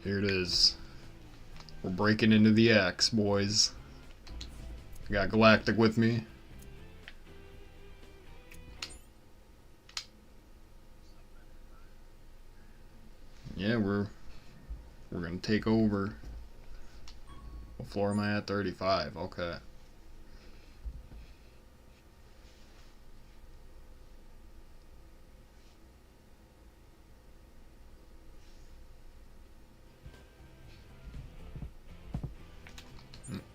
Here it is. We're breaking into the X, boys. I got Galactic with me. Yeah, we're gonna take over. What floor am I at? 35. Okay.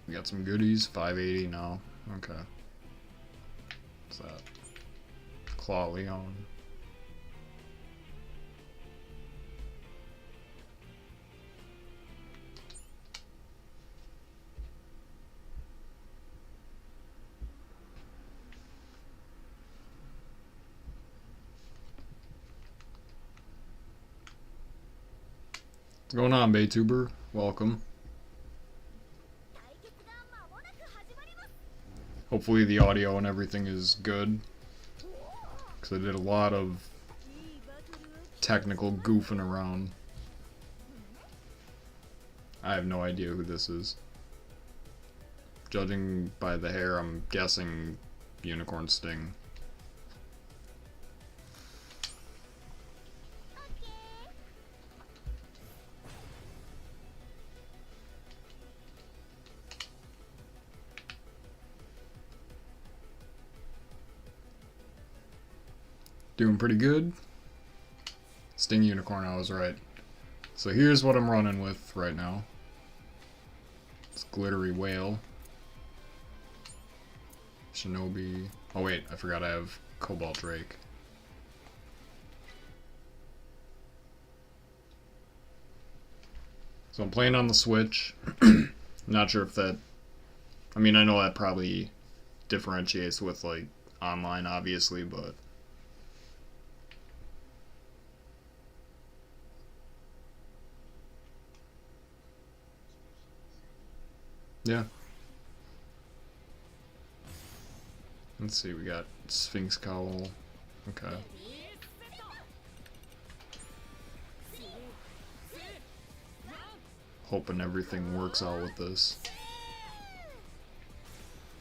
We got some goodies. 580 now. Okay. What's that? Claw Leon. What's going on, Baytuber? Welcome. Hopefully the audio and everything is good, because I did a lot of technical goofing around. I have no idea who this is. Judging by the hair, I'm guessing Unicorn Sting. Doing pretty good. Sting Unicorn, I was right. So here's what I'm running with right now. It's Glittery Whale. Shinobi. Oh wait, I forgot I have Cobalt Drake. So I'm playing on the Switch. Not sure if that... I mean, I know that probably differentiates with, like, online, obviously, but... yeah. Let's see, we got Sphinx Cowl. Okay. Hoping everything works out with this.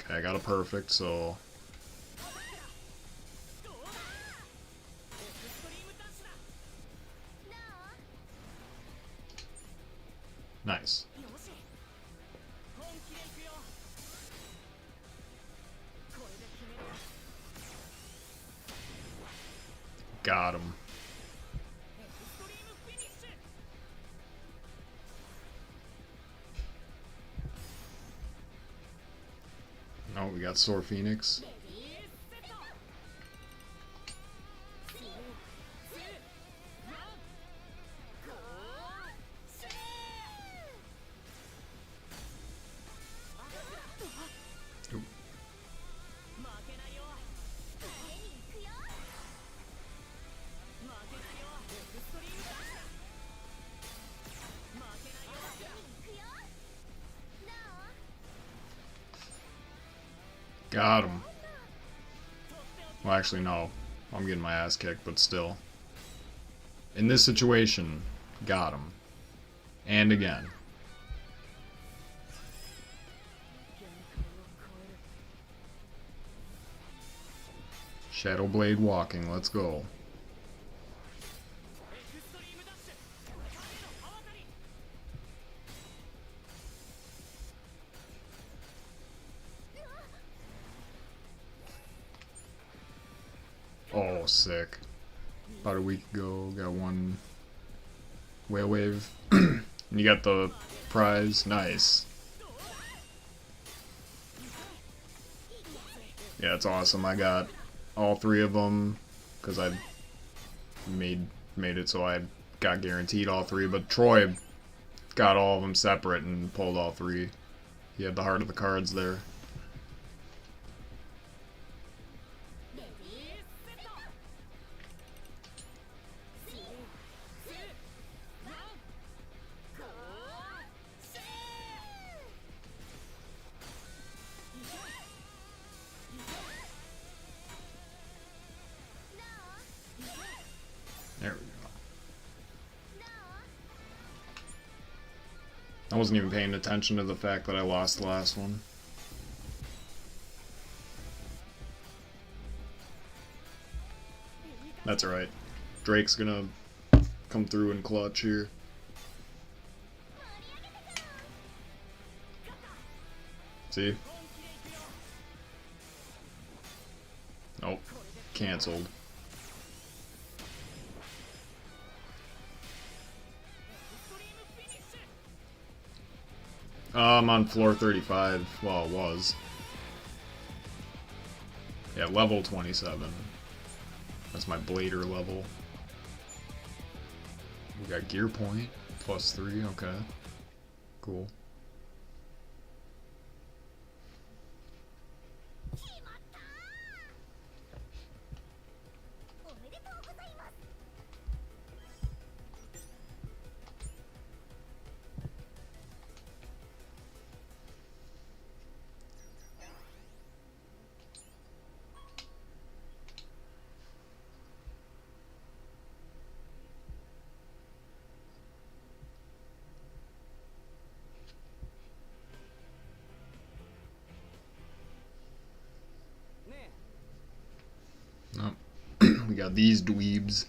Okay, I got a perfect, so... nice. Got him. Oh, we got Sore Phoenix. Ooh. Got him. Well, actually, no. I'm getting my ass kicked, but still. In this situation, got him. And again. Shadow Blade walking, let's go. Oh, sick. About a week ago, got one Whale Wave. And you got the prize. Nice. Yeah, it's awesome. I got all three of them because I made it so I got guaranteed all three. But Troy got all of them separate and pulled all three. He had the heart of the cards there. There we go. I wasn't even paying attention to the fact that I lost the last one. That's alright. Drake's gonna come through and clutch here. See? Nope. Cancelled. I'm on floor 35. Well, it was. Yeah, level 27. That's my blader level. We got gear point. +3, okay. Cool. Oh. We got these dweebs.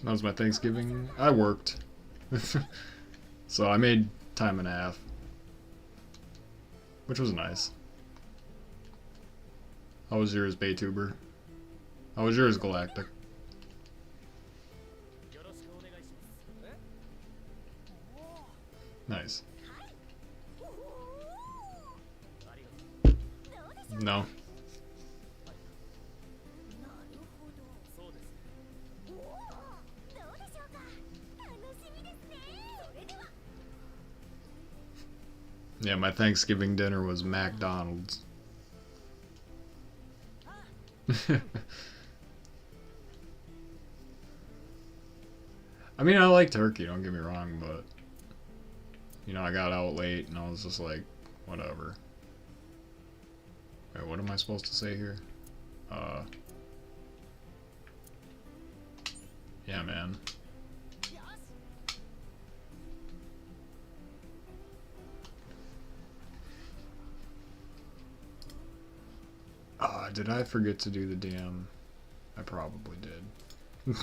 That was my Thanksgiving. I worked. So I made time and a half. Which was nice. How was yours, Baytuber? How was yours, Galactic? Nice. No. Yeah, my Thanksgiving dinner was McDonald's. I mean, I like turkey, don't get me wrong, but you know, I got out late and I was just like, whatever. Wait, what am I supposed to say here? Yeah, man. Did I forget to do the damn... I probably did.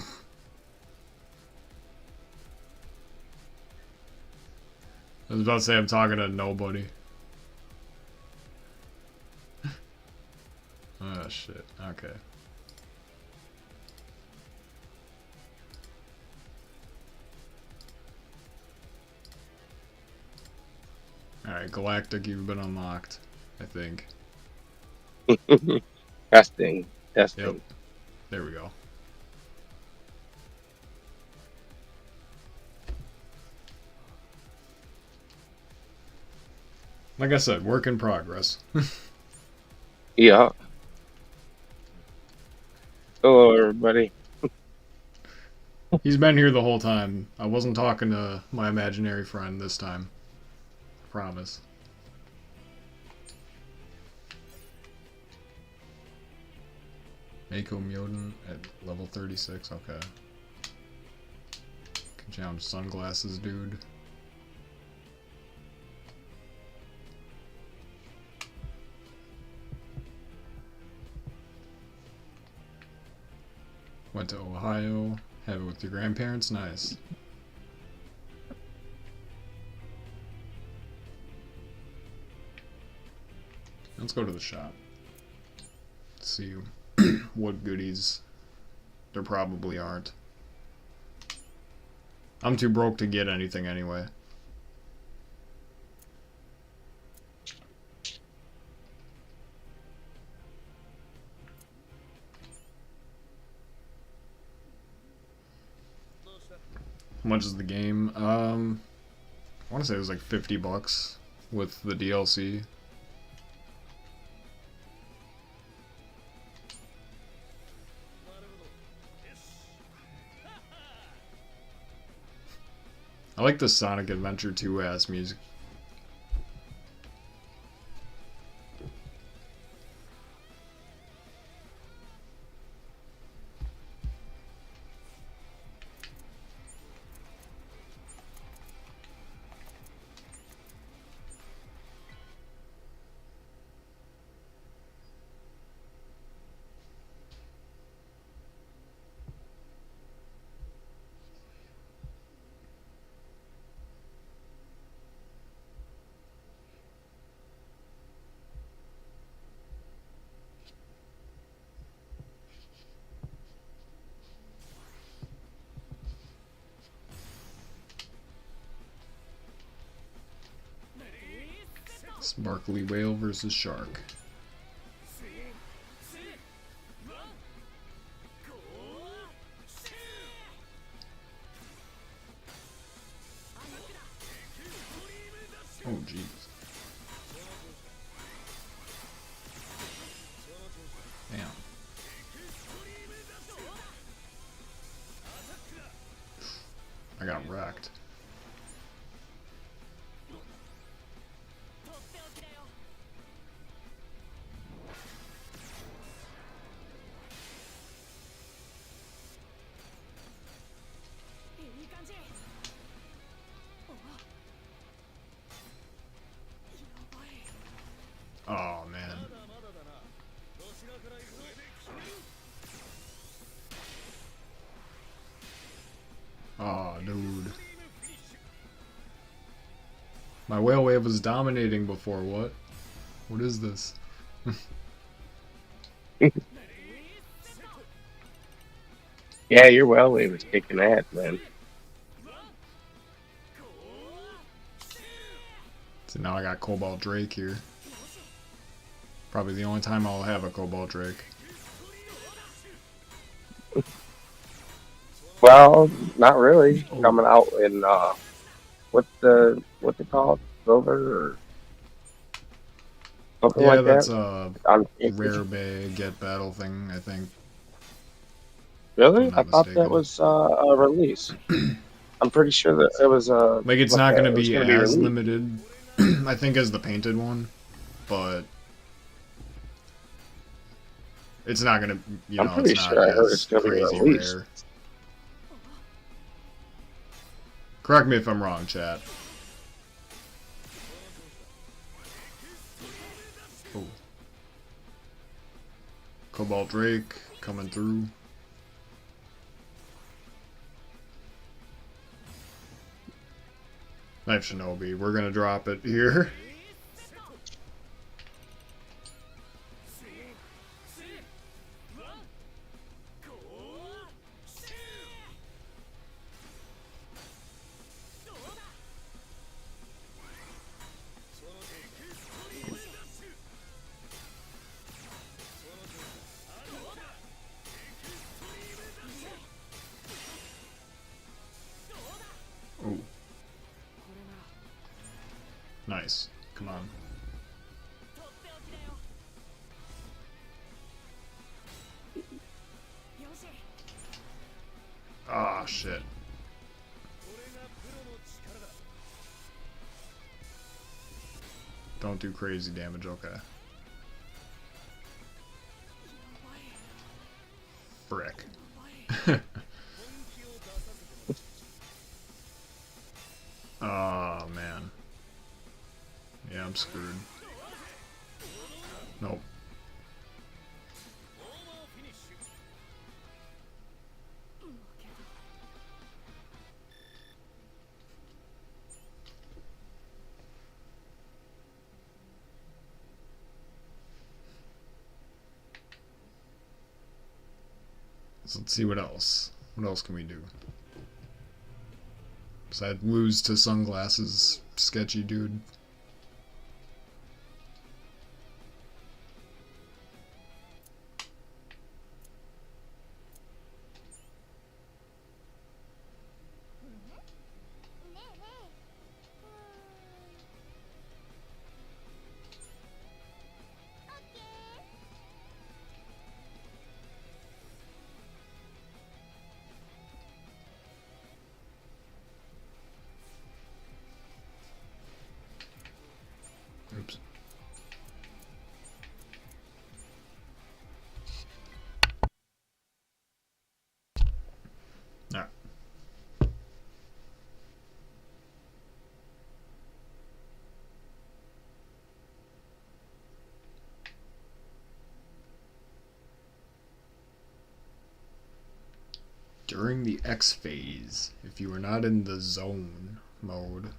I was about to say I'm talking to nobody. Oh shit, okay. Alright, Galactic, you've been unlocked, I think. Testing. Yep. There we go. Like I said, work in progress. Yeah. Hello, everybody. He's been here the whole time. I wasn't talking to my imaginary friend this time. Promise. Mako Myoden at level 36, okay. Can challenge sunglasses, dude. Went to Ohio, have it with your grandparents, nice. Let's go to the shop. See what goodies there probably aren't. I'm too broke to get anything anyway. How much is the game? I want to say it was like $50 with the DLC. I like the Sonic Adventure 2 ass music. Sparkly whale versus shark. Oh jeez. Damn. I got wrecked. Oh man. Oh dude. My whale wave was dominating before, what? What is this? Yeah, your well wave was kicking ass, man. So now I got Cobalt Drake here. Probably the only time I'll have a Cobalt Drake. Well, not really. Oh. Coming out in what's it called? Silver or something Yeah, like that's that? a On rare bay get battle thing, I think. If I'm Really? I not thought that mistaken. was a release. I'm pretty sure that it was Like it's like not gonna it was be gonna be as released. limited, I think, as the painted one, but it's not gonna, I'm it's pretty not sure I heard it's as gonna be crazy released. rare. Correct me if I'm wrong, chat. Oh. Cobalt Drake coming through. Knife Shinobi, we're gonna drop it here. Oh. Nice. Come on. Ah, shit. Don't do crazy damage, okay. Frick. Oh, man. Yeah, I'm screwed. Nope. So let's see what else. What else can we do? Besides lose to sunglasses, sketchy dude. During the X phase, if you are not in the zone mode,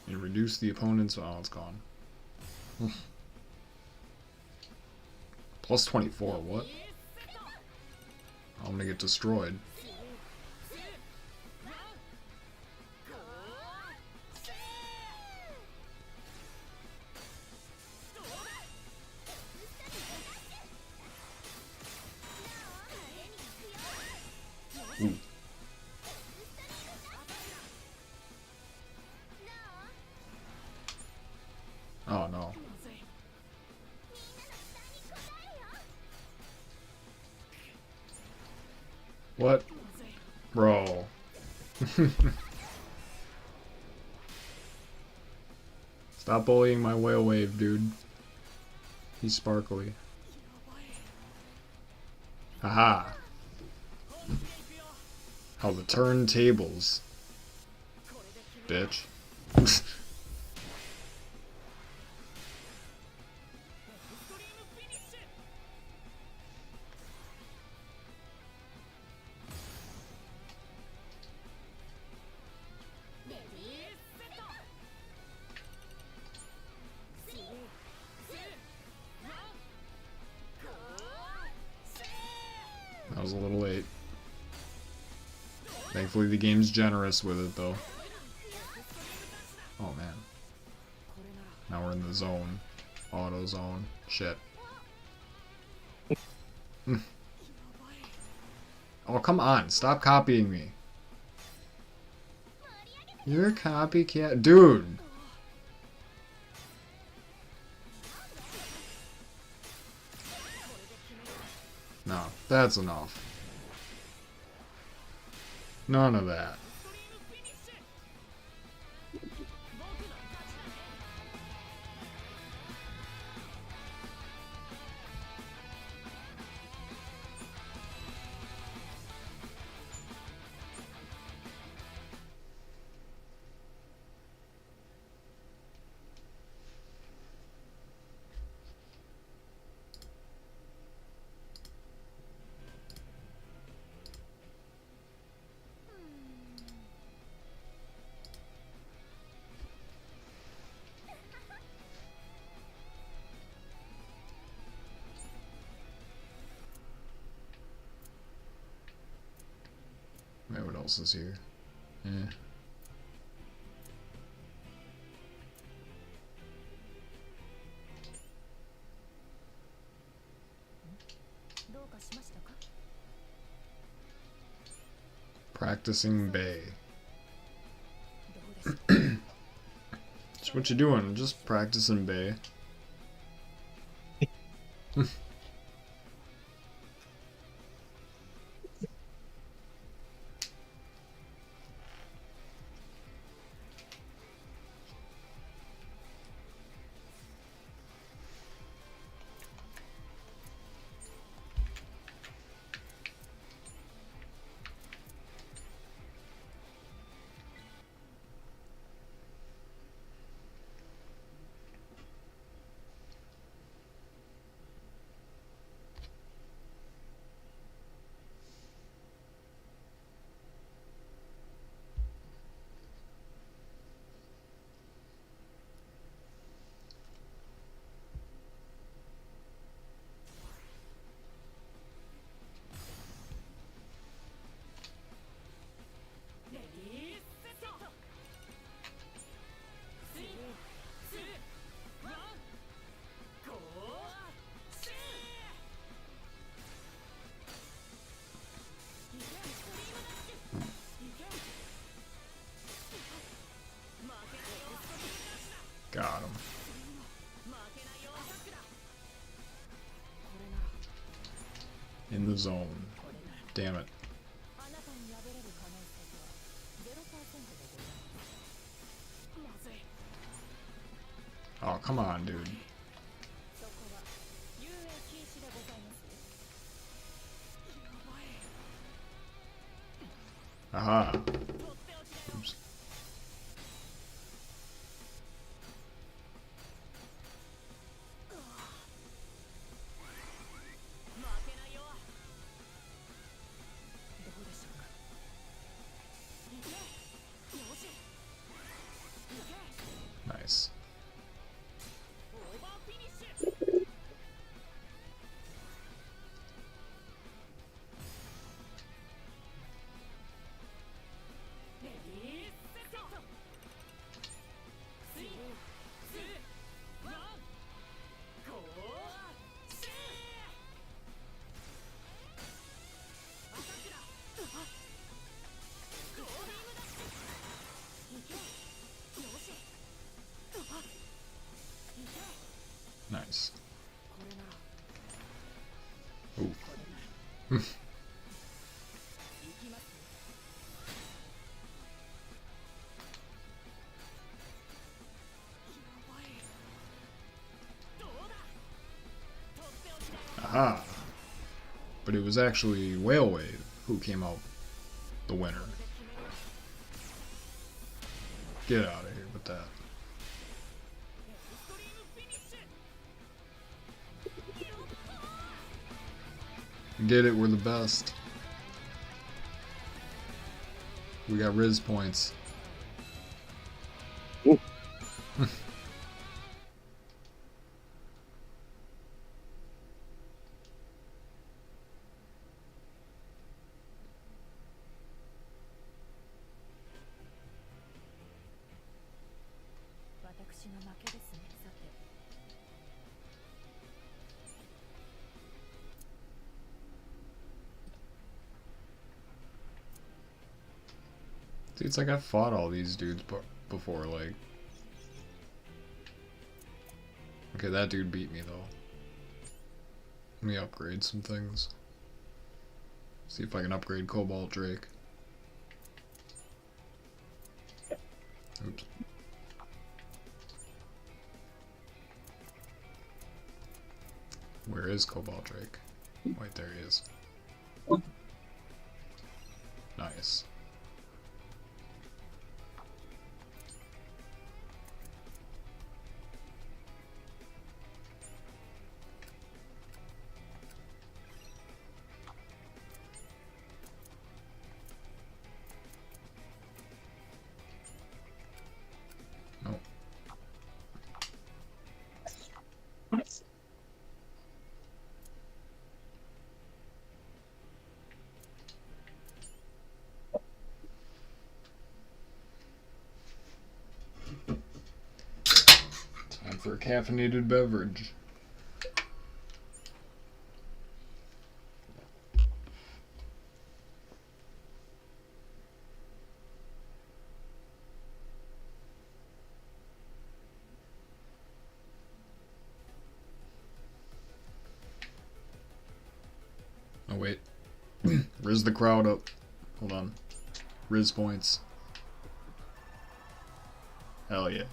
you reduce the opponent's... Oh, it's gone. Plus 24, what? I'm gonna get destroyed. Ooh. Oh no. What? Bro. Stop bullying my whale wave, dude. He's sparkly. Haha. How the turntables. Bitch. That was a little late. Thankfully the game's generous with it though. Oh man. Now we're in the zone. Auto zone. Shit. Oh come on, stop copying me. You're a copycat. Dude! No, that's enough. None of that. Wait, what else is here? Eh. Practicing Bay. That's what you doing, just practicing Bay. Got him. In the zone. Damn it. Oh, come on, dude. Aha. Oops. Nice. Ooh. Aha! But it was actually Whale Wave who came out the winner. Get out of here with that. Get it, we're the best. We got Riz points. See, it's like I fought all these dudes before, like... Okay, that dude beat me, though. Let me upgrade some things. See if I can upgrade Cobalt Drake. Oops. Where is Cobalt Drake? Wait, there he is. Nice. Time for a caffeinated beverage. Oh wait. Riz the crowd up. Hold on. Riz points. Hell yeah.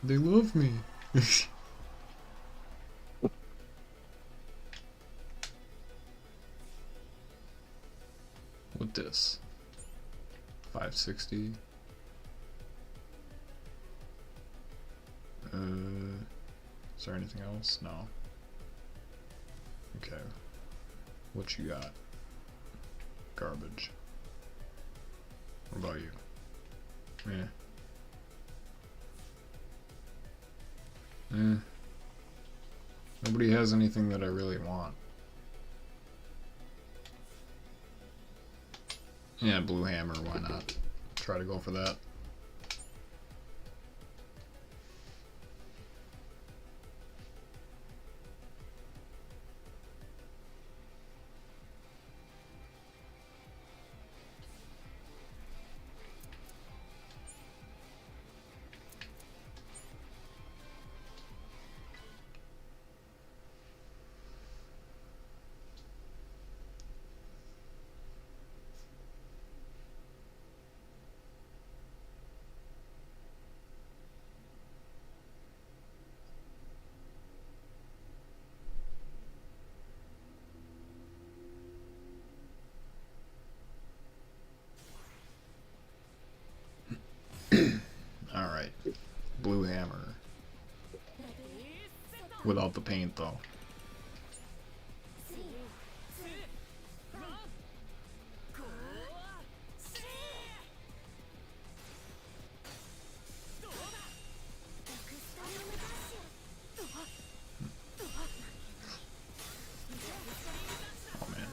They love me. What this? 560. Is there anything else? No. Okay. What you got? Garbage. What about you? Eh. Nobody has anything that I really want. Yeah, Blue Hammer, why not? Try to go for that. Alright. Blue Hammer. Without the paint, though. Oh, man.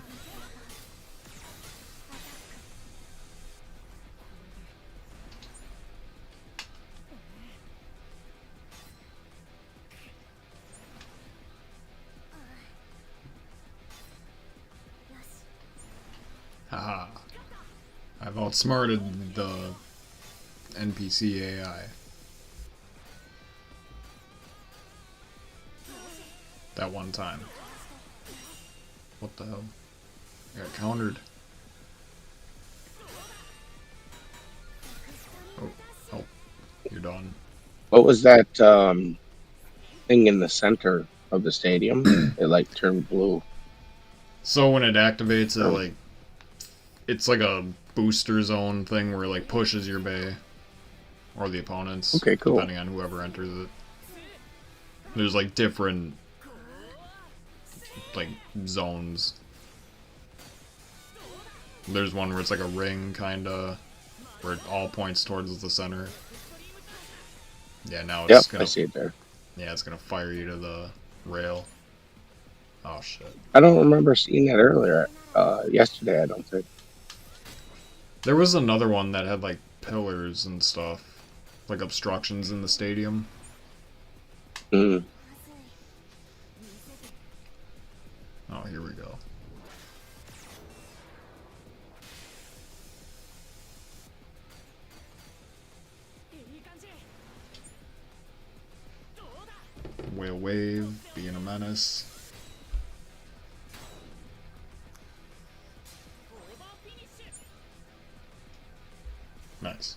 I've outsmarted the NPC AI. That one time. What the hell? I got countered. Oh, you're done. What was that thing in the center of the stadium? It like turned blue. So when it activates, it Oh, like it's like a booster zone thing where it like pushes your bay or the opponents, okay, cool. depending on whoever enters it. There's like different like zones. There's one where it's like a ring kinda, where it all points towards the center. Yeah, now Yep, it's I gonna see it there. yeah, it's gonna fire you to the rail. Oh shit. I don't remember seeing that earlier. Yesterday, I don't think. There was another one that had like pillars and stuff, like obstructions in the stadium. Mm. Oh, here we go. Whale wave, being a menace. Nice.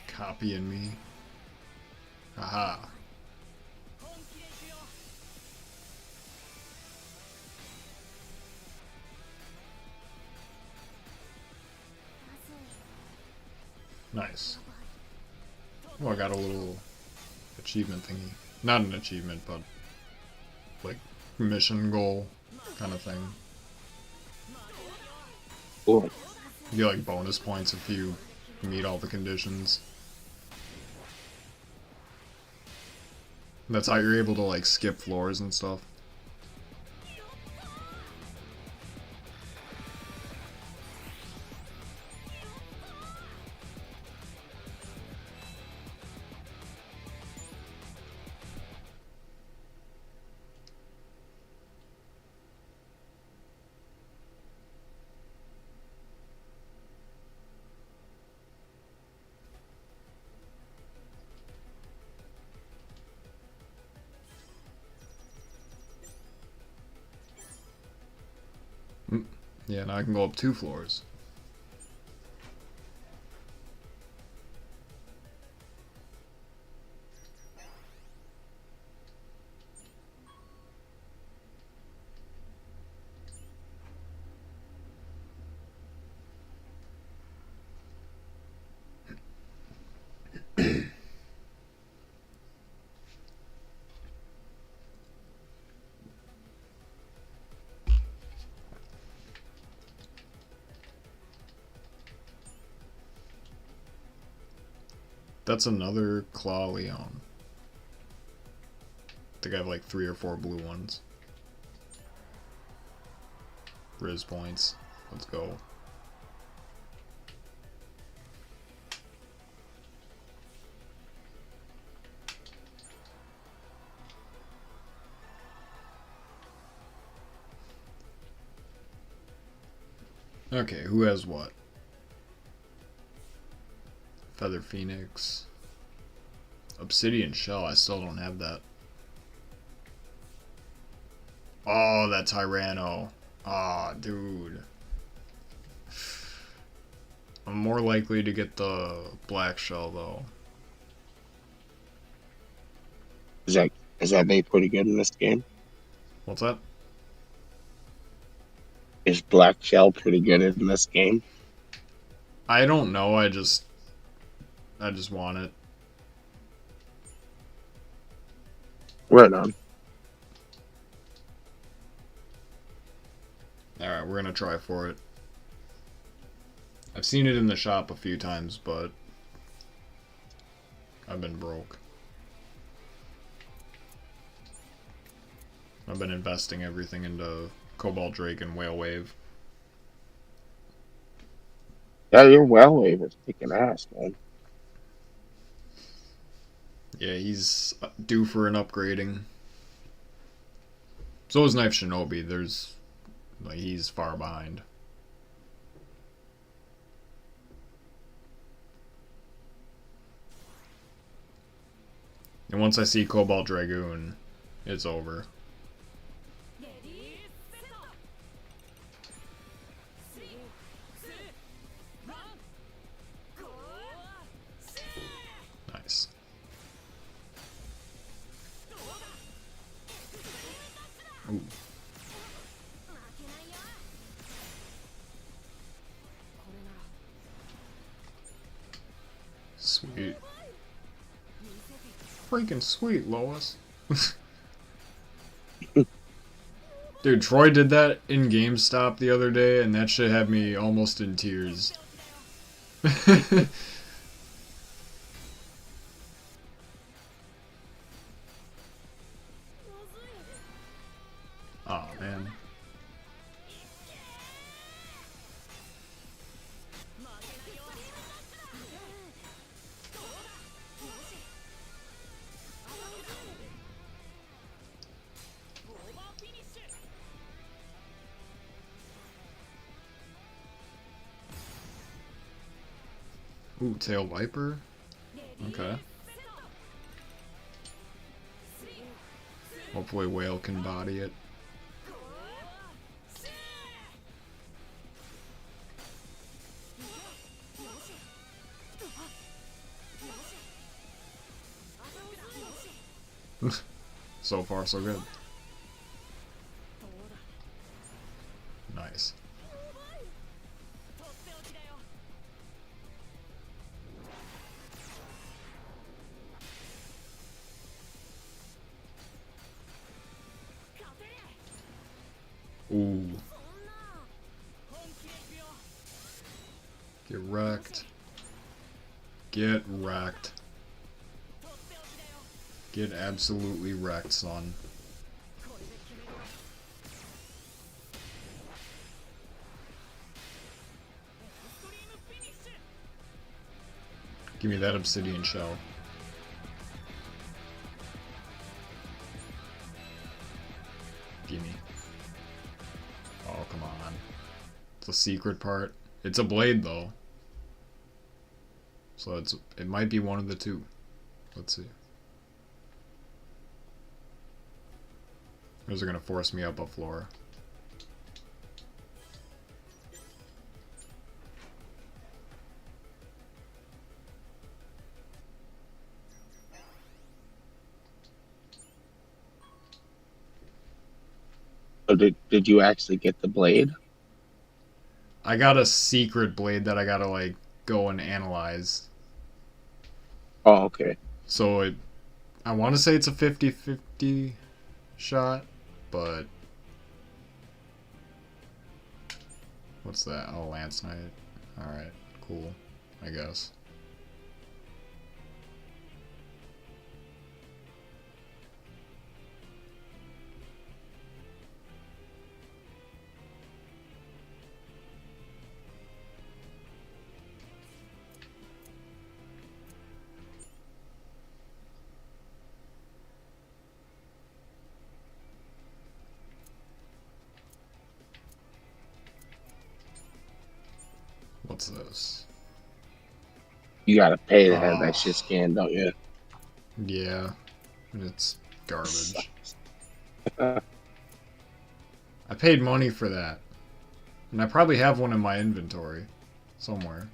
Copying me. Aha. Nice. Oh, I got a little achievement thingy. Not an achievement, but like mission goal kind of thing. Cool. You get like bonus points if you meet all the conditions. That's how you're able to like skip floors and stuff. Yeah, now I can go up 2 floors. That's another Claw Leon. I think I have like 3 or 4 blue ones. Riz points. Let's go. Okay, who has what? Feather Phoenix. Obsidian Shell, I still don't have that. Oh, that Tyranno. Ah, dude. I'm more likely to get the black shell though. Is that made pretty good in this game? What's that? Is Black Shell pretty good in this game? I don't know, I just want it. Right on. Alright, we're gonna try for it. I've seen it in the shop a few times, but I've been broke. I've been investing everything into Cobalt Drake and Whale Wave. Yeah, your well wave is kicking ass, man. Yeah, he's due for an upgrading. So is Knife Shinobi. He's far behind. And once I see Cobalt Dragoon, it's over. Nice. Ooh. Sweet. Freaking sweet, Lois. Dude, Troy did that in GameStop the other day, and that shit had me almost in tears. Oh man. Ooh, Tail Viper? Okay. Hopefully Whale can body it. So far, so good. Nice. Ooh. Get wrecked. Get wrecked. Get absolutely wrecked, son. Give me that obsidian shell. Gimme. Oh, come on. It's a secret part. It's a blade, though. So it might be one of the two. Let's see. Those are gonna force me up a floor. So did you actually get the blade? I got a secret blade that I gotta, like, go and analyze. Oh, okay. So I want to say it's a 50-50 shot, but what's that? Oh, Lance Knight. Alright, cool, I guess. What's this? You gotta pay to have Oh. that shit scanned, don't you? Yeah, it's garbage. I paid money for that. And I probably have one in my inventory. Somewhere.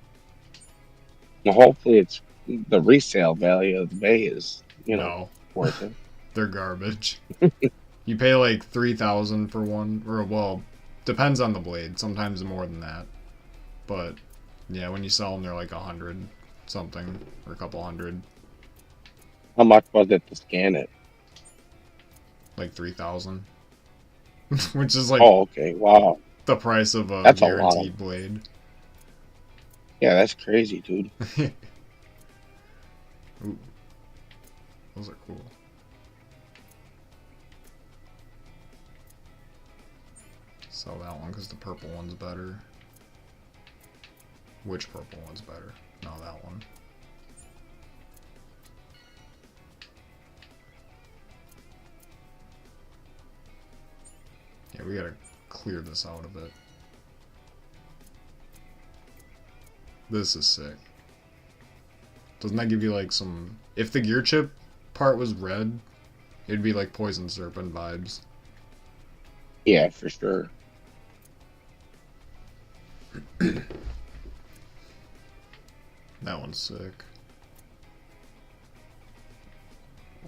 Well, hopefully it's the resale value of the bay is, No. worth it. They're garbage. You pay like 3,000 for one, or well, depends on the blade. Sometimes more than that. But yeah, when you sell them, they're like 100 something, or a couple hundred. How much was it to scan it? Like 3,000. Which is like, Oh, okay. Wow. The price of a That's a lot. guaranteed blade. Yeah, that's crazy, dude. Ooh, those are cool. Sell that one because the purple one's better. Which purple one's better? No, that one. Yeah, we gotta clear this out a bit. This is sick. Doesn't that give you like some... If the gear chip part was red, it'd be like Poison Serpent vibes. Yeah, for sure. That one's sick.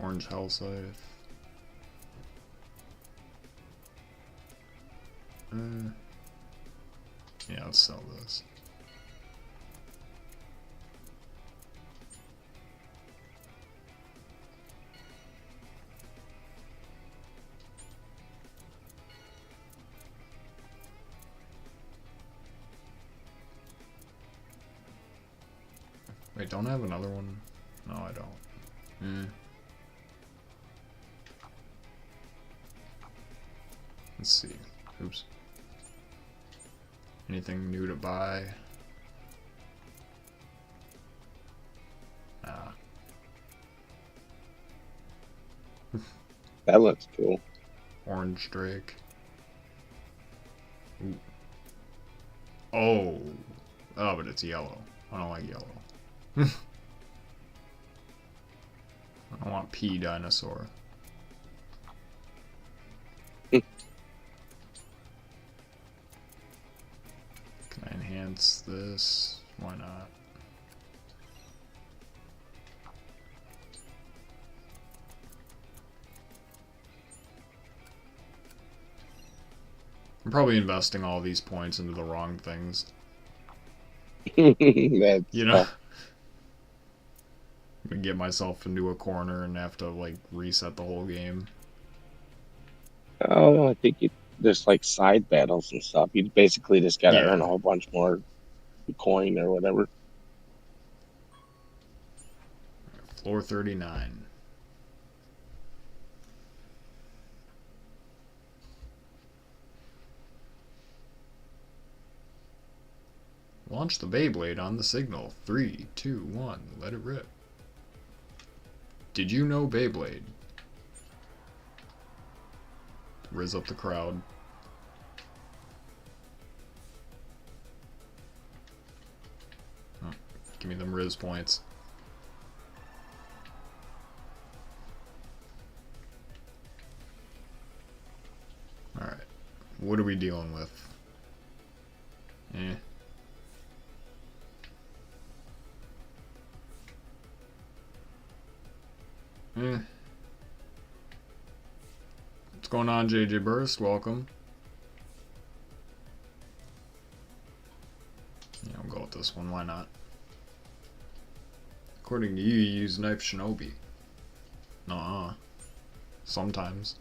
Orange Hell Scythe. Yeah, let's sell this. Wait, don't I have another one? No, I don't. Let's see. Oops. Anything new to buy? Ah. That looks cool. Orange Drake. Ooh. Oh. Oh, but it's yellow. I don't like yellow. I don't want P dinosaur. Can I enhance this? Why not? I'm probably investing all these points into the wrong things. That's You know? I'm gonna get myself into a corner and have to, like, reset the whole game. Oh, I think there's like side battles and stuff. You basically just gotta earn a Yeah. whole bunch more coin or whatever. Floor 39. Launch the Beyblade on the signal. 3, 2, 1. Let it rip. Did you know Beyblade? Riz up the crowd. Oh, give me them Riz points. Alright. What are we dealing with? Eh. What's going on, JJ Burst? Welcome. Yeah, I'll go with this one. Why not? According to you, you use Knife Shinobi. Nuh-uh. Sometimes.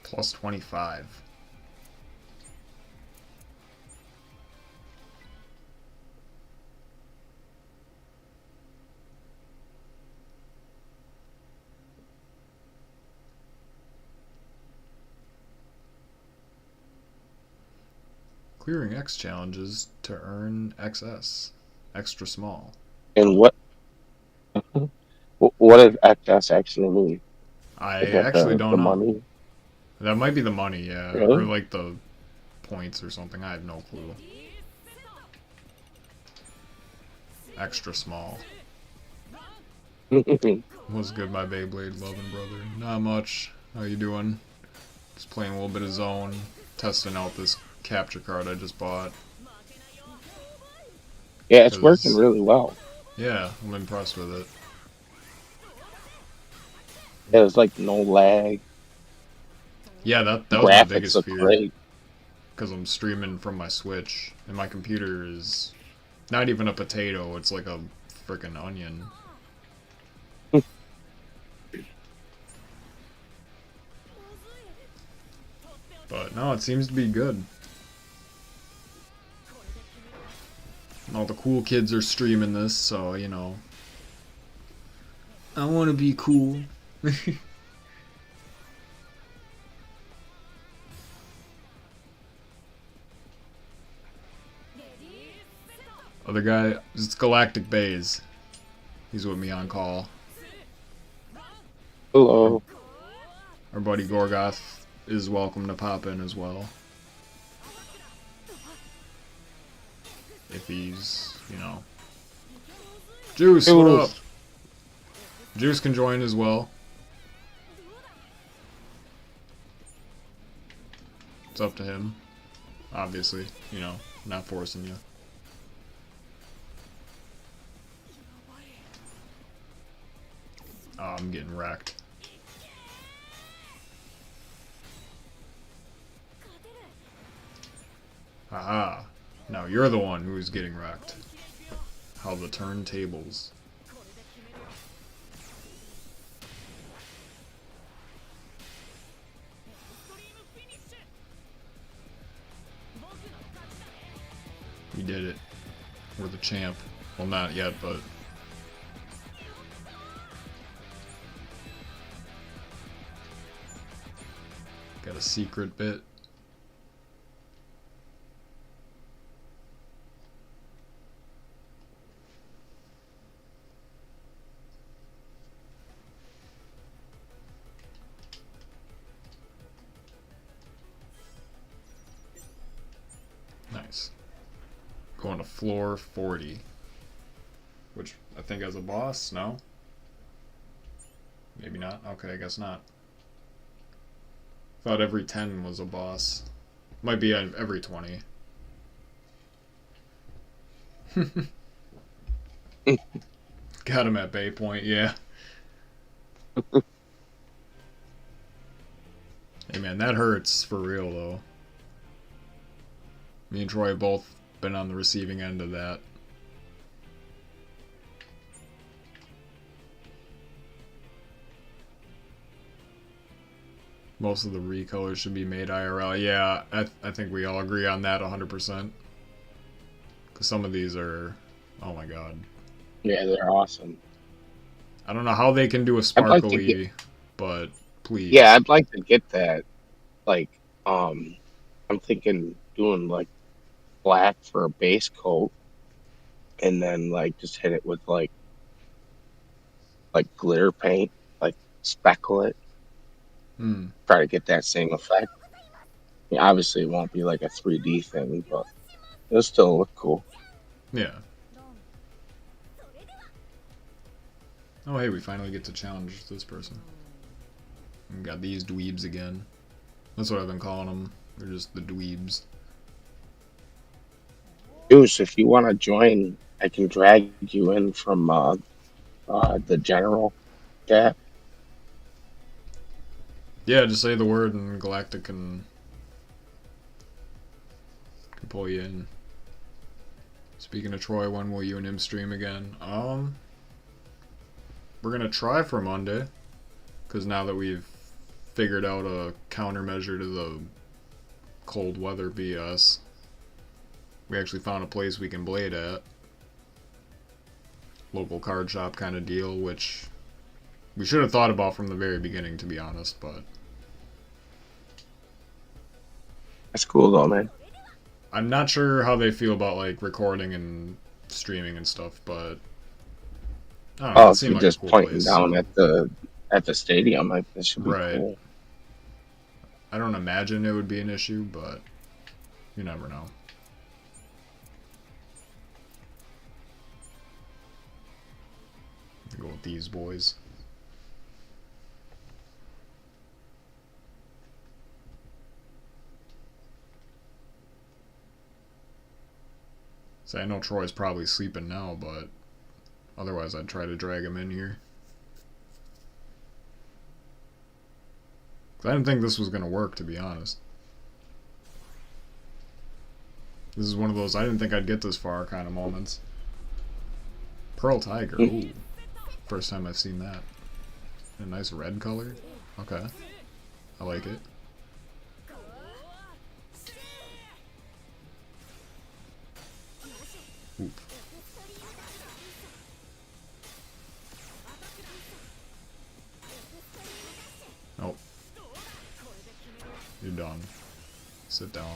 Plus 25. Clearing X challenges to earn XS. Extra small. And what does XS actually mean? I Is that actually the don't know. money? That might be the money, yeah. Really? Or like the points or something. I have no clue. Extra small. What's good, my Beyblade loving brother? Not much. How you doing? Just playing a little bit of Zone. Testing out this capture card I just bought. Yeah, it's working really well. Yeah, I'm impressed with it. There's like no lag. Yeah, that was my Graphics biggest look fear. great. Because I'm streaming from my Switch, and my computer is Not even a potato, it's like a freaking onion. But no, it seems to be good. All the cool kids are streaming this, so, you know. I want to be cool. Other guy, it's Galactic Bays. He's with me on call. Hello. Our buddy Gorgoth is welcome to pop in as well. If he's, you know. Juice, what up? Juice can join as well. It's up to him. Obviously, you know, not forcing you. Oh, I'm getting wrecked. Haha. Now you're the one who's getting wrecked. How the turntables. We did it. We're the champ. Well, not yet, but... Got a secret bit. Nice. Going to floor 40. Which I think has a boss, no? Maybe not? Okay, I guess not. Thought every 10 was a boss. Might be every 20. Got him at Bay Point, yeah. Hey man, that hurts for real though. Me and Troy have both been on the receiving end of that. Most of the recolors should be made IRL. Yeah, I think we all agree on that 100%. Because some of these are... Oh my god. Yeah, they're awesome. I don't know how they can do a sparkly, but please. Yeah, I'd like to get that. Like, I'm thinking doing, like, black for a base coat. And then, like, just hit it with, like glitter paint. Like, speckle it. Try to get that same effect. I mean, obviously, it won't be like a 3D thing, but it'll still look cool. Yeah. Oh, hey, we finally get to challenge this person. We got these dweebs again. That's what I've been calling them. They're just the dweebs. Goose, if you want to join, I can drag you in from the general chat. Yeah, just say the word and Galactic can pull you in. Speaking of Troy, when will you and him stream again? We're gonna try for Monday, because now that we've figured out a countermeasure to the cold weather BS, we actually found a place we can blade at. Local card shop kind of deal, which we should have thought about from the very beginning, to be honest, but... That's cool though, man. I'm not sure how they feel about, like, recording and streaming and stuff, but... I don't know, Oh, it if seemed you're like a just cool pointing place. down at the stadium, like, that should be cool. I don't imagine it would be an issue, but you never know. Go with these boys. So I know Troy's probably sleeping now, but otherwise I'd try to drag him in here. I didn't think this was going to work, to be honest. This is one of those I didn't think I'd get this far kind of moments. Pearl Tiger. Ooh. First time I've seen that. A nice red color. Okay. I like it. Oop. Oh. You're done. Sit down.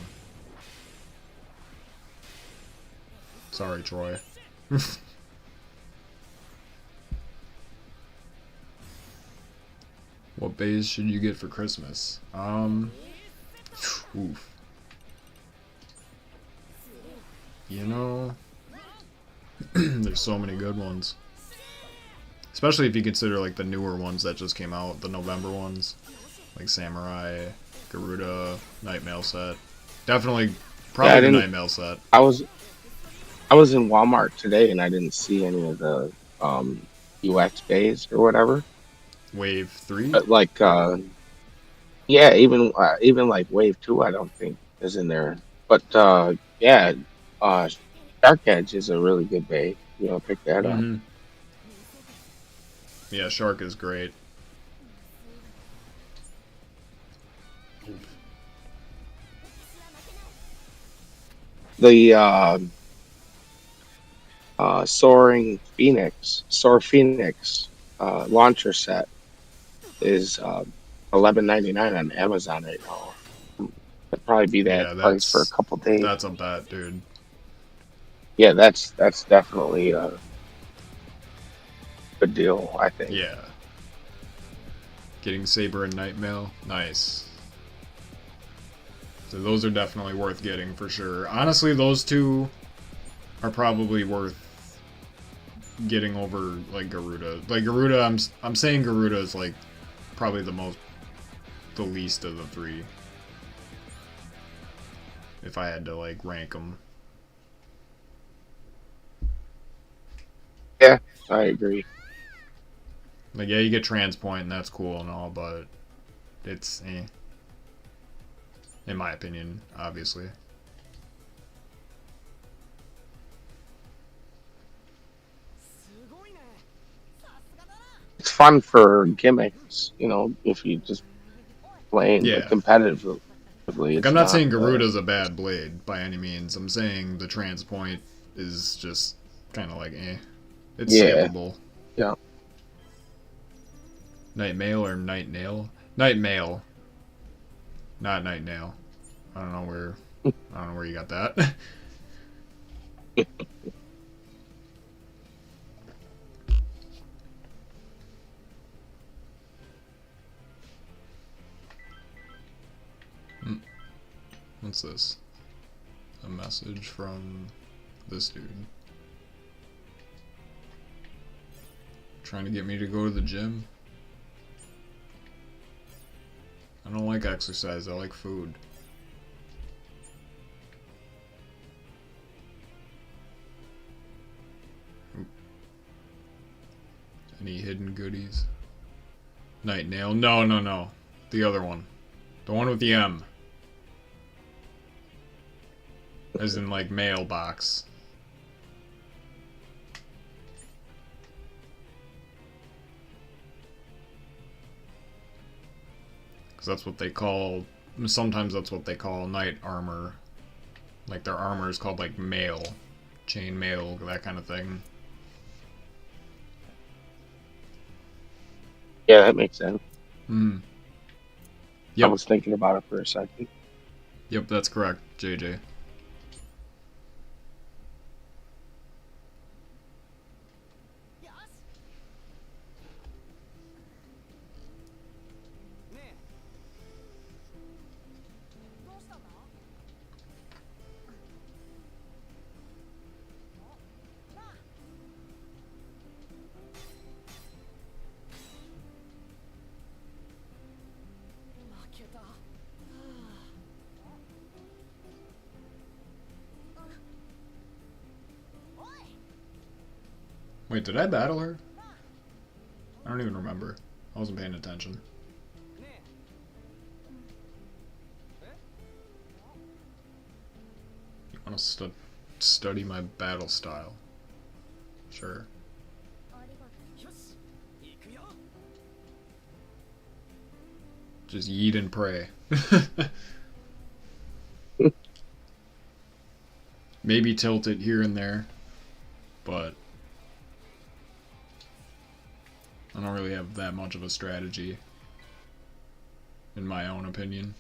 Sorry, Troy. What base should you get for Christmas? Oof. You know, there's so many good ones. Especially if you consider like the newer ones that just came out, the November ones. Like Samurai, Garuda, Nightmail set. Definitely, Yeah, I probably the didn't. Nightmail set. I was in Walmart today and I didn't see any of the UX bays or whatever. Wave 3? But like yeah, even like Wave 2 I don't think is in there. But yeah, uh Shark Edge is a really good bay. You know, pick that up. Mm-hmm. Yeah, Shark is great. The Soar Phoenix launcher set is 11.99 on Amazon right now. It'd probably be that Yeah, price for a couple days. that's a bet, dude. Yeah, that's definitely a good deal, I think. Yeah. Getting Saber and Nightmail, nice. So those are definitely worth getting for sure. Honestly, those two are probably worth getting over like Garuda. Like Garuda, I'm saying Garuda is like probably the least of the three. If I had to like rank them. Yeah, I agree. Like yeah, you get Transpoint and that's cool and all, but it's in my opinion, obviously. It's fun for gimmicks, you know, if you just playing, but Yeah. competitively, Like, it's I'm not saying not. Garuda's a bad blade by any means. I'm saying the Transpoint is just kind of like It's Yeah, skippable. yeah. Night Mail or Night Nail? Night Mail. Not Night Nail. I don't know where you got that. What's this? A message from this dude. Trying to get me to go to the gym. I don't like exercise, I like food. Oop. Any hidden goodies? Night Nail? No, no, no. The other one. The one with the M. As in, like, mailbox. Because that's what they call... Sometimes that's what they call knight armor. Like, their armor is called, like, mail. Chain mail, that kind of thing. Yeah, that makes sense. Hmm. I Yep. was thinking about it for a second. Yep, that's correct, JJ. Wait, did I battle her? I don't even remember. I wasn't paying attention. want to study my battle style. Sure. Just yeet and pray. Maybe tilt it here and there, but I don't really have that much of a strategy, in my own opinion.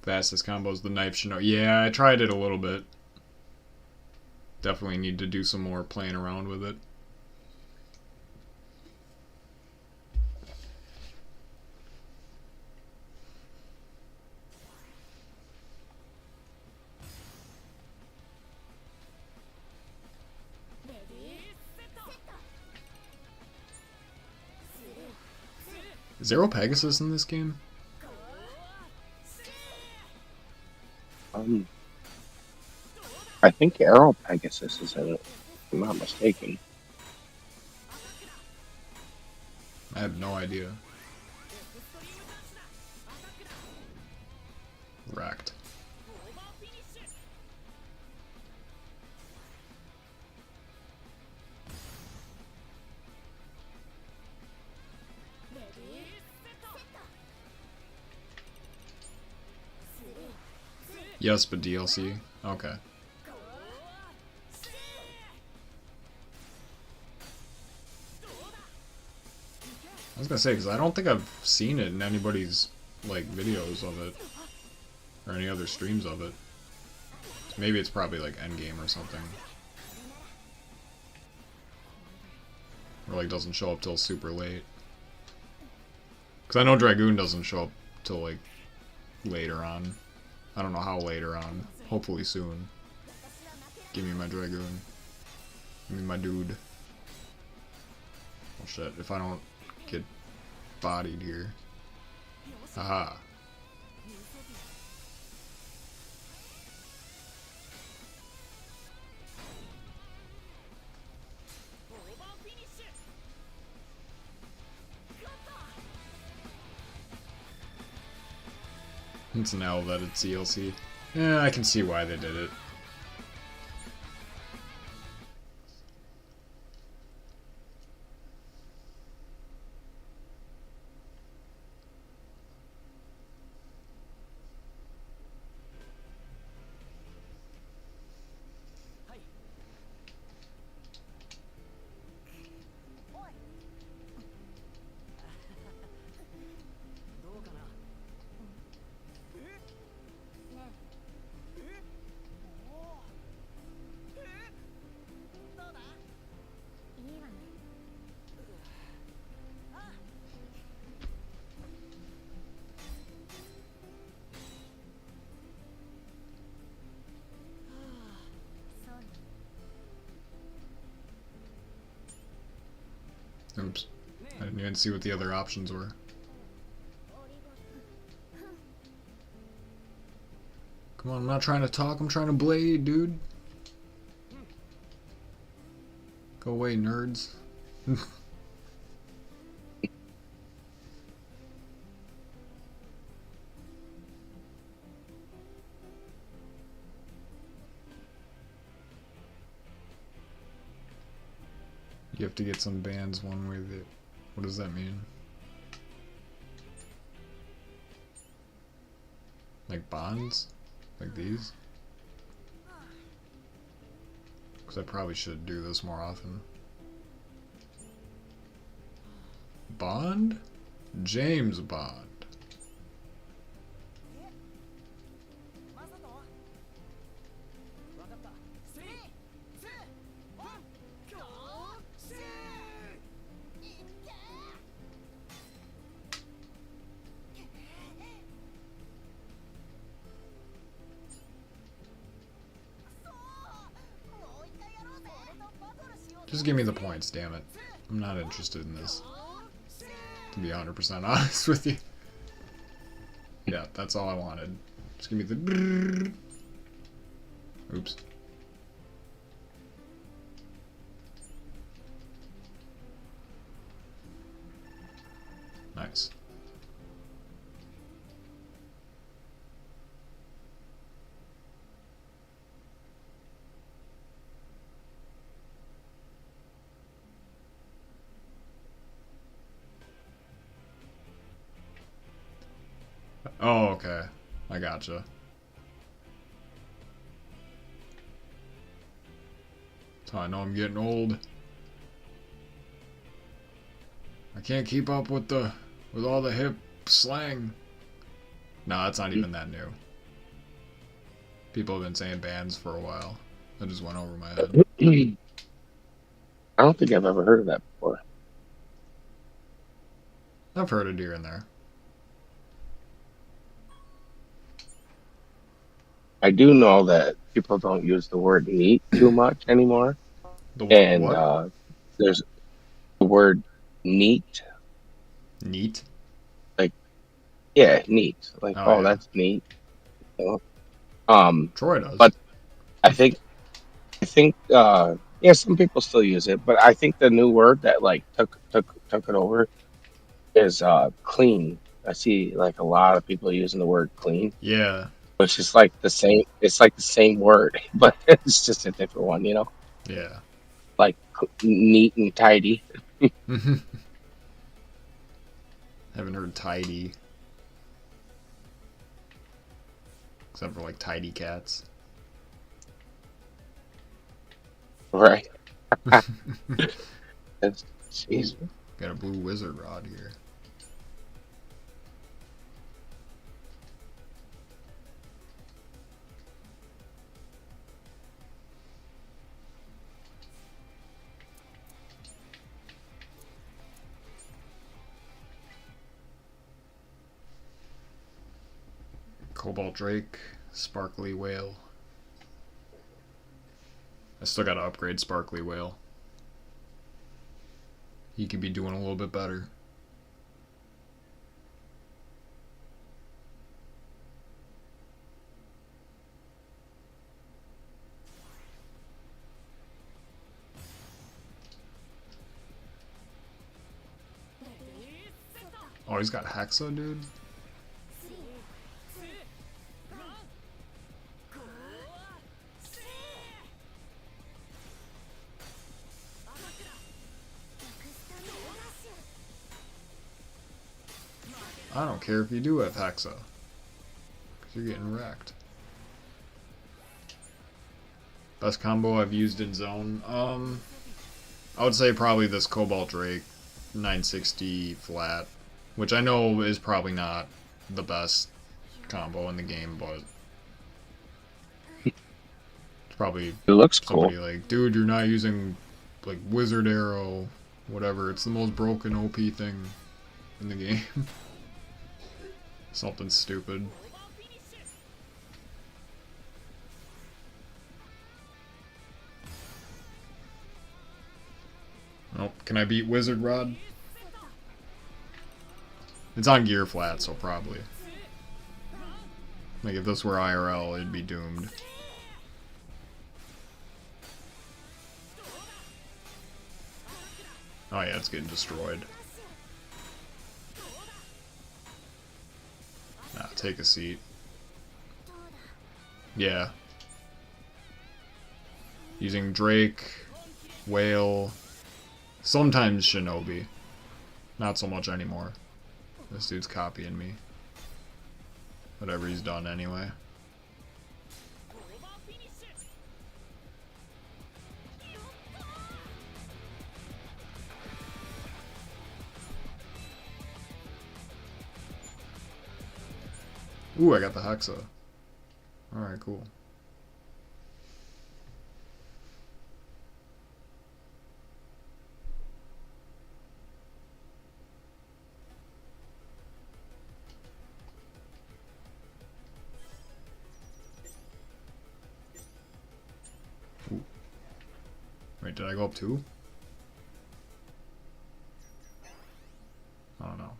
Fastest combos, the knife Shino. Yeah, I tried it a little bit. Definitely need to do some more playing around with it. Is Zero Pegasus in this game? I think Arrow Pegasus is in it, if I'm not mistaken. I have no idea. Wrecked. Yes, but DLC? Okay. I was gonna say, because I don't think I've seen it in anybody's, like, videos of it. Or any other streams of it. Maybe it's probably, like, endgame or something. Or, like, doesn't show up till super late. Because I know Dragoon doesn't show up till, like, later on. I don't know how later on. Hopefully soon. Give me my Dragoon. Give me my dude. Oh shit, if I don't get bodied here. Haha. It's an L that it's DLC. Yeah, I can see why they did it. Oops. I didn't even see what the other options were. Come on, I'm not trying to talk, I'm trying to blade, dude. Go away, nerds. You have to get some bands one way that... What does that mean? Like bonds? Like these? Because I probably should do this more often. Bond? James Bond. Just give me the points, damn it. I'm not interested in this. To be 100% honest with you. Yeah, that's all I wanted. Just give me the... Oops. Nice. Oh, okay. I gotcha. So I know I'm getting old. I can't keep up with all the hip slang. No, that's not even that new. People have been saying bands for a while. That just went over my head. I don't think I've ever heard of that before. I've heard it here and there. I do know that people don't use the word neat too much anymore. The And what? there's the word neat, Neat? like, yeah, neat. Like, Oh oh, yeah. that's neat. You know? Troy does. But I think, yeah, some people still use it, but I think the new word that like took it over is clean. I see like a lot of people using the word clean, Yeah. which is like the same. It's like the same word, but it's just a different one. Yeah. Like neat and tidy. Haven't heard tidy. Except for like tidy cats. Right. That's, jeez. Ooh. Got a blue wizard rod here. Cobalt Drake. Sparkly Whale. I still gotta upgrade Sparkly Whale. He could be doing a little bit better. Oh, he's got Hexa, dude? I don't care if you do have Hexa. Because you're getting wrecked. Best combo I've used in Zone? I would say probably this Cobalt Drake 960 flat. Which I know is probably not the best combo in the game, but it's probably It looks cool. somebody like, dude, you're not using like Wizard Arrow, whatever. It's the most broken OP thing in the game. Something stupid. Oh, can I beat Wizard Rod? It's on gear flat, so probably. Like, if this were IRL, it'd be doomed. Oh yeah, it's getting destroyed. Nah, take a seat. Yeah. Using Drake, Whale, sometimes Shinobi. Not so much anymore. This dude's copying me. Whatever he's done anyway. Ooh, I got the Hexa. Alright, cool. Ooh. Wait, did I go up 2? I don't know.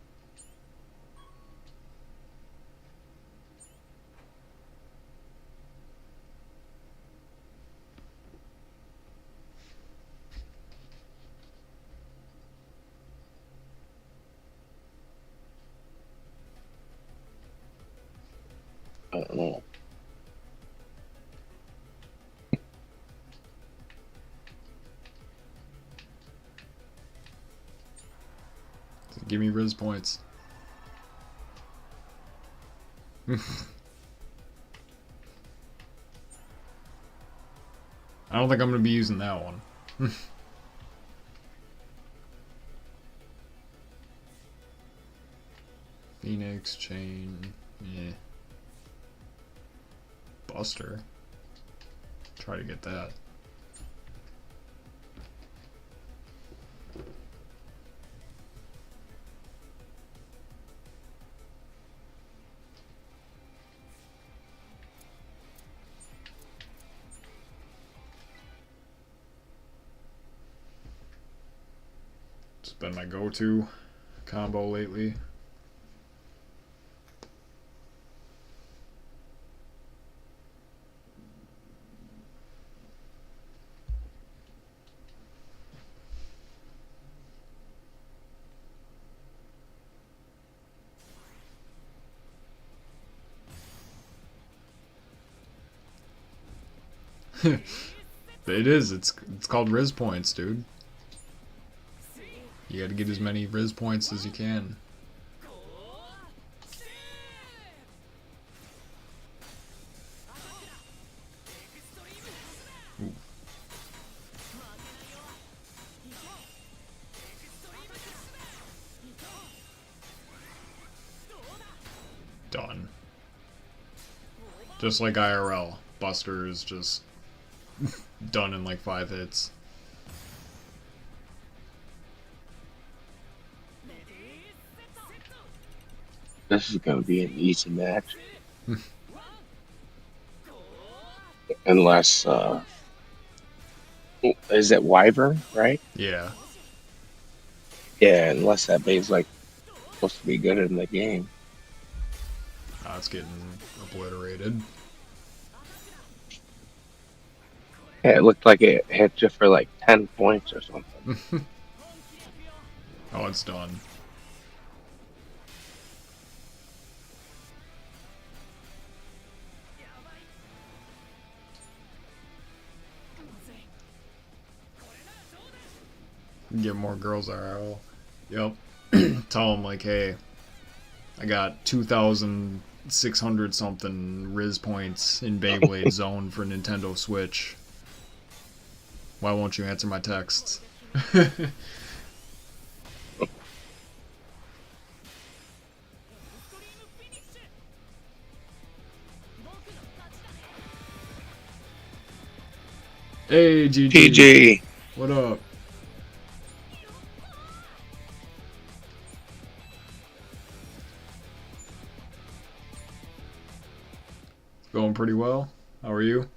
I don't know. Give me Riz points. I don't think I'm going to be using that one. Phoenix, chain, yeah. Buster. Try to get that. It's been my go-to combo lately. It is. It's called Riz points, dude. You gotta get as many Riz points as you can. Ooh. Done. Just like IRL. Buster is just done in like 5 hits. This is gonna be an easy match. Unless is it Wyvern, right? Yeah. Yeah, unless that babe's like supposed to be good in the game. It's getting obliterated. Yeah, it looked like it hit you for like 10 points or something. Oh, it's done. Get more girls RL. Yep. Tell them like, hey, I got 2,600 something Riz points in Beyblade Zone for Nintendo Switch. Why won't you answer my texts? Hey, GG. GG. What up? Going pretty well. How are you?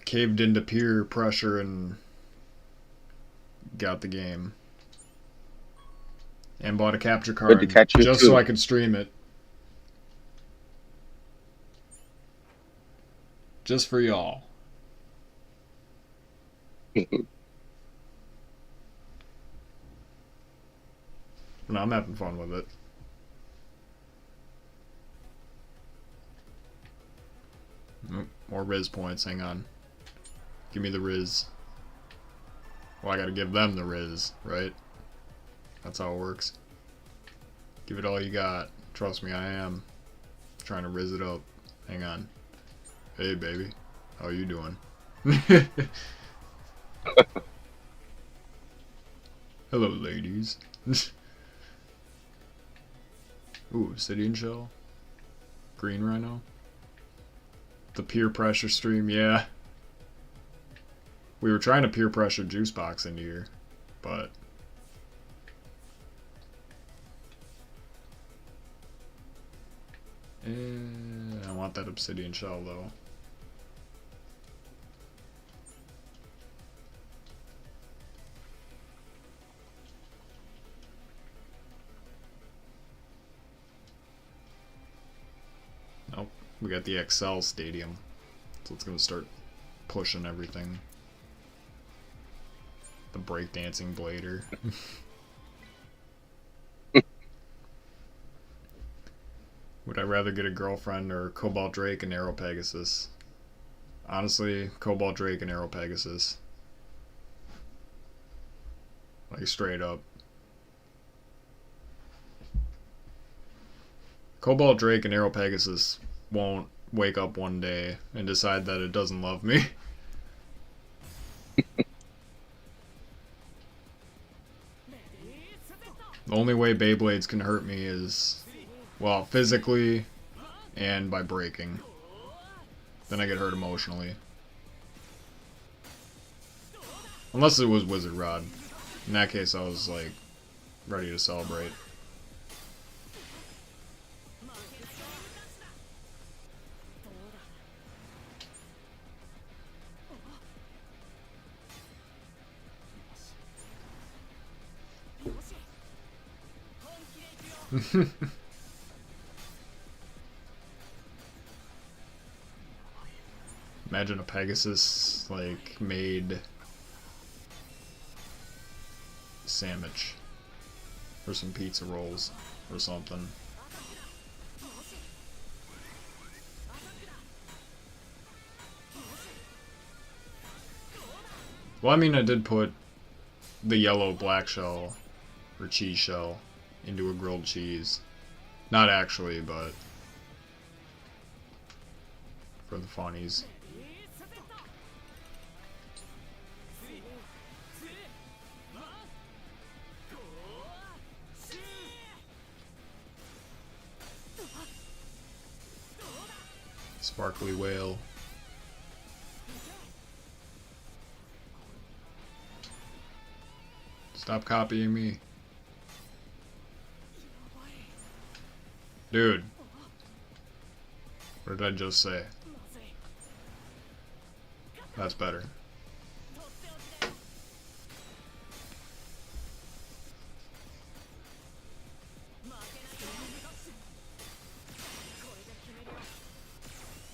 Caved into peer pressure and got the game. And bought a capture Good to card catch you just too. so I could stream it. Just for y'all. No, I'm having fun with it. More Riz points, hang on. Give me the Riz. Well, I gotta give them the Riz, right? That's how it works. Give it all you got. Trust me, I am. Trying to Riz it up. Hang on. Hey, baby. How you doing? Hello, ladies. Ooh, Obsidian Shell. Green Rhino. The peer pressure stream, yeah. We were trying to peer pressure Juicebox into here, but... I want that Obsidian Shell, though. Nope, we got the XL Stadium, so it's gonna start pushing everything. The breakdancing blader. Would I rather get a girlfriend or Cobalt Drake and Arrow Pegasus? Honestly, Cobalt Drake and Arrow Pegasus. Like, straight up. Cobalt Drake and Arrow Pegasus won't wake up one day and decide that it doesn't love me. The only way Beyblades can hurt me is, well, physically and by breaking. Then I get hurt emotionally. Unless it was Wizard Rod. In that case, I was, like, ready to celebrate. Imagine a Pegasus, like, made sandwich or some pizza rolls or something. Well, I mean, I did put the yellow black shell or cheese shell into a grilled cheese. Not actually, but for the funnies. Sparkly whale. Stop copying me. Dude. What did I just say? That's better.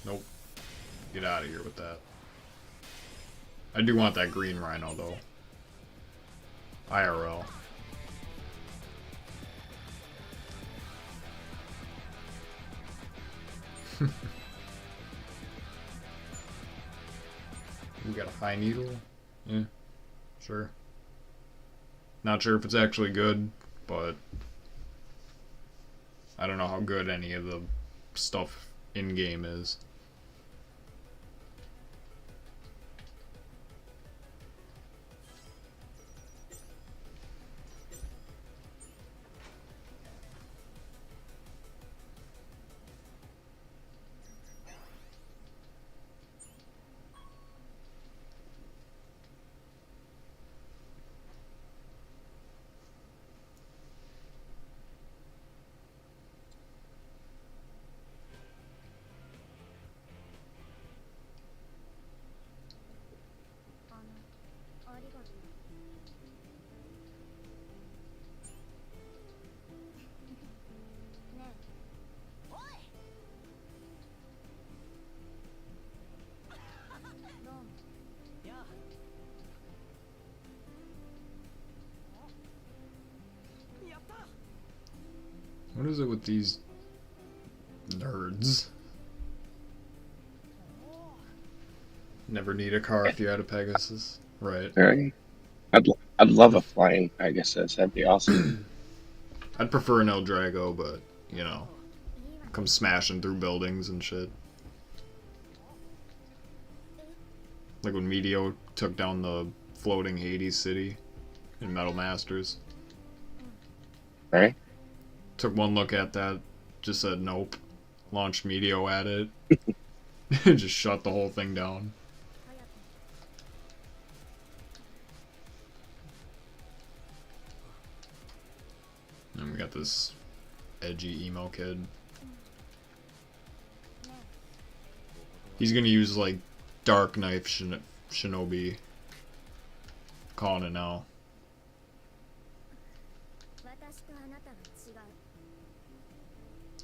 Nope. Get out of here with that. I do want that green rhino, though. IRL. We got a high needle? Yeah, sure. Not sure if it's actually good, but I don't know how good any of the stuff in-game is. What is it with these nerds? Never need a car if you had a Pegasus. Right. Right. I'd love a flying Pegasus. That'd be awesome. I'd prefer an El Drago, but, you know, come smashing through buildings and shit. Like when Meteo took down the floating Hades city in Metal Masters. Right? Took one look at that, just said nope. Launched Meteo at it. Just shut the whole thing down. And we got this edgy emo kid. He's gonna use like Dark Knife Shinobi. Calling it now.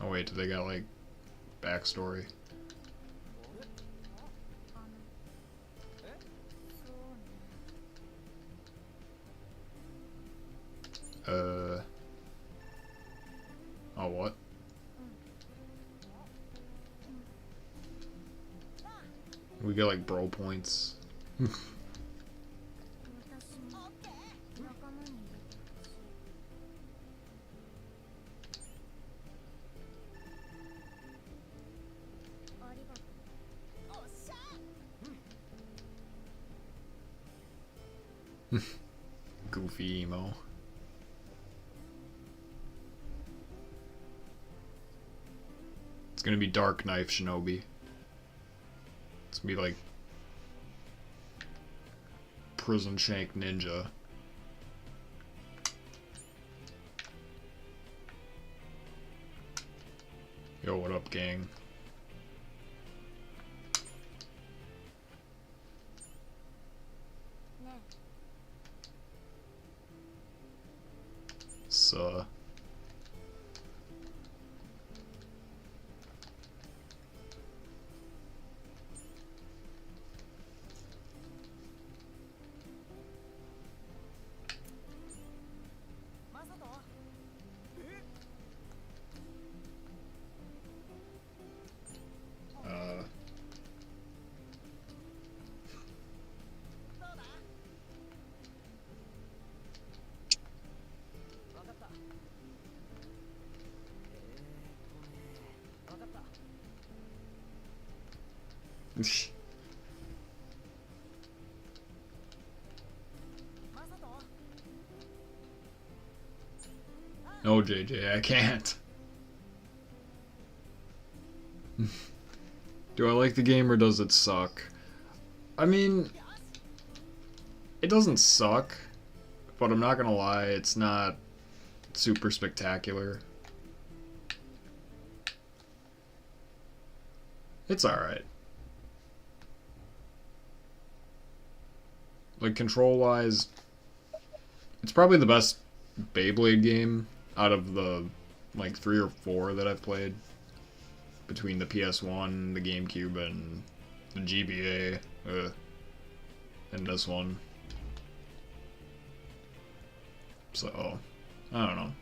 Oh wait, do they got like backstory? Oh what? We get like bro points. Goofy emo. It's gonna be Dark Knife Shinobi. It's gonna be like Prison Shank Ninja. Yo, what up, gang? So no, JJ, I can't. Do I like the game or does it suck? I mean, it doesn't suck, but I'm not gonna lie, it's not super spectacular. It's alright. Like, control-wise, it's probably the best Beyblade game out of the, like, 3 or 4 that I've played. Between the PS1, the GameCube, and the GBA, and this one. So, I don't know.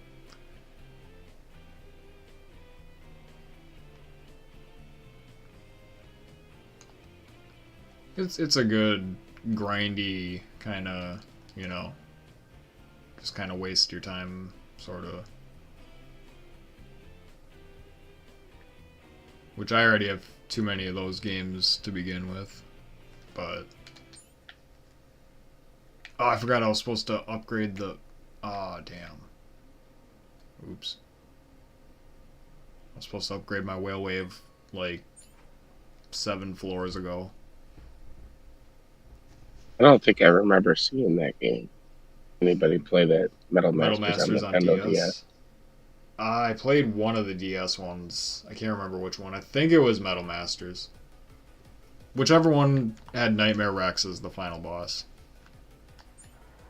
It's a good, grindy, kind of, you know, just kind of waste your time, sort of. Which I already have too many of those games to begin with, but... Oh, I forgot I was supposed to upgrade the... Ah, oh, damn. Oops. I was supposed to upgrade my whale wave, like, 7 floors ago. I don't think I remember seeing that game. Anybody play that Metal Masters on Nintendo DS? I played one of the DS ones. I can't remember which one. I think it was Metal Masters. Whichever one had Nightmare Rex as the final boss.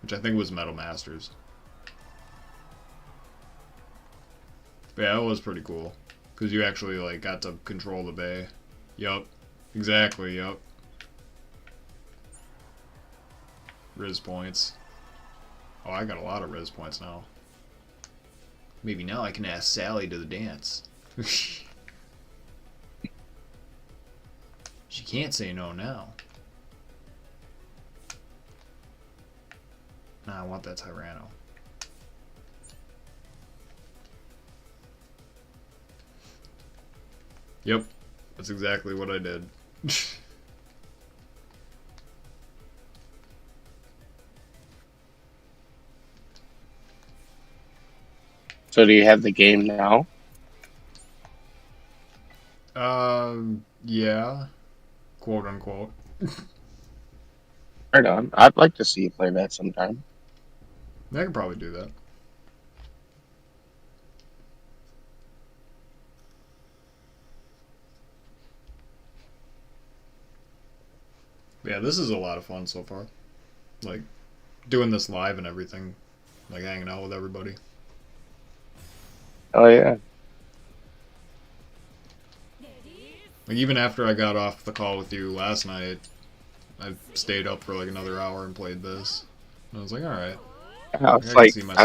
Which I think was Metal Masters. But yeah, it was pretty cool. Because you actually like got to control the bay. Yup. Exactly, yup. Riz points. Oh, I got a lot of Riz points now. Maybe now I can ask Sally to the dance. She can't say no now. Nah, I want that Tyranno. Yep, that's exactly what I did. So do you have the game now? Yeah. Quote unquote. Right on. I'd like to see you play that sometime. I could probably do that. Yeah, this is a lot of fun so far. Like, doing this live and everything. Like, hanging out with everybody. Oh, yeah. Like, even after I got off the call with you last night, I stayed up for like another hour and played this. And I was like, alright. I was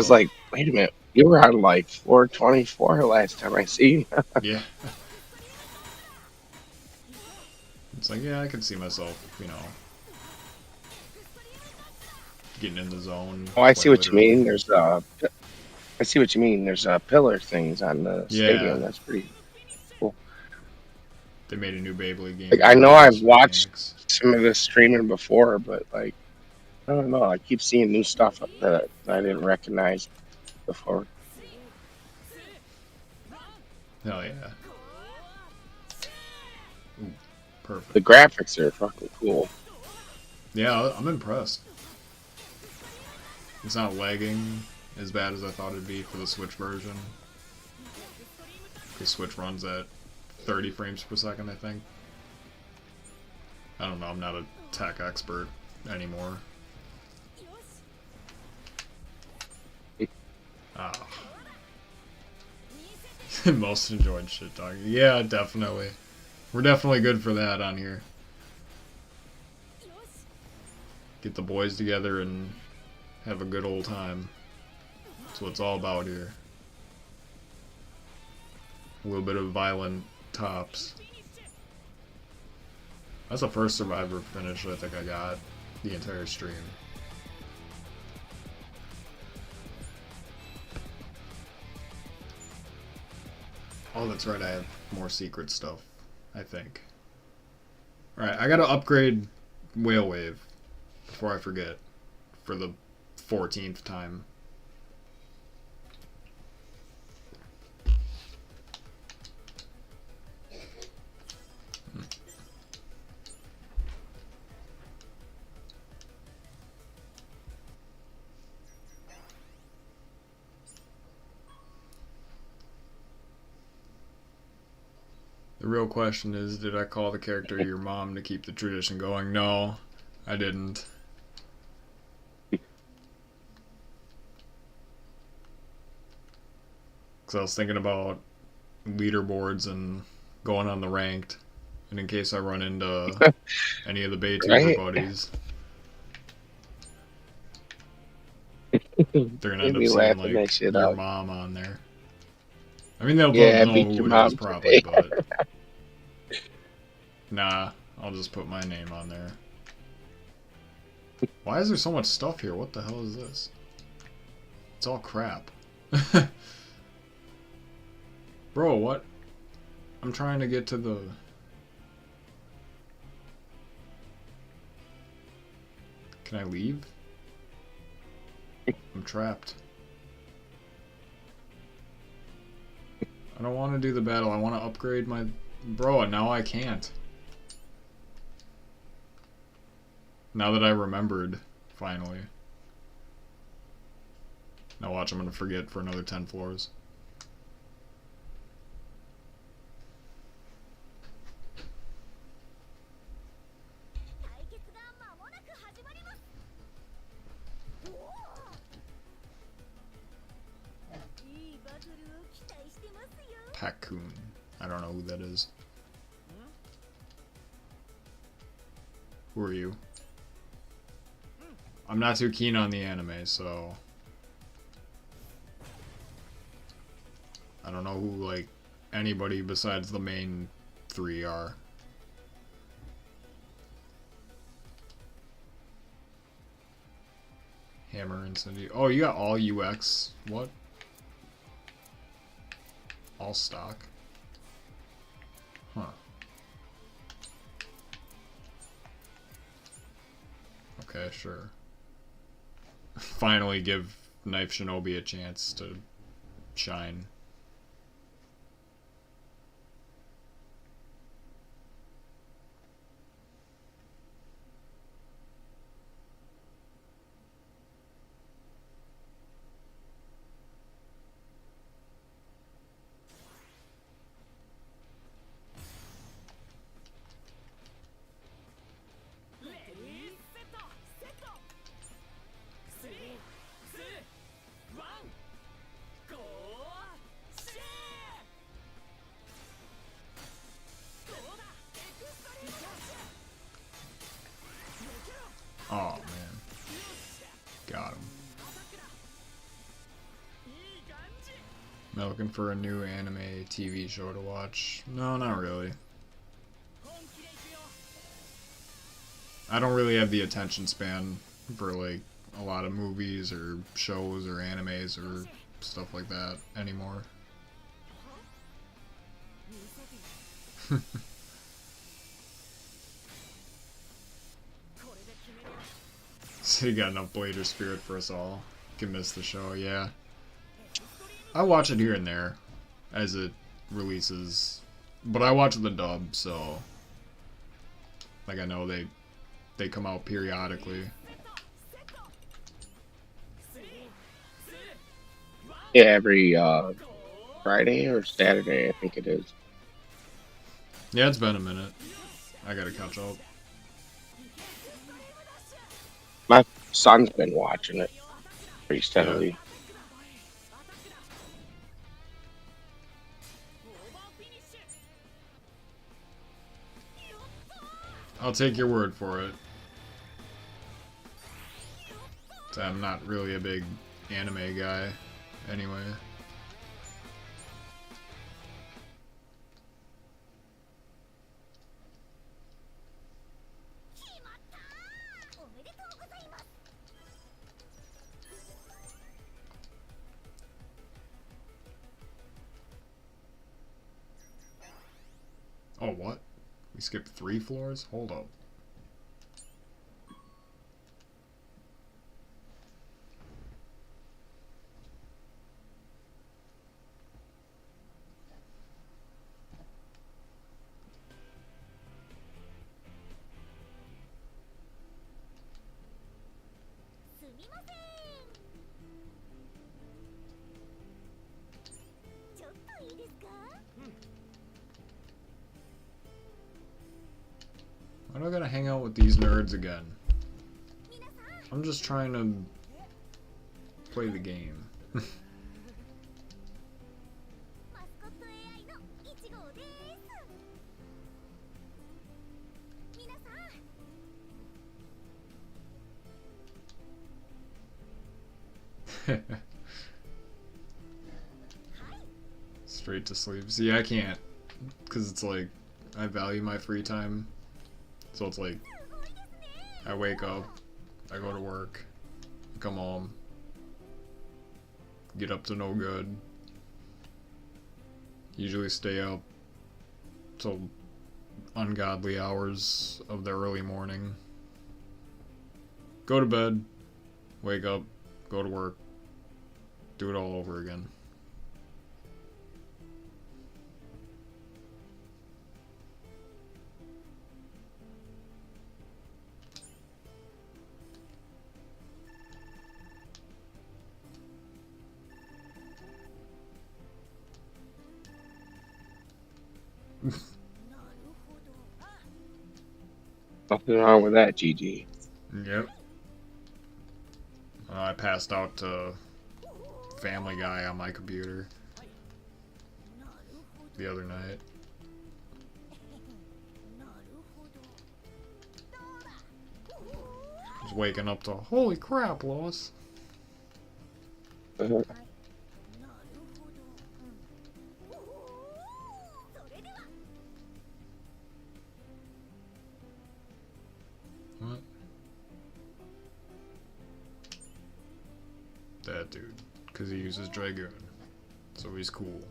like, wait a minute. You were on like 424 last time I seen. Yeah. It's like, yeah, I can see myself, you know, getting in the zone. Oh, I see quite what you literally. mean. I see what you mean. There's pillar things on the Yeah, stadium. That's pretty cool. they made a new Beyblade Like game I with know all I've those watched mechanics. some of this streaming before, but like I don't know. I keep seeing new stuff that I didn't recognize before. Hell yeah. Ooh, The perfect. graphics are fucking cool. Yeah, I'm impressed. It's not lagging as bad as I thought it'd be for the Switch version. The Switch runs at 30 frames per second, I think. I don't know, I'm not a tech expert anymore. Ah. Most enjoyed shit talking. Yeah, definitely. We're definitely good for that on here. Get the boys together and have a good old time. That's what it's all about here. A little bit of violent tops. That's the first Survivor finish I think I got the entire stream. Oh, that's right, I have more secret stuff, I think. Alright, I gotta upgrade Whale Wave before I forget. For the 14th time. The real question is, did I call the character your mom to keep the tradition going? No, I didn't. Because I was thinking about leaderboards and going on the ranked. And in case I run into any of the Baytuber Right? buddies, they're going to Made end up me seeing, laughing like, that shit your up. mom on there. I mean, they'll Yeah, I know beat your who it is mom probably, today. but... Nah, I'll just put my name on there. Why is there so much stuff here? What the hell is this? It's all crap. Bro, what? I'm trying to get to the... Can I leave? I'm trapped. I don't want to do the battle. I want to upgrade my... Bro, now I can't. Now that I remembered, finally. Now watch, I'm going to forget for another 10 floors. Pakun. I don't know who that is. Who are you? I'm not too keen on the anime, so... I don't know who, like, anybody besides the main three are. Hammer and Cindy. Oh, you got all UX. What? All stock. Huh. Okay, sure. Finally give Knife Shinobi a chance to shine. Oh, man. Got him. Am I looking for a new anime TV show to watch? No, not really. I don't really have the attention span for like a lot of movies or shows or animes or stuff like that anymore. So you got enough Blader spirit for us all. Can miss the show, yeah. I watch it here and there as it releases, but I watch the dub, so like I know they come out periodically. Yeah, every Friday or Saturday, I think it is. Yeah, it's been a minute. I gotta catch up. My son's been watching it pretty Yeah. steadily. I'll take your word for it. I'm not really a big anime guy, anyway. Oh, what? We skipped 3 floors? Hold up. Why do I gotta hang out with these nerds again? I'm just trying to play the game. Straight to sleep. See, I can't, because it's like, I value my free time. So it's like, I wake up, I go to work, come home, get up to no good, usually stay up till ungodly hours of the early morning, go to bed, wake up, go to work, do it all over again. Nothing wrong with that, GG. Yep. I passed out to Family Guy on my computer the other night. Just waking up to, holy crap, Lois. Uh-huh. What? That dude. Because he uses Dragoon. So he's cool.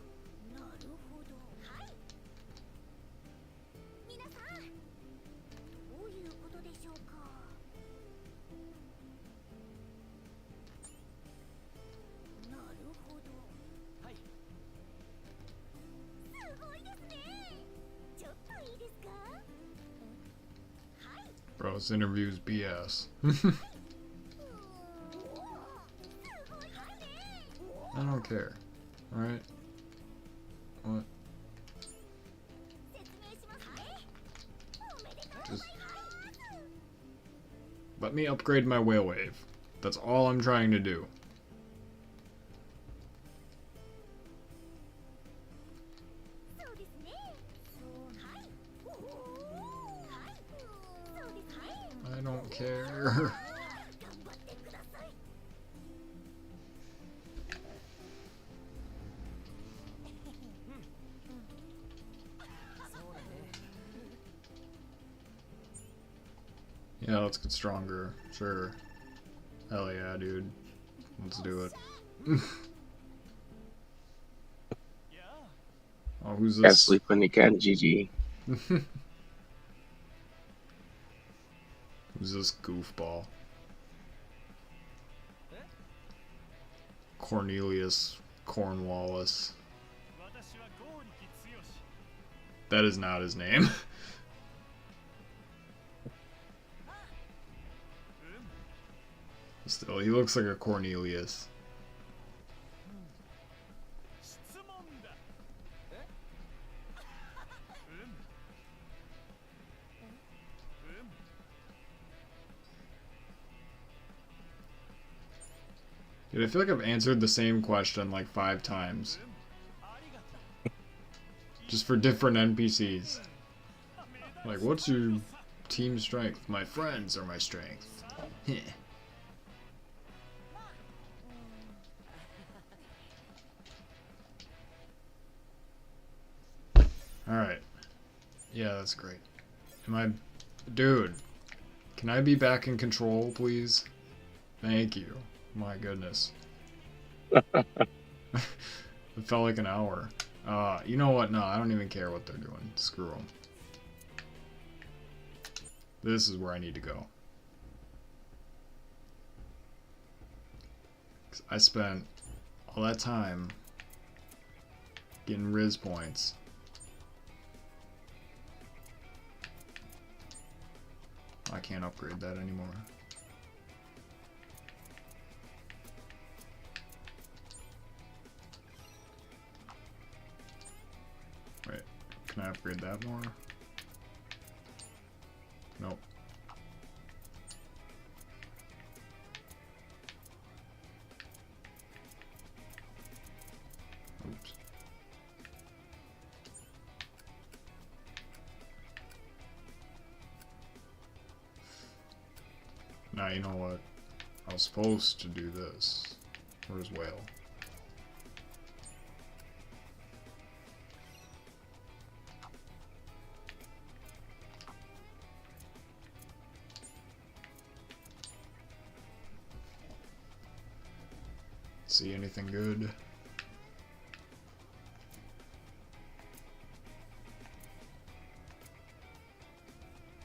Bro, this interview's BS. I don't care. Alright? What? Just let me upgrade my whale wave. That's all I'm trying to do. I don't care. Yeah, let's get stronger. Sure. Hell yeah, dude. Let's do it. Oh, who's Gotta this? sleep when you can, GG. Who's this goofball? Cornelius Cornwallis. That is not his name. Still, he looks like a Cornelius. Dude, I feel like I've answered the same question like 5 times. Just for different NPCs. Like, what's your team strength? My friends are my strength. Alright. Yeah, that's great. Am I... Dude, can I be back in control, please? Thank you. My goodness. It felt like an hour. You know what? No, I don't even care what they're doing. Screw them. This is where I need to go. 'Cause I spent all that time getting Riz points. I can't upgrade that anymore. Wait, can I upgrade that more? Nope. Oops. Now you know what? I was supposed to do this. Where's Whale? See anything good?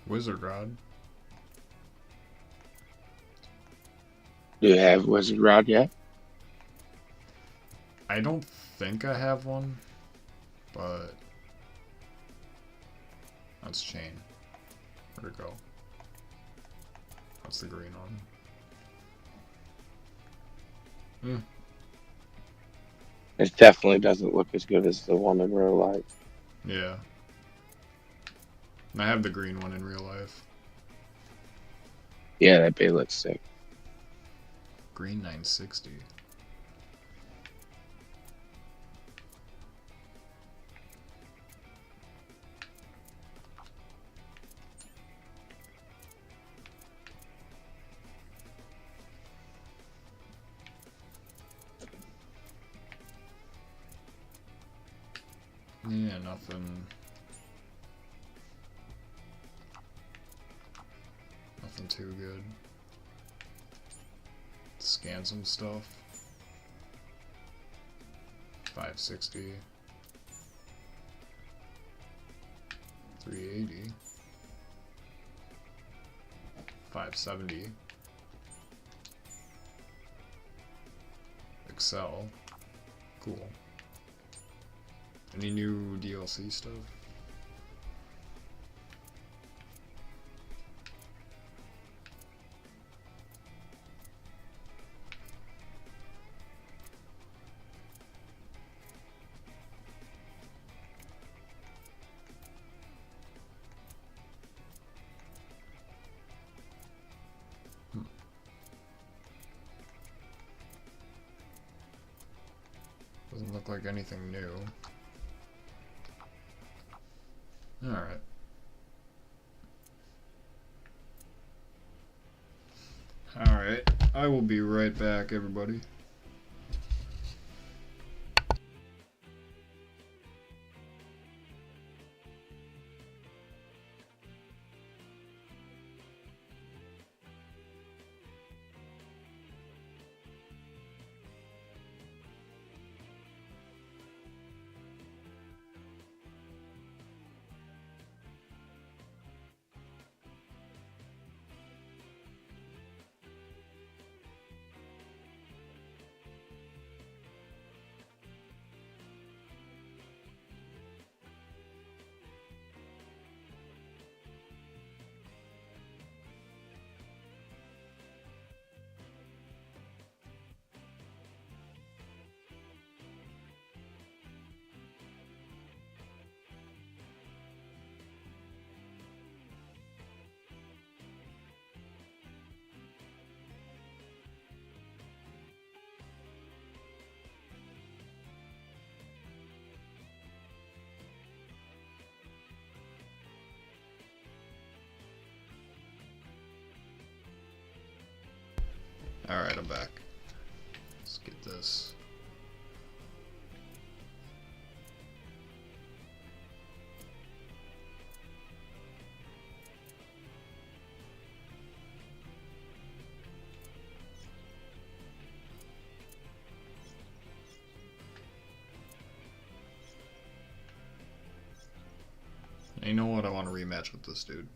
Wizard Rod. Do you have Wizard Rod yet? I don't think I have one, but that's chain. Where'd it go? That's the green one. It definitely doesn't look as good as the one in real life. Yeah. I have the green one in real life. Yeah, that bay looks sick. Green 960. Yeah, nothing. Nothing too good. Scan some stuff. 560. 380. 570. Excel. Cool. Any new DLC stuff? Doesn't look like anything new. Alright. Alright, I will be right back, everybody. Alright, I'm back. Let's get this. You know what? I want to rematch with this dude.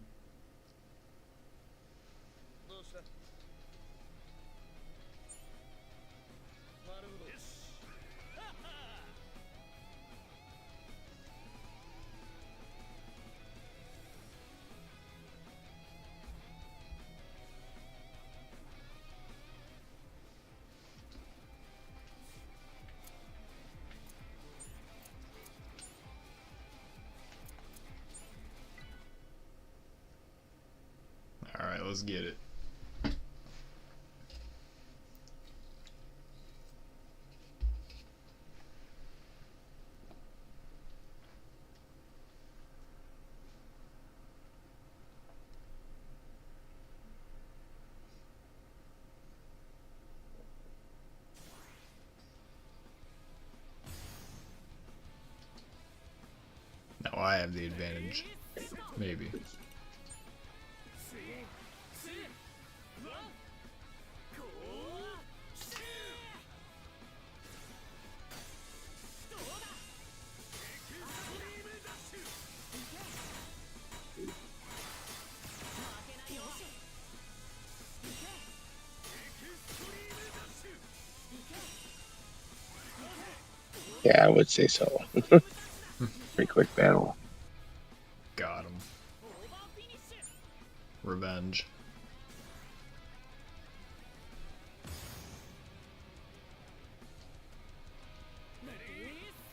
Alright, let's get it. Now I have the advantage. Maybe. Yeah, I would say so. Pretty quick battle. Got him. Revenge.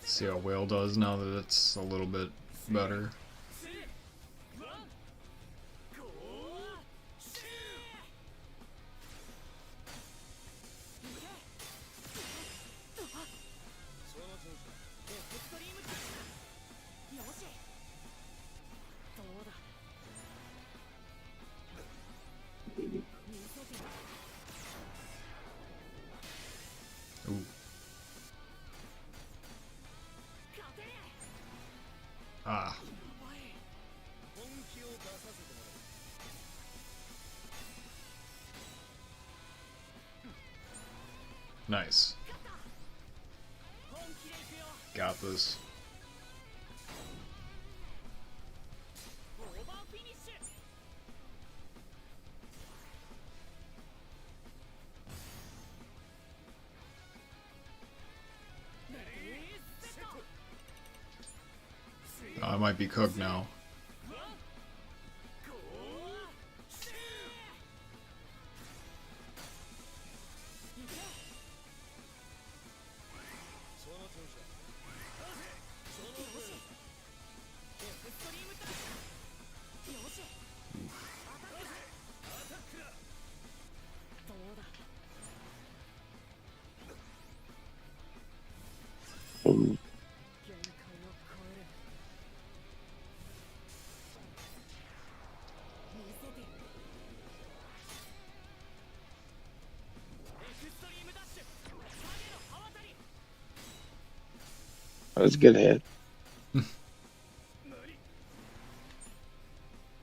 See how Whale does now that it's a little bit better. Ooh. Ah. Nice. Got this. I might be cooked now. Ooh. That was a good hit.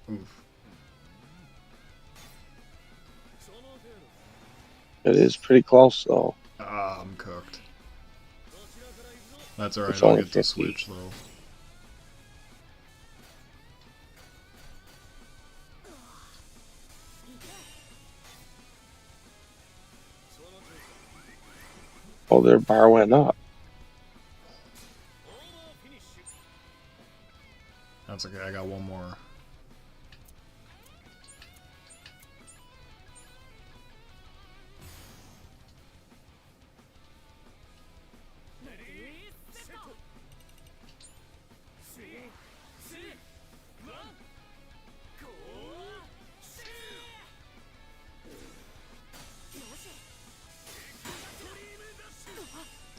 Oof. It is pretty close though. Ah, I'm cooked. That's alright, It's I'll only get the 50. switch though. Oh, their bar went up. That's okay, I got one more.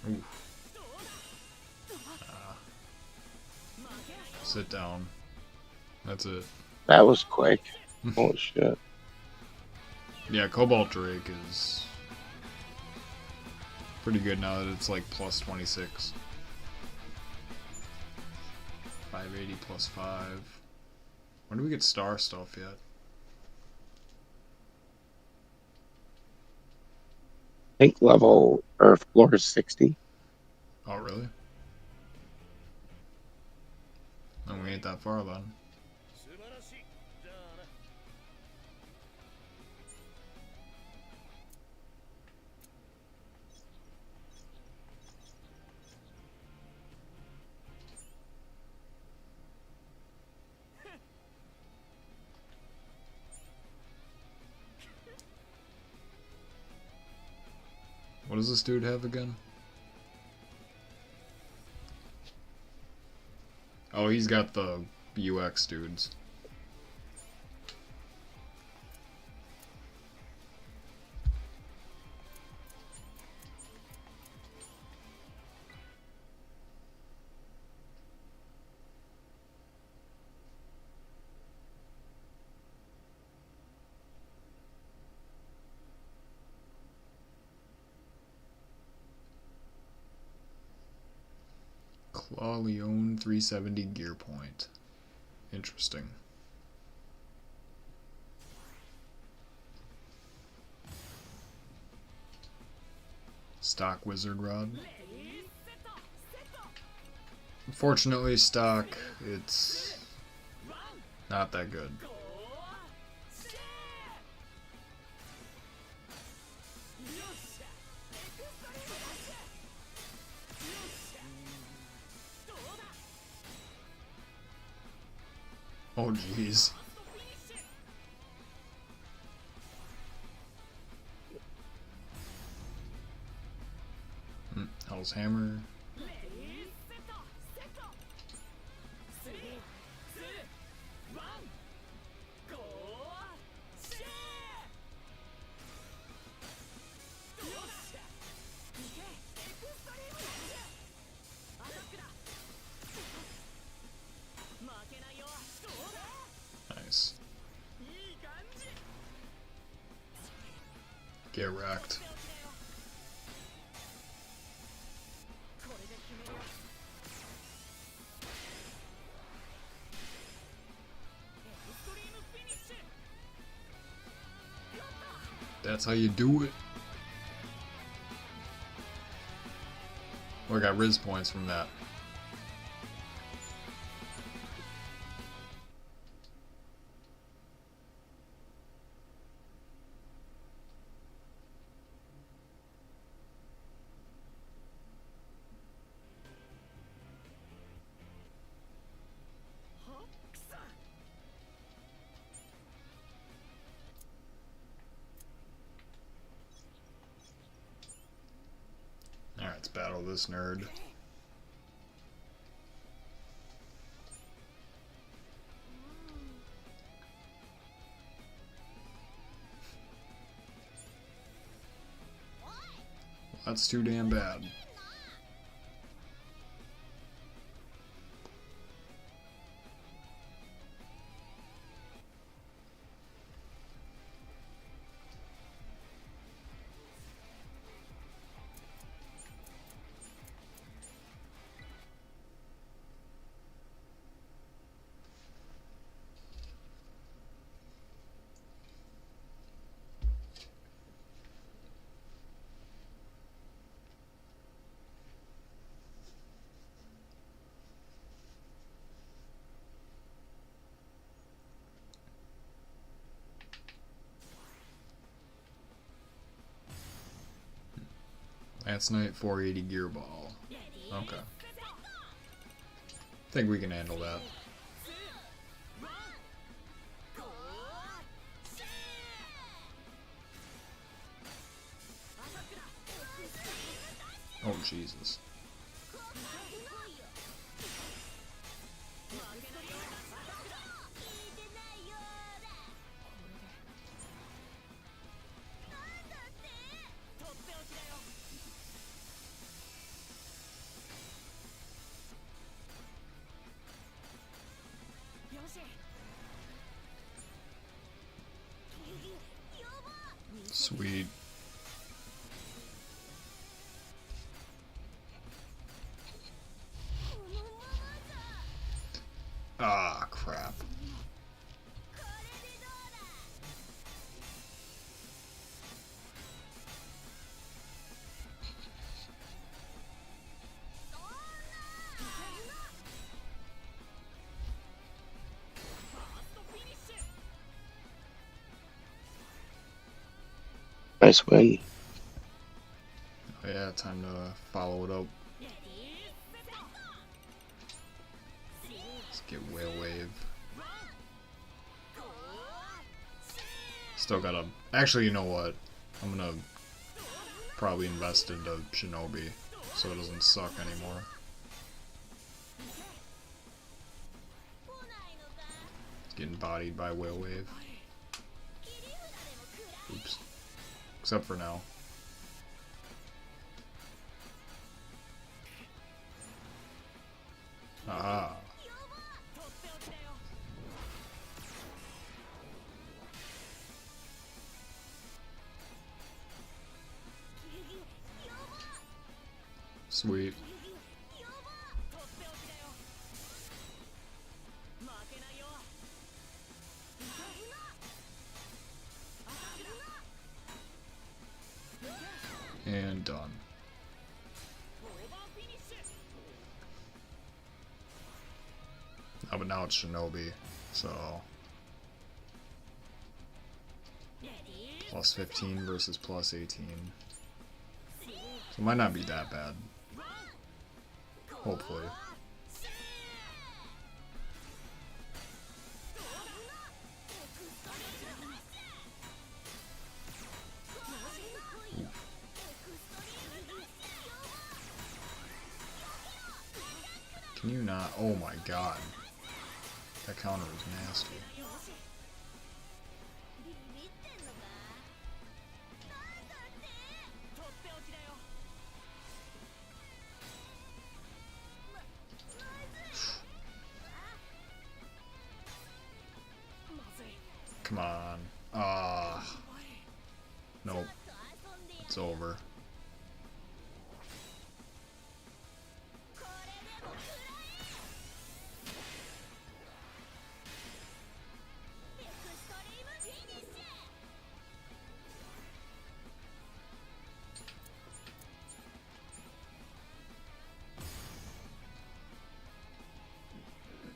Oof. Ah. Sit down. That's it. That was quick. Oh shit. Yeah, Cobalt Drake is Pretty good now that it's like plus 26. 580 plus 5. When do we get star stuff yet? I think level or floor is 60. Oh, really? No, we ain't that far then. What does this dude have again? Oh, he's got the UX dudes. Claw Leone 370 gear point. Interesting. Stock Wizard Rod. Unfortunately, stock, it's not that good. Oh, jeez. Hell's Hammer. Nice. Get wrecked. That's how you do it. Oh, I got Riz points from that. Alright, let's battle this nerd. That's too damn bad. Last night, 480 gear ball. Okay. Think we can handle that. Oh, Jesus. Sweet. Nice win. Oh, yeah, time to follow it up. Let's get Whale Wave. Still gotta... Actually, you know what? I'm gonna probably invest into Shinobi so it doesn't suck anymore. It's getting bodied by Whale Wave. Oops. Except for now. Aha. Sweet. And done. Oh, but now it's Shinobi, so... Plus 15 versus plus 18. So it might not be that bad. Hopefully. Can you not? Oh my god. That counter was nasty. Come on. Ah. Nope. It's over.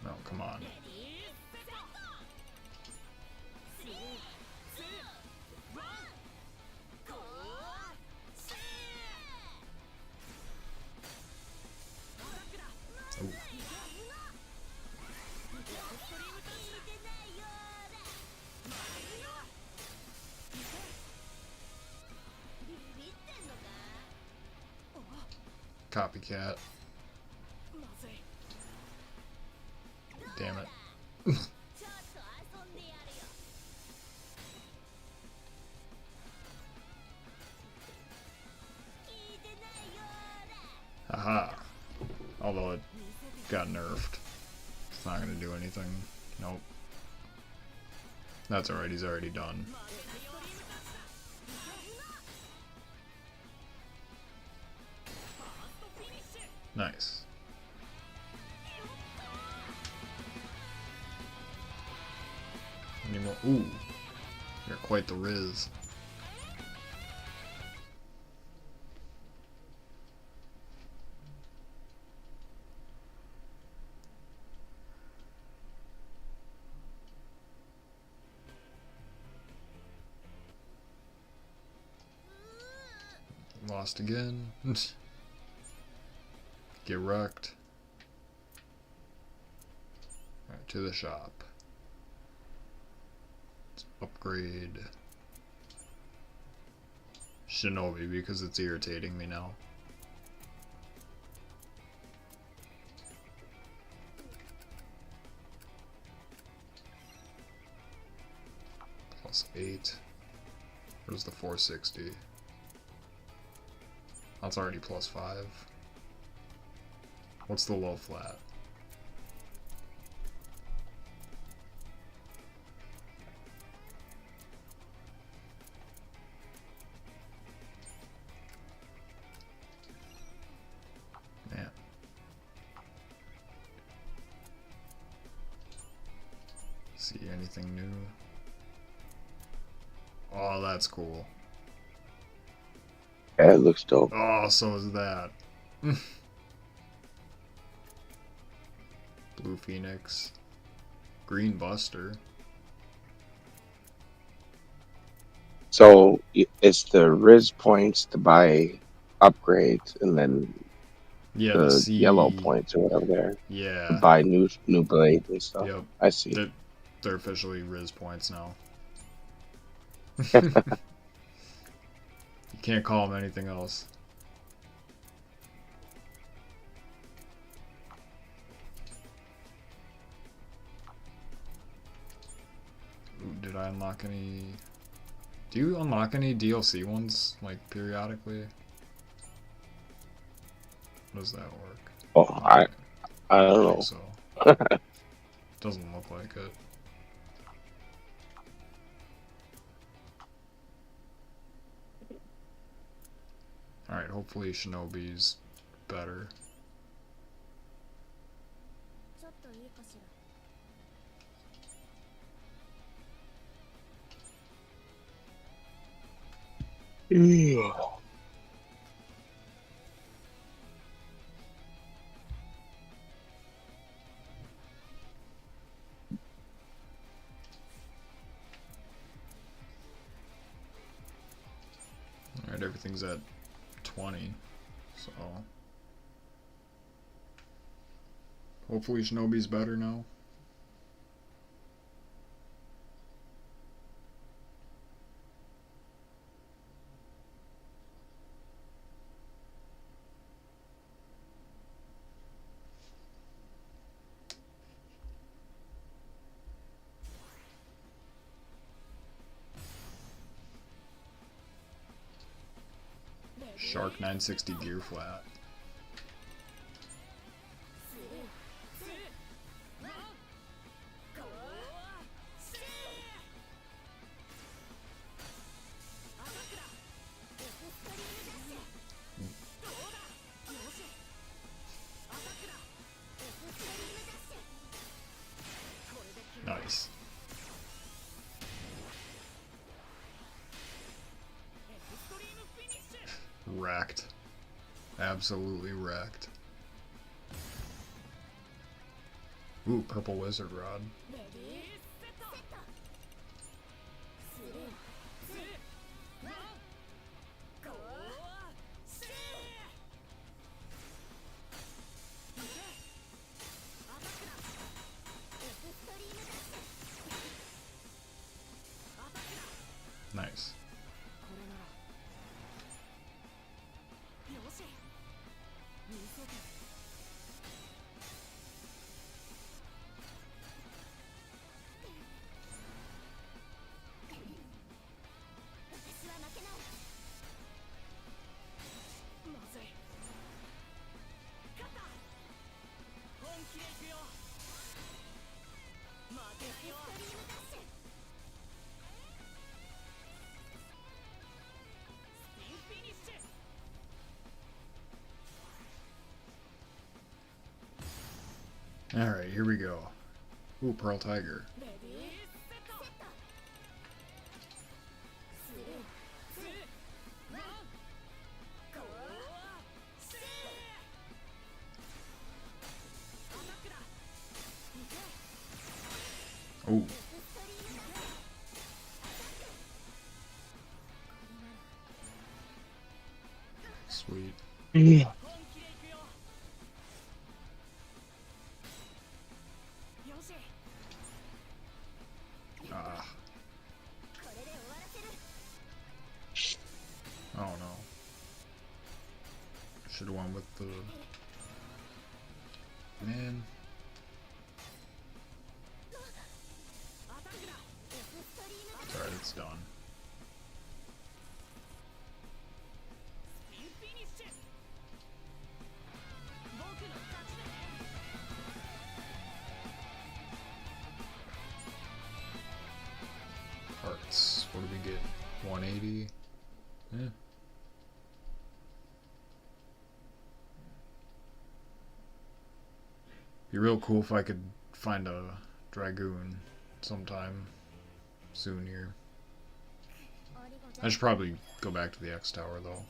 No, come on. Ooh. Copycat. Damn it. Haha. Although it got nerfed. It's not gonna do anything. Nope. That's alright, he's already done. Nice. Any more? Ooh. You're quite the Riz. Lost again. Get wrecked. Alright, to the shop. Let's upgrade Shinobi because it's irritating me now. Plus 8. Where's the 460? That's already plus 5. What's the low flat? Man. See anything new? Oh, that's cool. Yeah, it looks dope. Oh, so is that. Blue Phoenix. Green Buster. So it's the Riz points to buy upgrades, and then Yeah, the the yellow C. points or whatever there to Yeah. buy new blades and stuff. Yep. I see. They're officially Riz points now. You can't call them anything else. Ooh, did I unlock any... Do you unlock any DLC ones, like, periodically? How does that work? Oh, I I don't think know. so. Doesn't look like it. Alright, hopefully Shinobi's better. Yeah. Alright, everything's at 20, so... Hopefully Shinobi's better now. Shark 960 gear flat. Nice. Wrecked. Absolutely wrecked. Ooh, purple wizard rod. Nice. Alright, here we go. Ooh, Pearl Tiger. Ooh. Sweet. Yeah. Ah. Oh no. Should have went with the... Man. Alright, it's done. Parts. What do we get? 180? Yeah. Be real cool if I could find a Dragoon sometime soon here. I should probably go back to the X Tower though.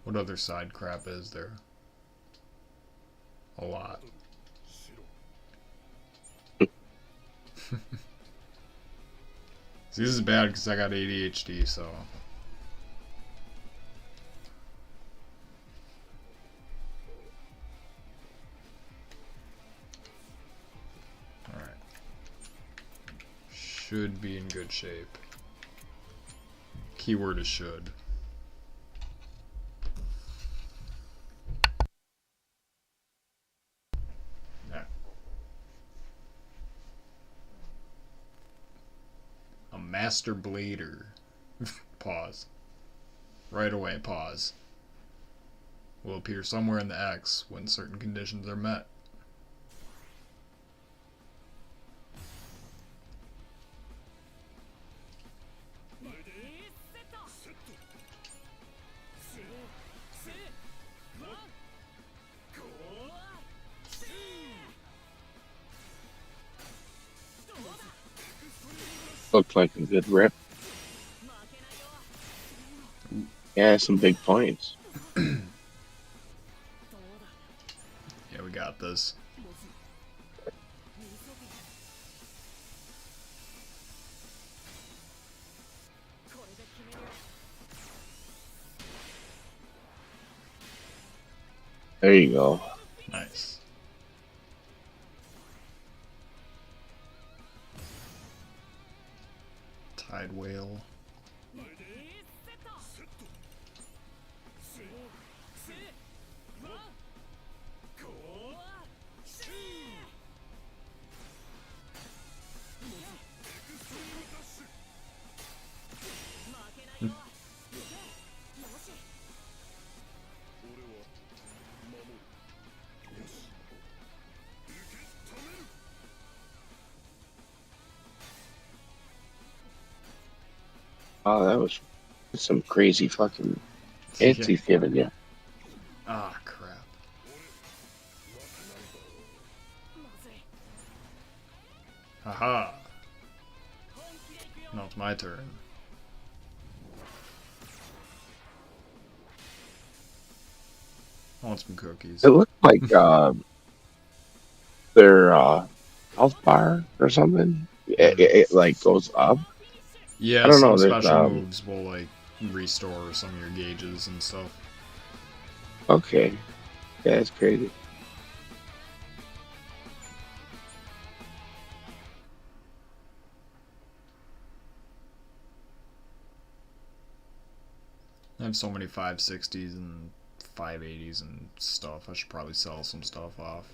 What other side crap is there? A lot. See, this is bad because I got ADHD, so. Alright. Should be in good shape. Keyword is should. Yeah. A master blader. Pause. Right away, pause. Will appear somewhere in the X when certain conditions are met. Looked like a good rip. Yeah, some big points. Yeah, we got this. There you go. Nice. Tide whale. Oh, that was some crazy fucking hits he's giving you. Ah, crap. Haha. Now it's my turn. I want some cookies. It looked like their health bar or something. It like goes up. I Yeah, don't some know. There's special moves will like restore some of your gauges and stuff. okay. Yeah, it's crazy. I have so many 560s and 580s and stuff. I should probably sell some stuff off.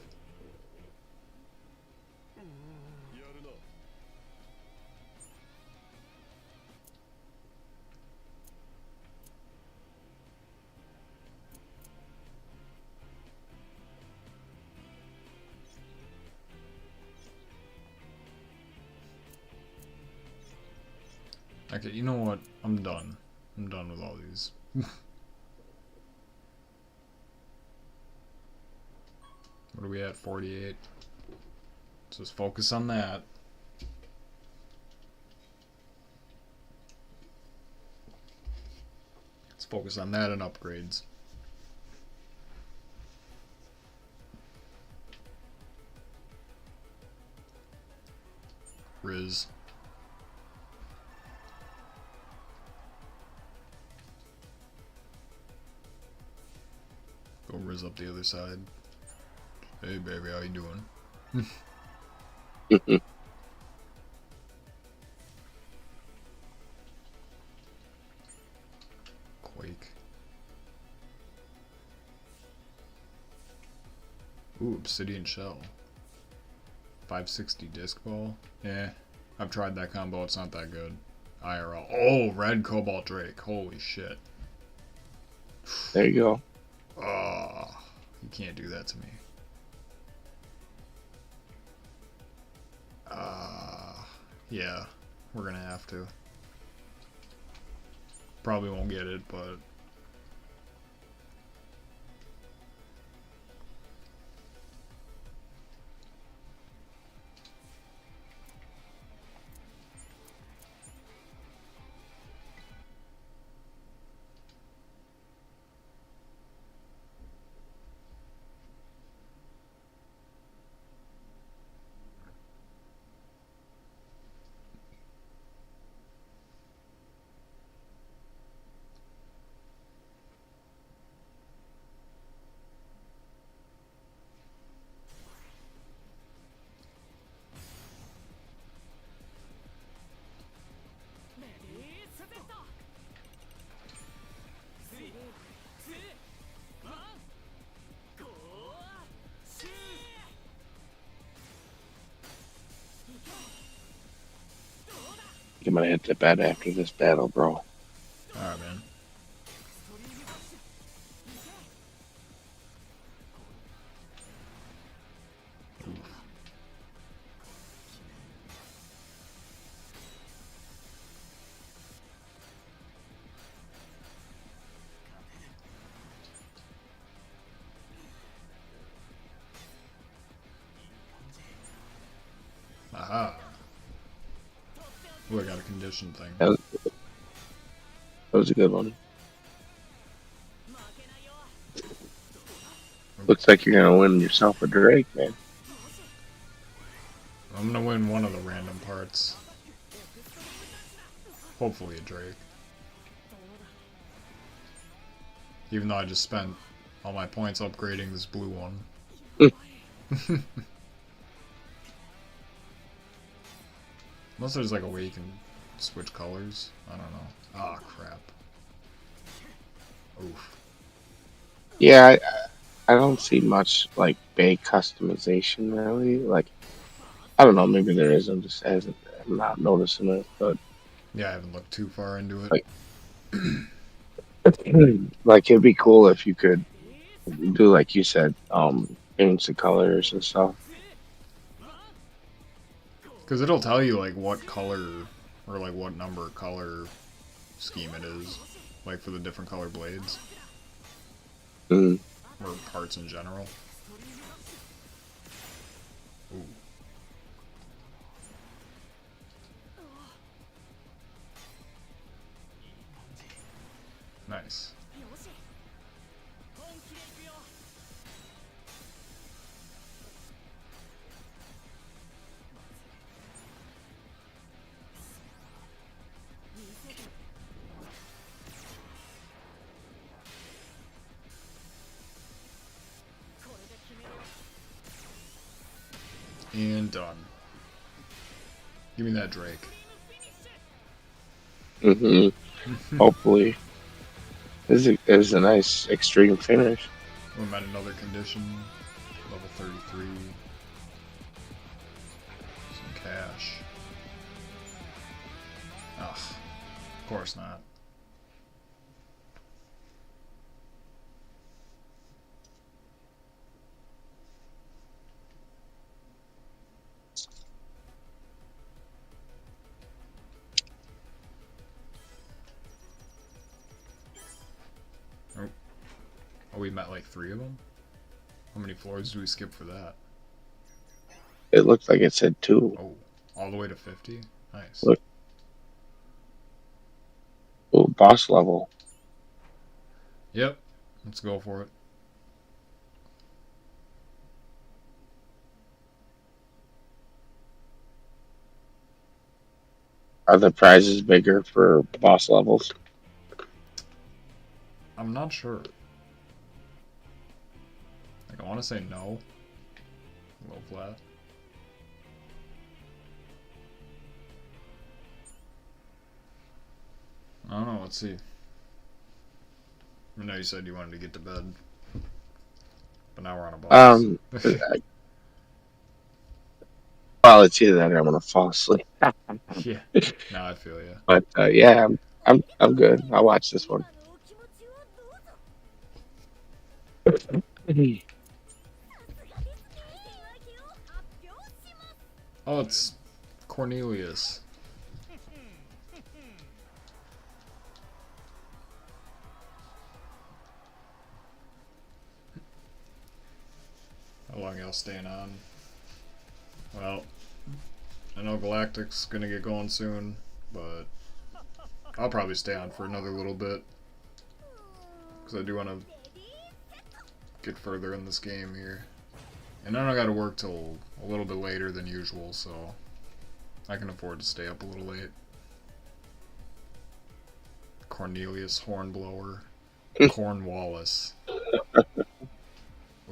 Okay, you know what? I'm done. I'm done with all these. What are we at? 48. Let's just focus on that. Let's focus on that and upgrades. Riz. Go Riz up the other side. Hey baby, how you doing? Quake. Ooh, Obsidian Shell. 560 Disc Ball. Yeah, I've tried that combo, it's not that good. IRL. Oh, Red Cobalt Drake. Holy shit. There you go. Oh, you can't do that to me. Yeah, we're gonna have to. Probably won't get it, but gonna hit the bed after this battle, bro. Alright, man. Aha. Ooh, I got a condition thing. That was a good one. Looks like you're gonna win yourself a Drake, man. I'm gonna win one of the random parts. Hopefully a Drake. Even though I just spent all my points upgrading this blue one. Unless there's like a way you can switch colors. I don't know. Ah, crap. Oof. Yeah, I don't see much like big customization really. Like I don't know, maybe there is. I'm not noticing it, but Yeah, I haven't looked too far into it. like, like it'd be cool if you could do like you said, change the colors and stuff. Because it'll tell you like what color or like what number color scheme it is. Like for the different color blades. Mm. Or parts in general. Ooh. Nice. And done. Give me that Drake. Hopefully. This is a nice extreme finish. I'm at another condition. Level 33. Some cash. Ugh. Of course not. Oh, we met like 3 of them? How many floors do we skip for that? It looked like it said 2. Oh, all the way to 50? Nice. Look. Oh, boss level. Yep. Let's go for it. Are the prizes bigger for boss levels? I'm not sure. Like, I want to say no. A little flat. I don't know, let's see. I know you said you wanted to get to bed. But now we're on a boss. Well, it's either that or I'm gonna fall asleep. Yeah. No, I feel you. But yeah, I'm good. I'll watch this one. Oh, it's Cornelius. How long y'all staying on? Well, I know Galactic's gonna get going soon, but I'll probably stay on for another little bit. Because I do want to get further in this game here. And then I gotta work till a little bit later than usual, so I can afford to stay up a little late. Cornelius Hornblower. Cornwallis.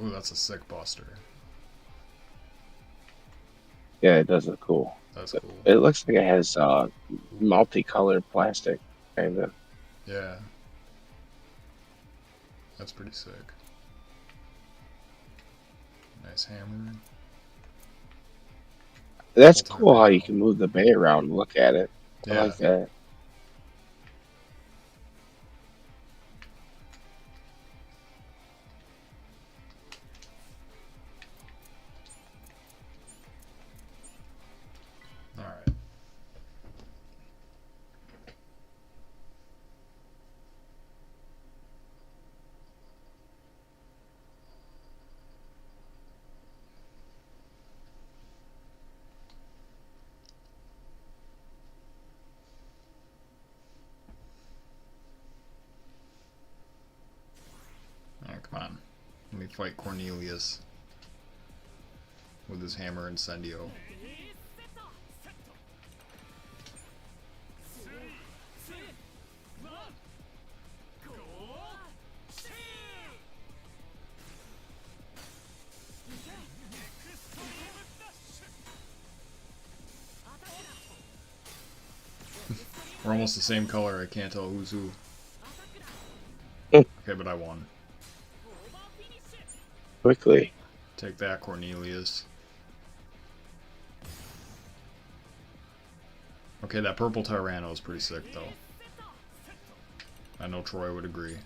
Ooh, that's a sick buster. Yeah, it does look cool. That's cool. It looks like it has multicolored plastic, kind of. Yeah. That's pretty sick. Nice hammer. That's cool how you can move the bay around and look at it. I Yeah. like that. Alright. Alright, come on. Let me fight Cornelius with his hammer incendio. We're almost the same color, I can't tell who's who. Okay, but I won. Quickly. Take that, Cornelius. Okay, that purple Tyranno is pretty sick, though. I know Troy would agree.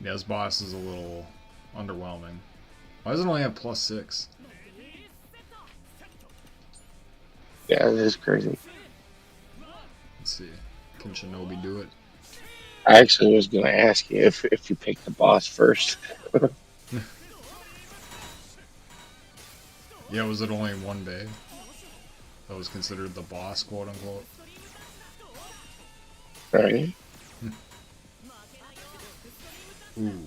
Yeah, this boss is a little underwhelming. Why does it only have +6? Yeah, it is crazy. Let's see. Can Shinobi do it? I actually was gonna ask you if you picked the boss first. Yeah, was it only one bay? That was considered the boss, quote unquote. Right? Ooh.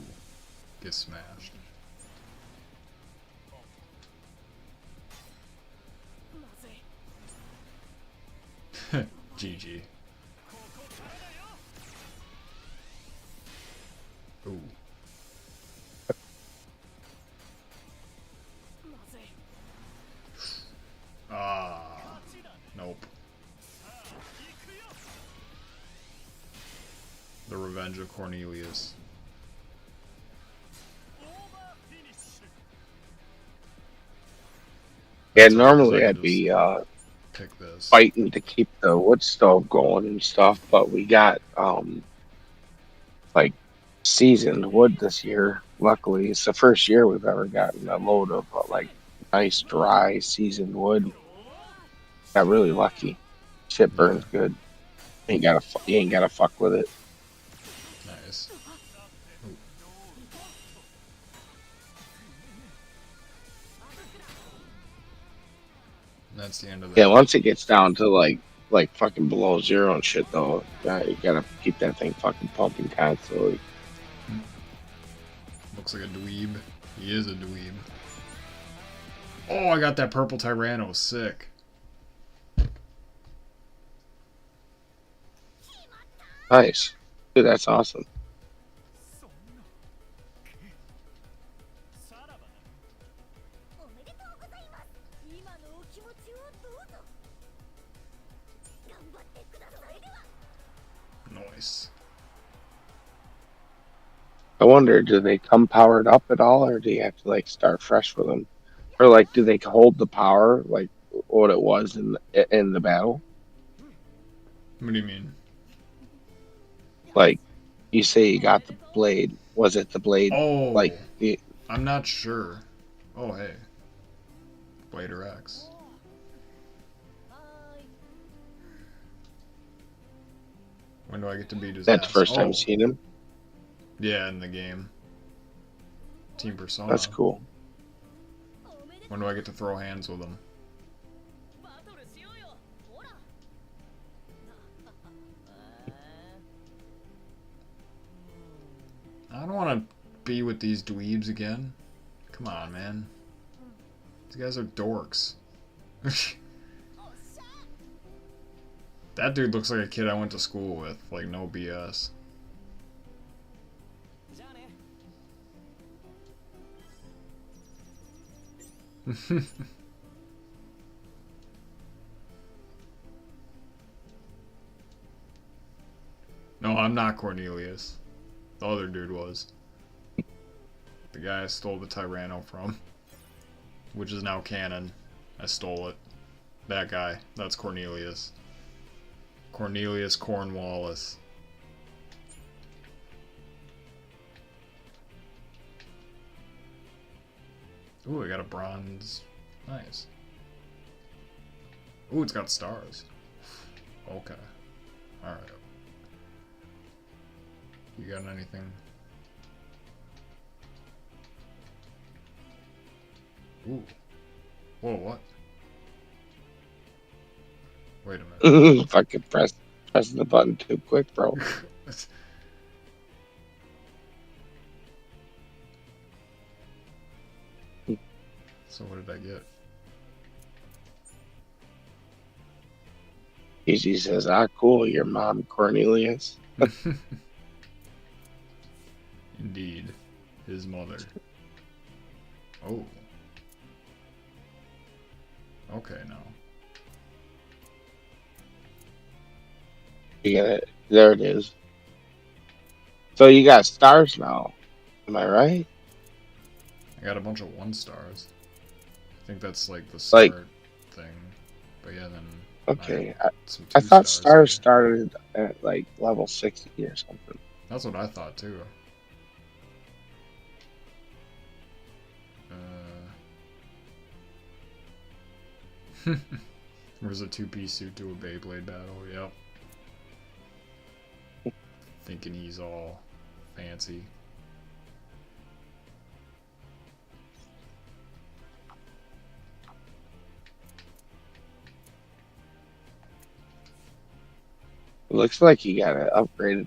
Get smashed. GG. Ooh. Ah. Nope. The Revenge of Cornelius. Yeah, That's okay, 'cause I normally can I'd just be pick this. fighting to keep the wood stove going and stuff, but we got like seasoned wood this year. Luckily, it's the first year we've ever gotten a load of like nice dry seasoned wood. Got really lucky. Shit Yeah. burns good. You ain't gotta fuck with it. Nice. Ooh. That's the end of Yeah, that. once it gets down to like fucking below zero and shit though, you gotta keep that thing fucking pumping constantly. Looks like a dweeb. He is a dweeb. Oh, I got that purple Tyranno. Sick. Nice. Dude, that's awesome. Nice. I wonder, do they come powered up at all, or do you have to like start fresh with them, or like do they hold the power like what it was in the battle? What do you mean? Like you say you got the blade, was it the blade like Oh, the I'm not sure. Oh, hey. Blader X. When do I get to beat his that's the ass? first time Oh, seeing him? yeah, in the game. Team That's Persona. cool. When do I get to throw hands with him? I don't want to be with these dweebs again. Come on, man. These guys are dorks. That dude looks like a kid I went to school with. Like, no BS. No, I'm not Cornelius. The other dude was. The guy I stole the Tyranno from. Which is now canon. I stole it. That guy. That's Cornelius. Cornelius Cornwallis. Ooh, I got a bronze. Nice. Ooh, it's got stars. Okay. Alright. You got anything? Ooh. Whoa, what? Wait a minute. Fucking pressing the button too quick, bro. So what did I get? Easy says, "Ah, cool. Your mom, Cornelius." Indeed. His mother. Oh. Okay, now. You got it. There it is. So you got stars now. Am I right? I got a bunch of 1-stars. I think that's like the Like, start thing. But yeah, then okay. some I thought 2-stars stars here. started at like level 60 or something. That's what I thought too. There's a 2-piece suit to a Beyblade battle, yep. Thinking he's all fancy. It looks like you got to upgrade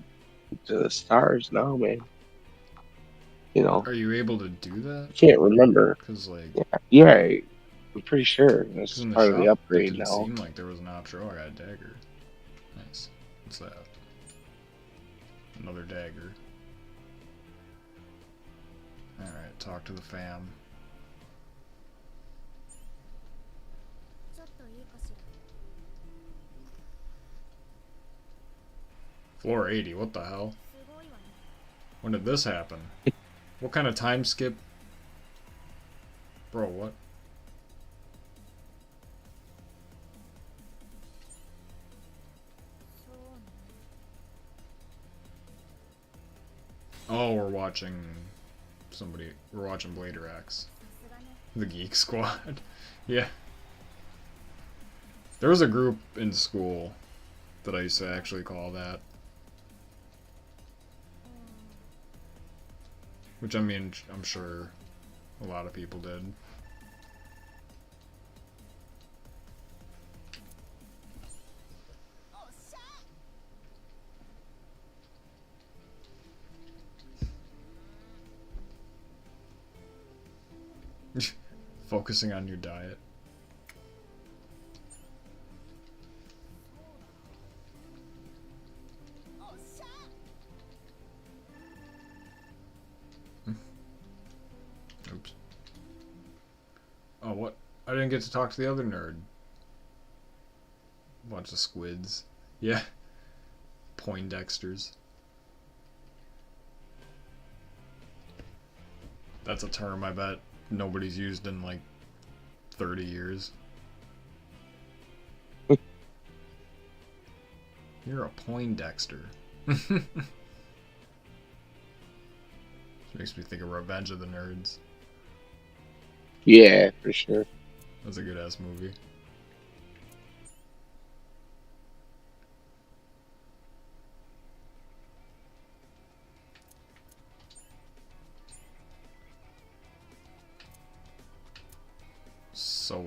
to the stars now, man. You know, Are you able to do that? I can't remember. Because, like, Yeah, I'm pretty sure because that's in the part of the shop, it upgrade didn't now. seem like there was an option. Oh, I got a dagger. Nice. What's that? Another dagger. Alright, talk to the fam. Floor 80, what the hell? When did this happen? What kind of time skip? Bro, what? Oh, we're watching somebody. We're watching Blader X. The Geek Squad. Yeah. There was a group in school that I used to actually call that. Which, I mean, I'm sure a lot of people did. Focusing on your diet. Oops. Oh, what? I didn't get to talk to the other nerd. Bunch of squids. Yeah. Poindexters. That's a term I bet nobody's used in like 30 years. You're a Poindexter. Makes me think of Revenge of the Nerds. Yeah, for sure. That's a good ass movie. So,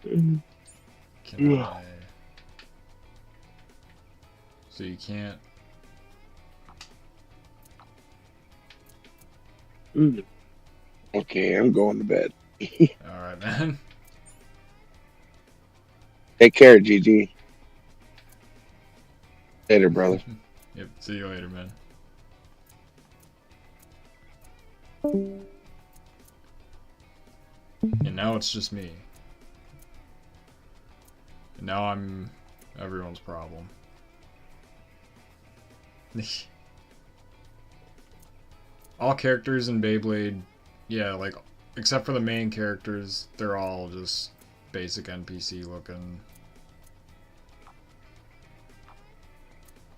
can I... So you can't... Okay, I'm going to bed. Alright, man. Take care, GG. Later, brother. Yep, see you later, man. And now it's just me. And now I'm everyone's problem. All characters in Beyblade, yeah, like, except for the main characters, they're all just basic NPC looking.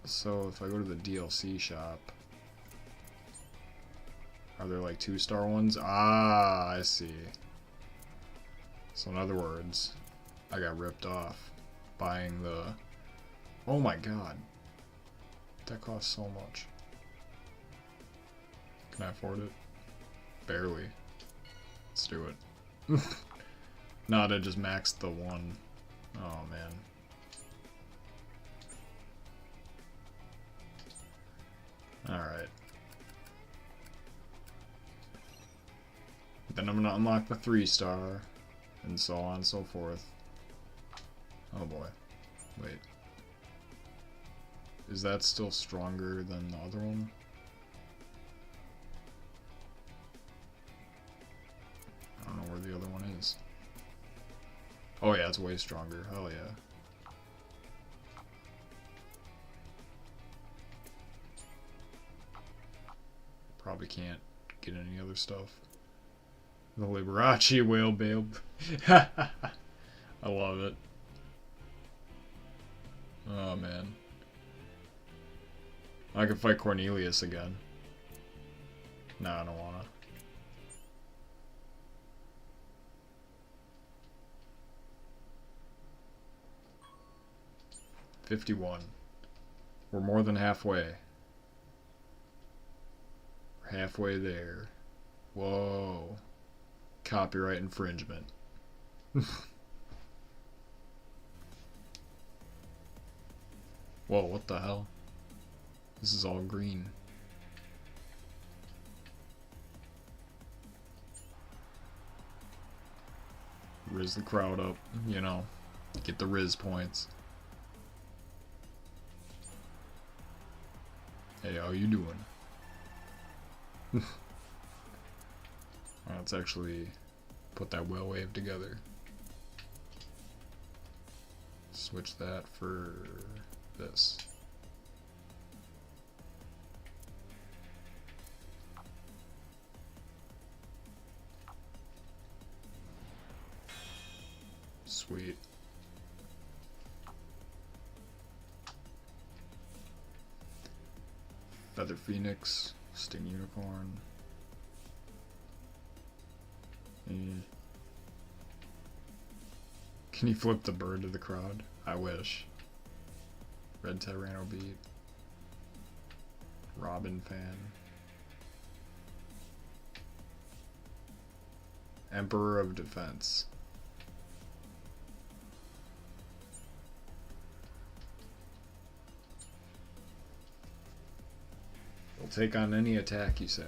So if I go to the DLC shop, are there like 2-star ones? Ah, I see. So in other words, I got ripped off buying the... Oh my god. That costs so much. Can I afford it? Barely. Let's do it. Not I just maxed the one. Oh man. Alright. Then I'm gonna unlock the 3-star, and so on and so forth. Oh boy. Wait. Is that still stronger than the other one? I don't know where the other one is. Oh yeah, it's way stronger. Hell yeah. Probably can't get any other stuff. The Liberace whale babe. I love it. Oh man. I could fight Cornelius again. No, I don't wanna. $51. We're more than halfway. We're halfway there. Whoa. Copyright infringement. Whoa, what the hell? This is all green. Riz the crowd up, you know. Get the Riz points. Hey, how you doing? Let's actually put that whale wave together. Switch that for this. Sweet. Feather Phoenix, Sting Unicorn. Can you flip the bird to the crowd? I wish. Red Tyranno Beat. Robin Fan. Emperor of Defense. We'll take on any attack, you say.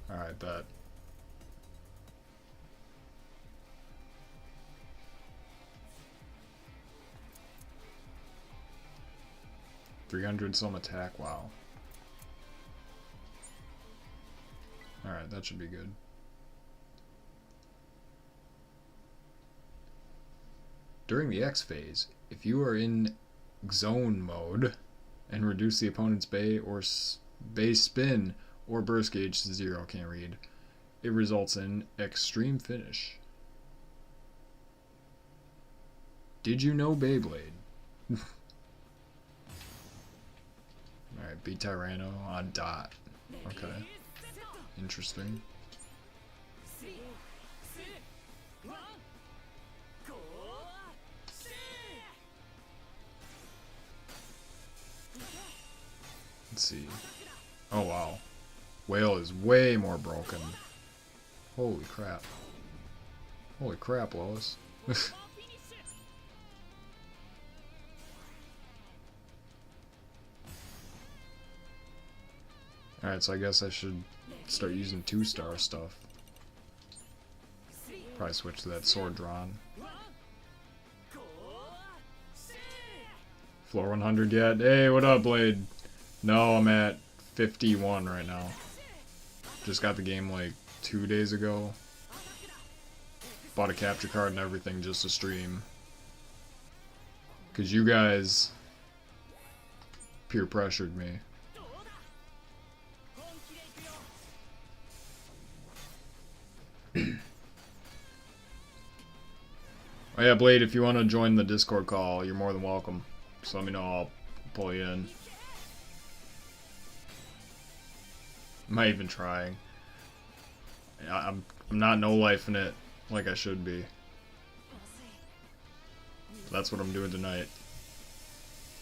Alright, bet. 300 some attack, wow. Alright, that should be good. During the X phase, if you are in XONE mode and reduce the opponent's bay or base spin or burst gauge to 0, can't read, it results in extreme finish. Did you know Beyblade? Alright, beat Tyranno on dot. Okay. Interesting. Let's see. Oh wow. Whale is way more broken. Holy crap. Holy crap, Lois. Alright, so I guess I should start using 2-star stuff. Probably switch to that sword drawn. Floor 100 yet? Hey, what up, Blade? No, I'm at 51 right now. Just got the game like 2 days ago. Bought a capture card and everything just to stream. Because you guys peer pressured me. Oh yeah, Blade, if you want to join the Discord call, you're more than welcome. Just let me know, I'll pull you in. Am I even trying? I'm not no-lifing it like I should be. That's what I'm doing tonight.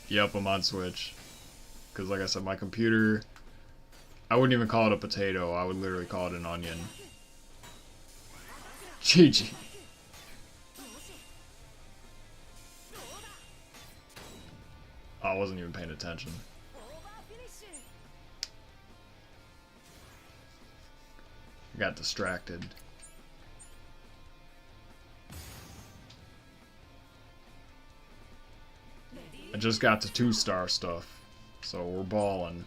Yep, I'm on Switch. Because like I said, my computer, I wouldn't even call it a potato, I would literally call it an onion. GG. Oh, I wasn't even paying attention. I got distracted. I just got to 2-star stuff, so we're balling.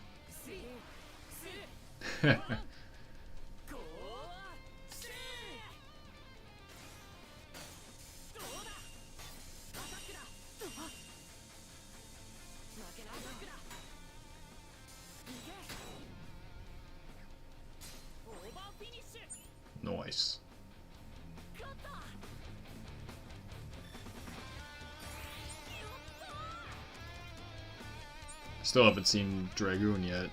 Nice. Still haven't seen Dragoon yet.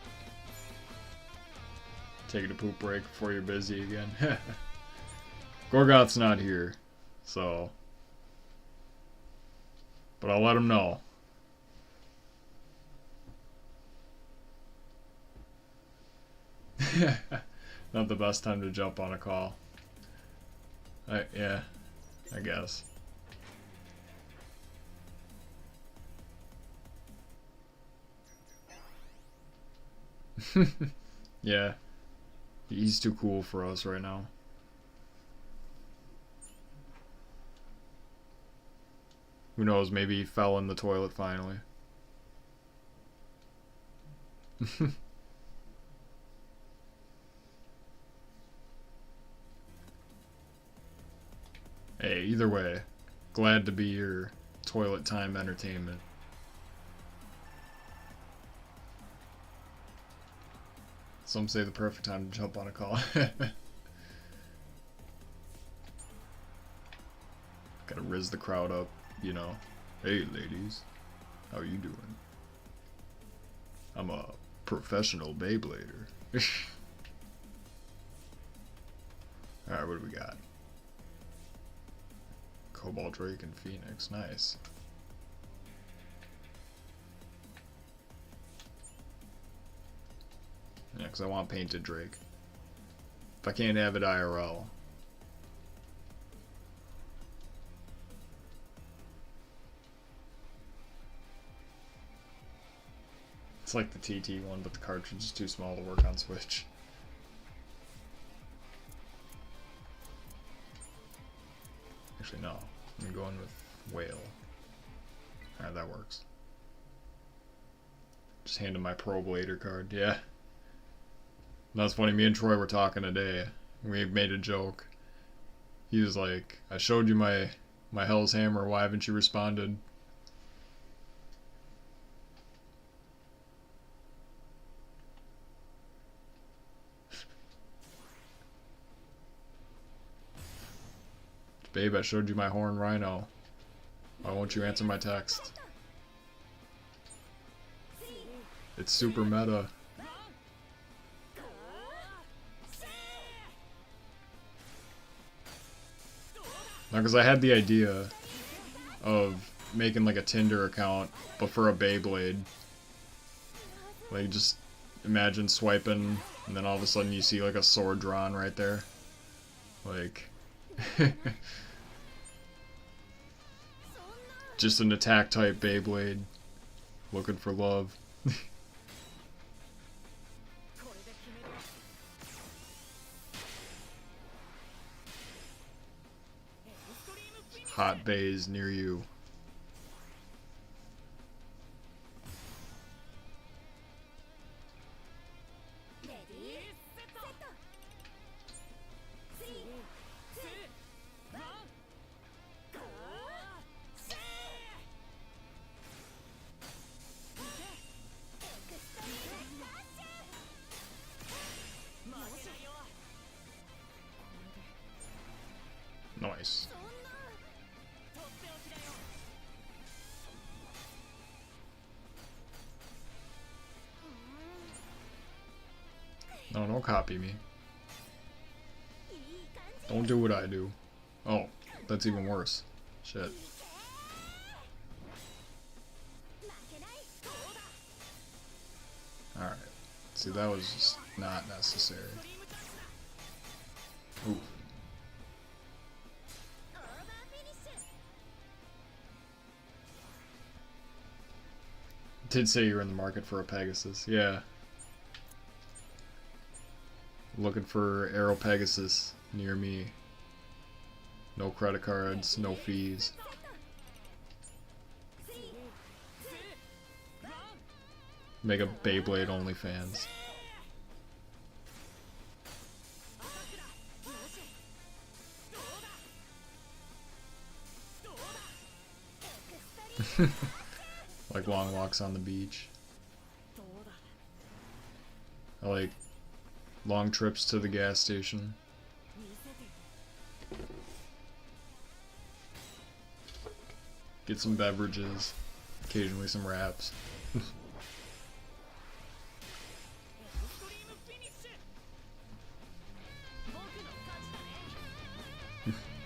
Taking a poop break before you're busy again. Gorgoth's not here, so. But I'll let him know. Not the best time to jump on a call. Yeah, I guess. Yeah, he's too cool for us right now. Who knows, maybe he fell in the toilet finally. Hey, either way, glad to be your toilet time entertainment. Some say the perfect time to jump on a call. Gotta rizz the crowd up, you know. Hey ladies, how are you doing? I'm a professional Beyblader. Alright, what do we got? Cobalt Drake and Phoenix, nice. Yeah, because I want Painted Drake. If I can't have it IRL. It's like the TT one, but the cartridge is too small to work on Switch. Actually, no. I'm going with Whale. Alright, that works. Just hand him my Pro Blader card, yeah. That's funny, me and Troy were talking today. We made a joke. He was like, I showed you my Hell's Hammer, why haven't you responded? Babe, I showed you my Horn Rhino. Why won't you answer my text? It's super meta. Now, because I had the idea of making like a Tinder account, but for a Beyblade. Like, just imagine swiping, and then all of a sudden you see like a sword drawn right there. Like... just an attack type Beyblade. Looking for love. Hot bays near you. No, don't copy me. Don't do what I do. Oh, that's even worse. Shit. Alright. See, that was just not necessary. Ooh. Did say you were in the market for a Pegasus. Yeah. Looking for Aero Pegasus near me. No credit cards, no fees. Make a Beyblade OnlyFans. Like long walks on the beach. I like long trips to the gas station. Get some beverages, occasionally some wraps.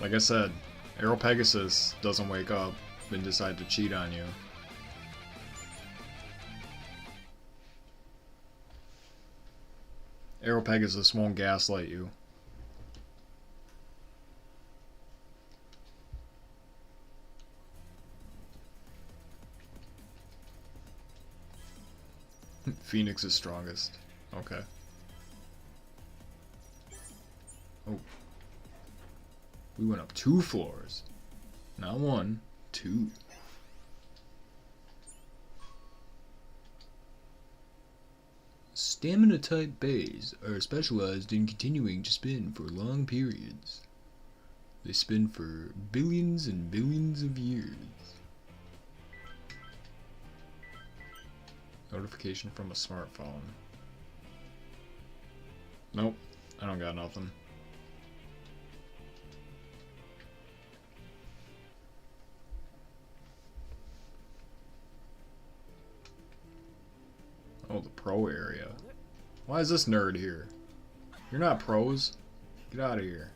Like I said, Aero Pegasus doesn't wake up and decide to cheat on you. Aero Pegasus won't gaslight you. Phoenix is strongest. Okay. Oh. We went up 2 floors. Not 1, 2. Stamina-type bays are specialized in continuing to spin for long periods. They spin for billions and billions of years. Notification from a smartphone. Nope, I don't got nothing. Oh, the pro area. Why is this nerd here? You're not pros. Get out of here.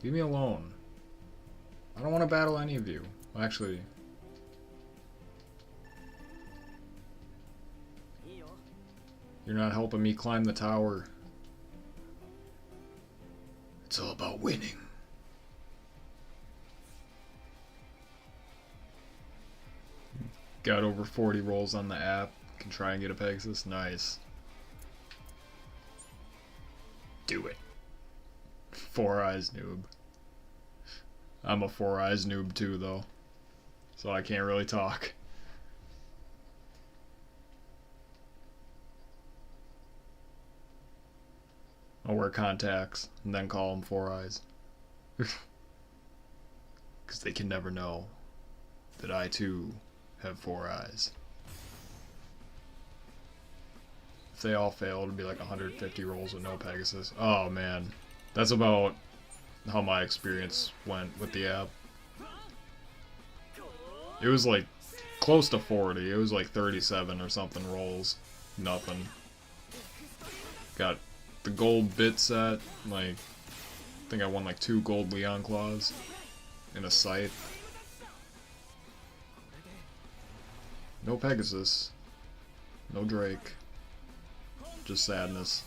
Leave me alone. I don't want to battle any of you. Actually, you're not helping me climb the tower. It's all about winning. Got over 40 rolls on the app. Can try and get a Pegasus. Nice. Do it. 4 eyes noob. I'm a 4 eyes noob too, though. So I can't really talk. I'll wear contacts and then call them 4 eyes. Because they can never know that I too have 4 eyes. If they all fail, it'd be like 150 rolls with no Pegasus. Oh man, that's about how my experience went with the app. It was like close to 40. It was like 37 or something rolls. Nothing. Got the gold bit set. Like, I think I won like 2 gold Leon claws in a scythe. No Pegasus. No Drake. Just sadness.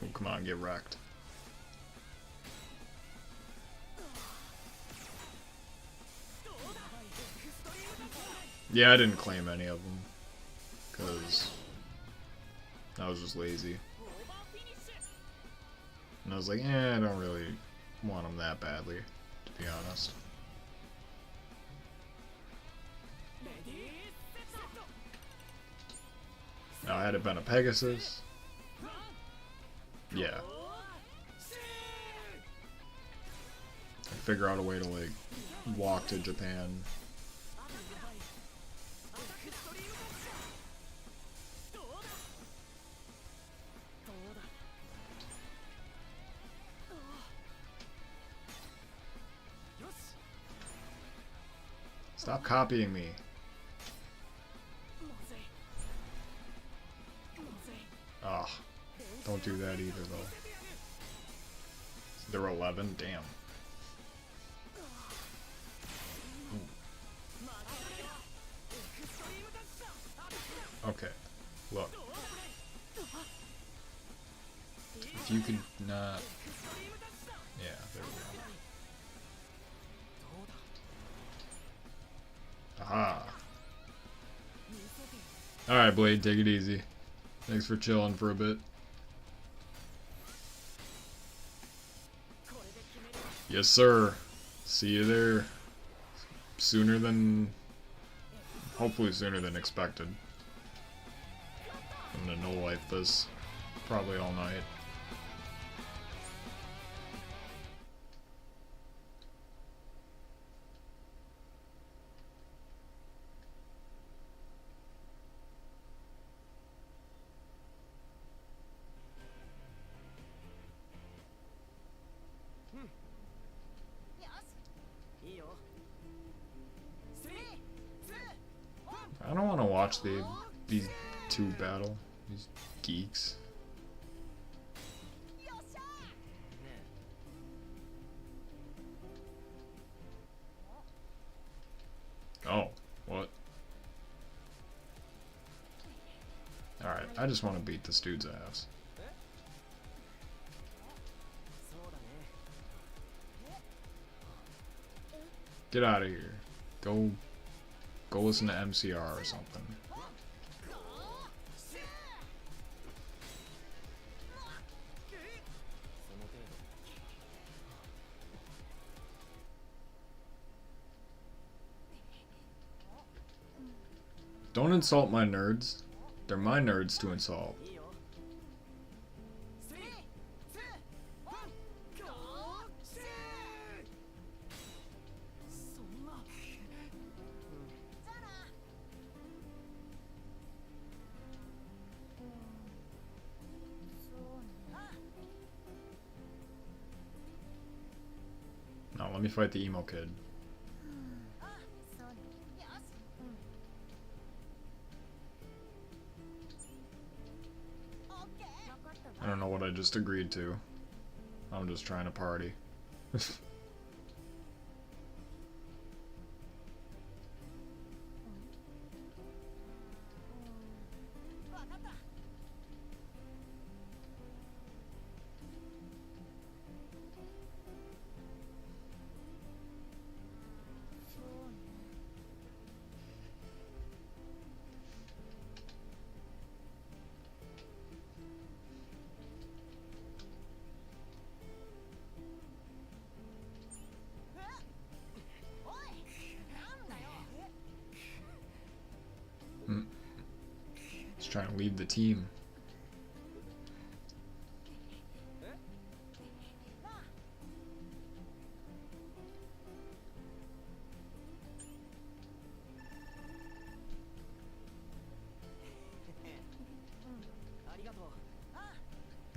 Oh, come on, get wrecked. Yeah, I didn't claim any of them, because I was just lazy. And I was like, I don't really want them that badly, to be honest. Now, had it been a Pegasus, yeah. figure out a way to like walk to Japan. Stop copying me. Ah, don't do that either though. They're 11? Damn. Okay, look. If you could not... Yeah, there we go. Aha. Alright, Blade, take it easy. Thanks for chilling for a bit. Yes, sir. See you there. Sooner than... Hopefully sooner than expected. I'm gonna no-life this. Probably all night. I don't want to watch these two battle. These geeks. Oh, what? Alright, I just want to beat this dude's ass. Get out of here. Go listen to MCR or something. Don't insult my nerds. They're my nerds to insult. Now let me fight the emo kid. I don't know what I just agreed to. I'm just trying to party. Just trying to lead the team.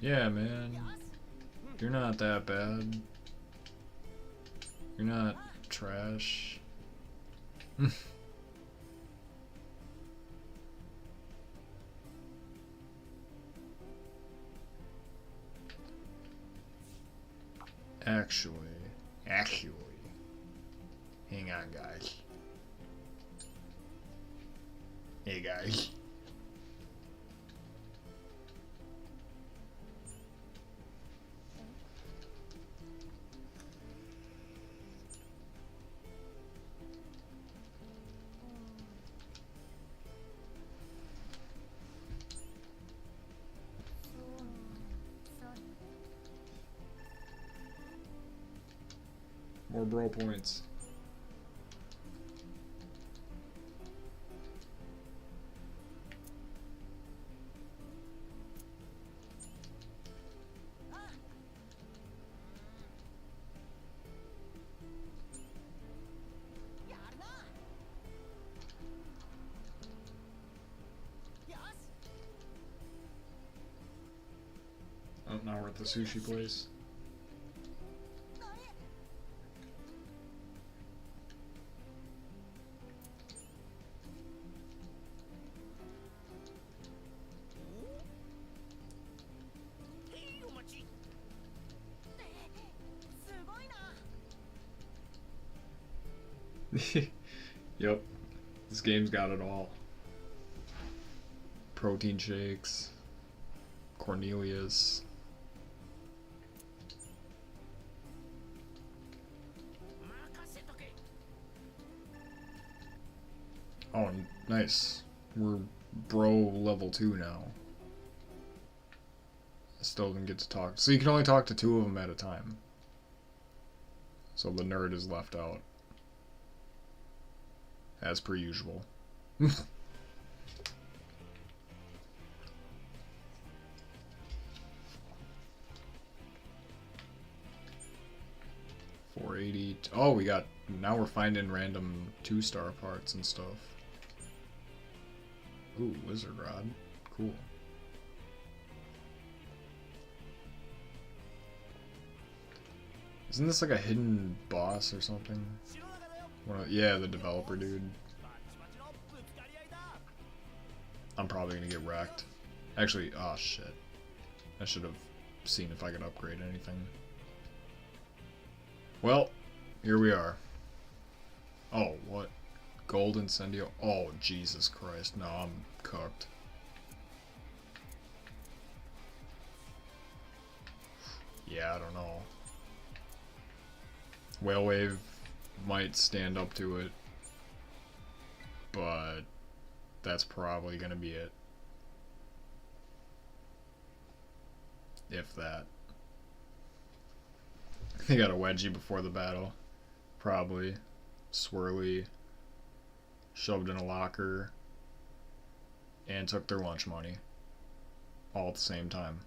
Yeah, man. You're not that bad. You're not trash. Actually, hang on, guys. Hey, guys. More bro points. at the sushi place. Yep, this game's got it all. Protein shakes, Cornelius. Oh, nice. We're bro level 2 now. I still didn't get to talk. So you can only talk to 2 of them at a time. So the nerd is left out. As per usual. $480. Oh, we got. Now we're finding random 2-star parts and stuff. Ooh, Wizard Rod. Cool. Isn't this like a hidden boss or something? Yeah, the developer dude. I'm probably gonna get wrecked. Actually, oh shit. I should have seen if I could upgrade anything. Well, here we are. Oh, what? Gold Incendio? Oh, Jesus Christ. No, I'm cooked. Yeah, I don't know. Whale Wave might stand up to it, but that's probably gonna be it. If that. They got a wedgie before the battle. Probably. Swirly. Shoved in a locker. And took their lunch money. All at the same time.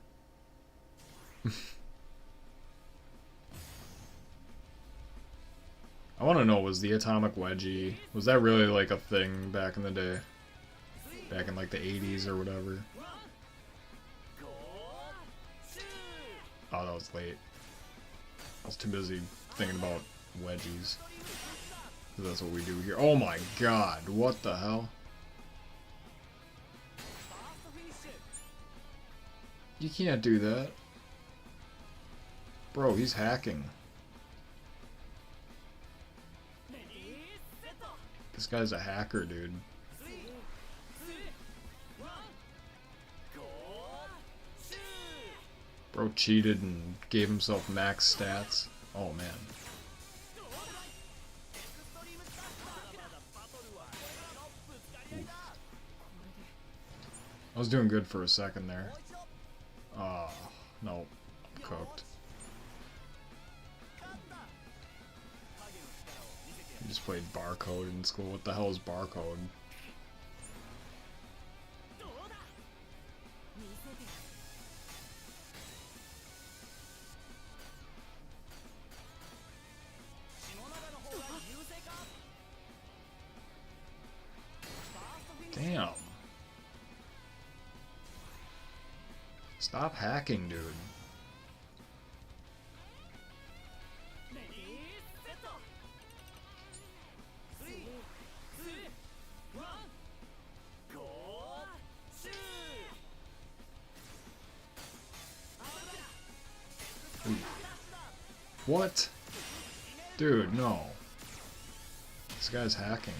I want to know, was the atomic wedgie, was that really like a thing back in the day? Back in like the 80s or whatever? Oh, that was late. I was too busy thinking about wedgies. 'Cause that's what we do here. Oh my god, what the hell? You can't do that. Bro, he's hacking. This guy's a hacker, dude. Bro cheated and gave himself max stats. Oh man. Oof. I was doing good for a second there. Oh, no. I'm cooked. I just played barcode in school. What the hell is barcode? Damn. Stop hacking, dude. Ooh. What? Dude, no. This guy's hacking.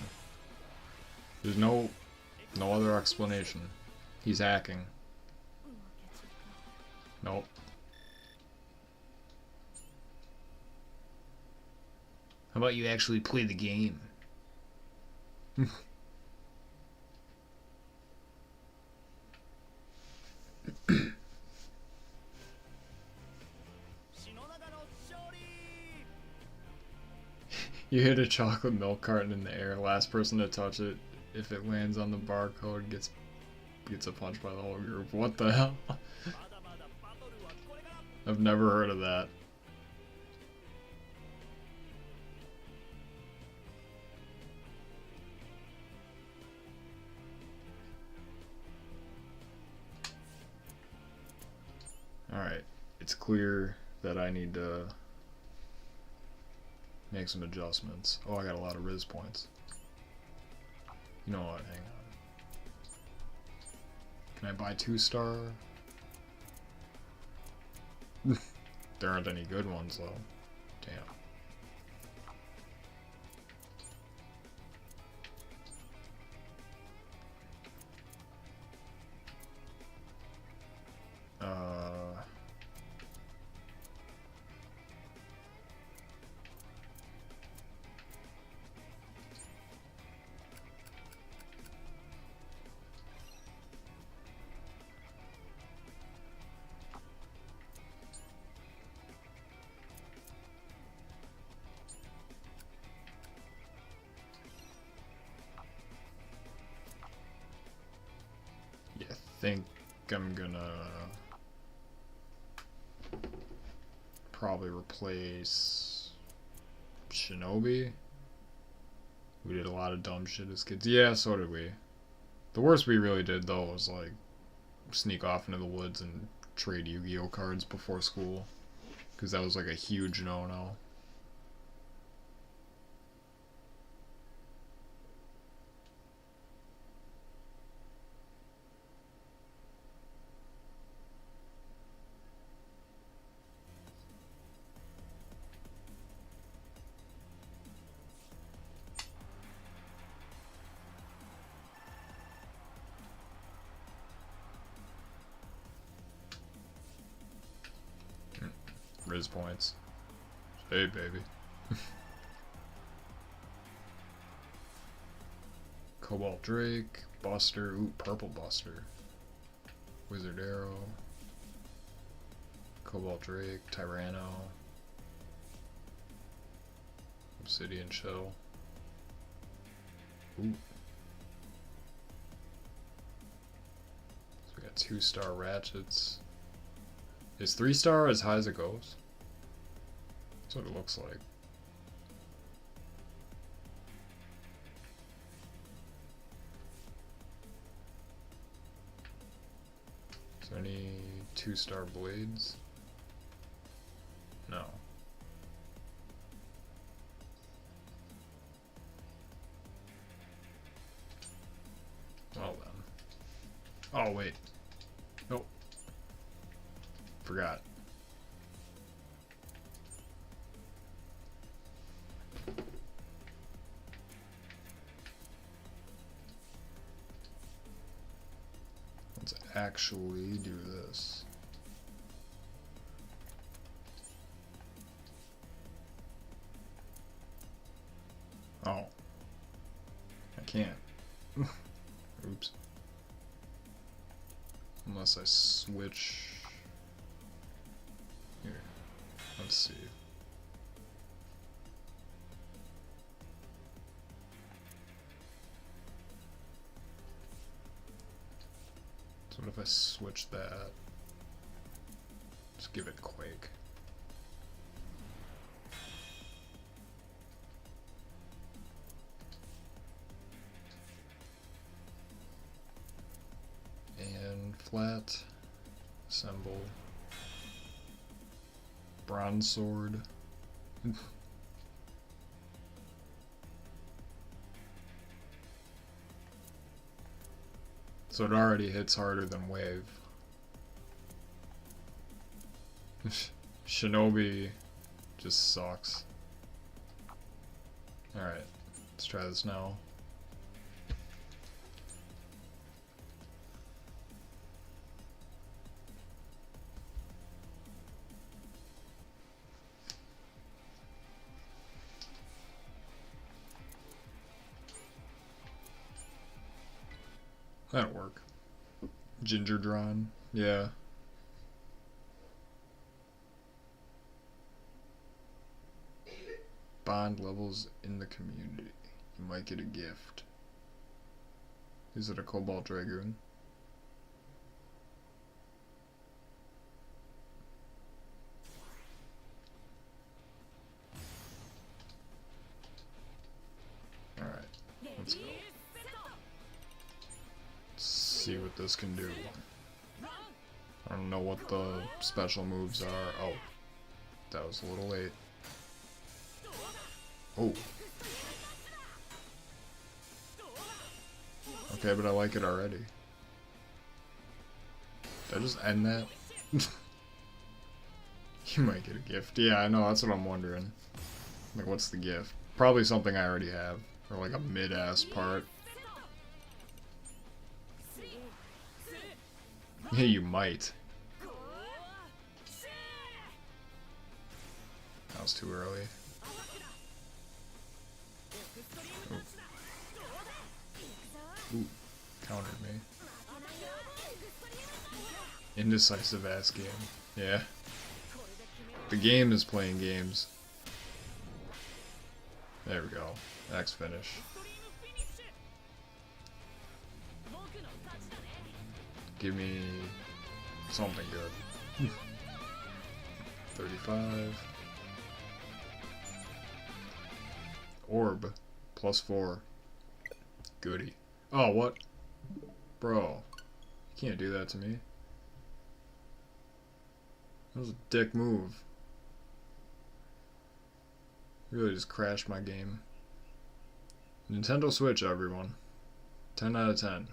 There's no other explanation. He's hacking. Nope. How about you actually play the game? You hit a chocolate milk carton in the air. Last person to touch it, if it lands on the barcode, gets a punch by the whole group. What the hell? I've never heard of that. Alright. It's clear that I need to make some adjustments. Oh, I got a lot of Riz points. You know what? Hang on. Can I buy 2-star? There aren't any good ones though. Damn. I think I'm gonna probably replace Shinobi. We did a lot of dumb shit as kids. Yeah, so did we. The worst we really did though was like sneak off into the woods and trade Yu-Gi-Oh cards before school, because that was like a huge no-no. Riz points. Hey, baby. Cobalt Drake, Buster, ooh, Purple Buster. Wizard Arrow. Cobalt Drake, Tyranno. Obsidian Shell. Ooh. So we got 2-star Ratchets. Is 3-star as high as it goes? That's what it looks like. Is there any 2-star blades? No. Well then. Oh wait. Nope. Forgot. Let's actually do this. Oh. I can't. Oops. Unless I switch. Here. Let's see. So what if I switch that? Just give it Quake. And flat. Assemble. Bronze sword. So it already hits harder than Wave. Shinobi just sucks. Alright, let's try this now. That'll work. Ginger drawn, yeah. Bond levels in the community. You might get a gift. Is it a Cobalt Dragoon? Alright, let's go. See what this can do. I don't don't know what the special moves are. Oh, that was a little late. Oh. Okay, but I like it already. Did I just end that? You might get a gift. Yeah, I know, that's what I'm wondering. Like, what's the gift? Probably something I already have. Or like a mid-ass part. Yeah, you might. That was too early. Ooh, countered me. Indecisive ass game. Yeah. The game is playing games. There we go. Next finish. Give me something good. 35. Orb. +4. Goody. Oh, what? Bro. You can't do that to me. That was a dick move. Really just crashed my game. Nintendo Switch, everyone. 10 out of 10.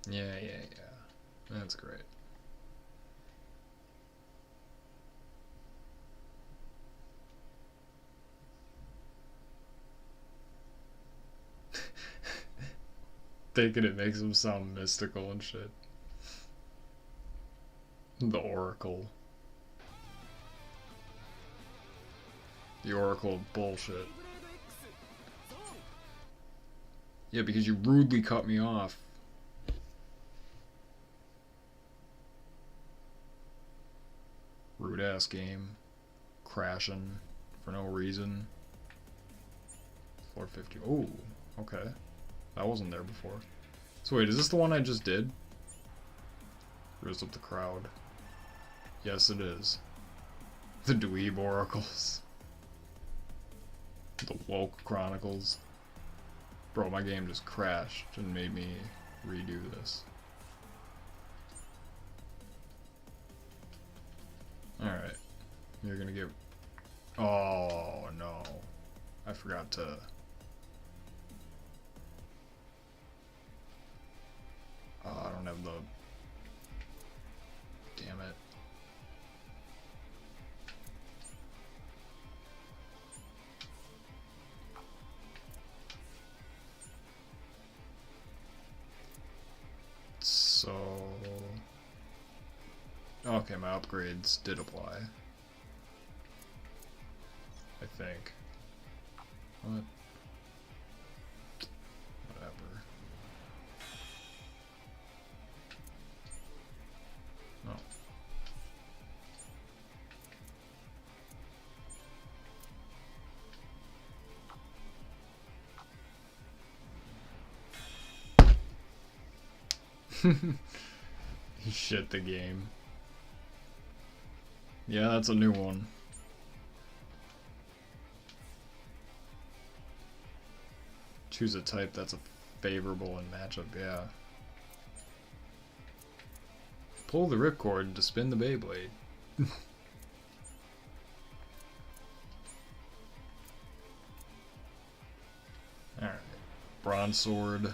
Yeah. That's great. Thinking it makes him sound mystical and shit. The Oracle. The Oracle of bullshit. Yeah, because you rudely cut me off. Rude ass game. Crashing for no reason. 450. Oh, okay. That wasn't there before. So wait, is this the one I just did? Raise up the crowd. Yes, it is. The Dweeb Oracles. The Woke Chronicles. Bro, my game just crashed and made me redo this. Alright. You're gonna get... Oh, no. I forgot to... I don't have the... Damn it. So... Okay, my upgrades did apply. I think. What? Whatever. Oh. He shit the game. Yeah, that's a new one. Choose a type that's a favorable in matchup, yeah. Pull the ripcord to spin the Beyblade. Alright. Bronze sword.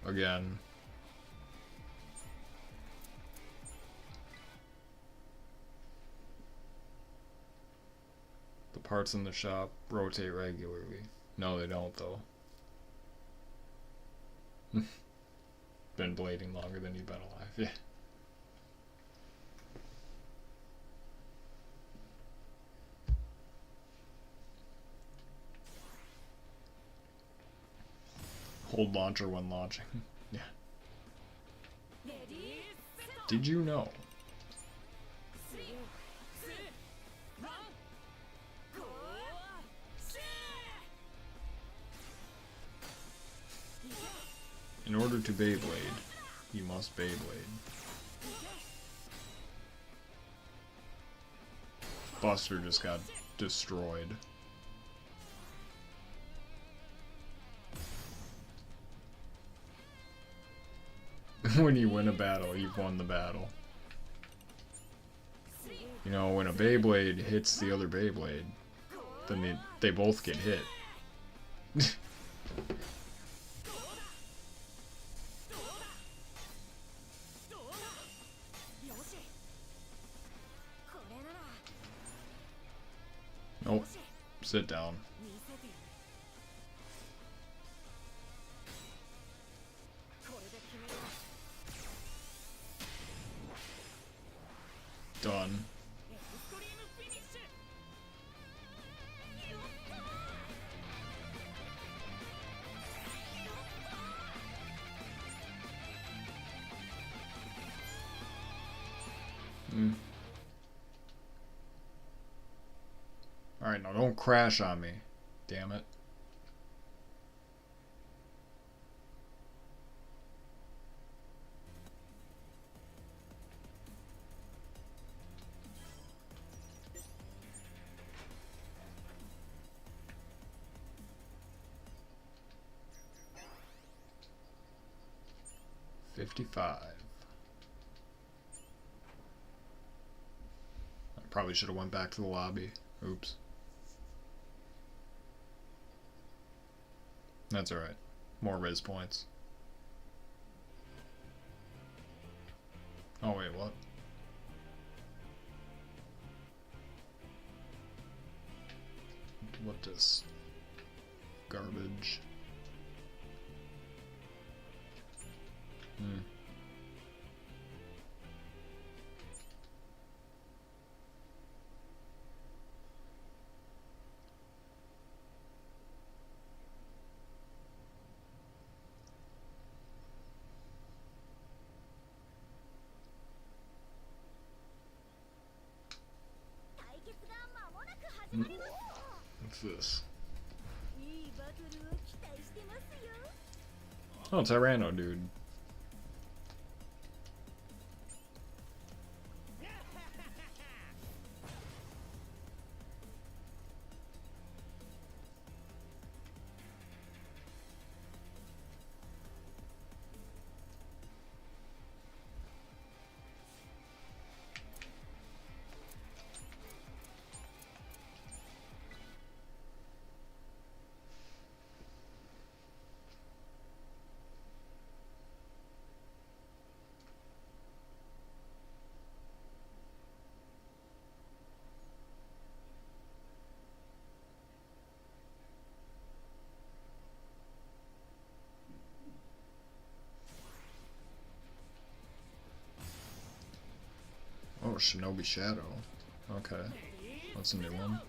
Again. The parts in the shop rotate regularly. No, they don't, though. Been blading longer than you've been alive, yeah. Hold launcher when launching. Yeah. Did you know? In order to Beyblade, you must Beyblade. Buster just got destroyed. When you win a battle, you've won the battle. You know, when a Beyblade hits the other Beyblade, then they both get hit. Nope. Sit down. Done. Alright, now don't crash on me. Damn it. $55. I probably should have went back to the lobby. Oops. That's alright. More res points. Oh wait, what? What this? Garbage. What's this? Oh, Tyranno, dude. Oh, Shinobi Shadow. Okay. That's a new one.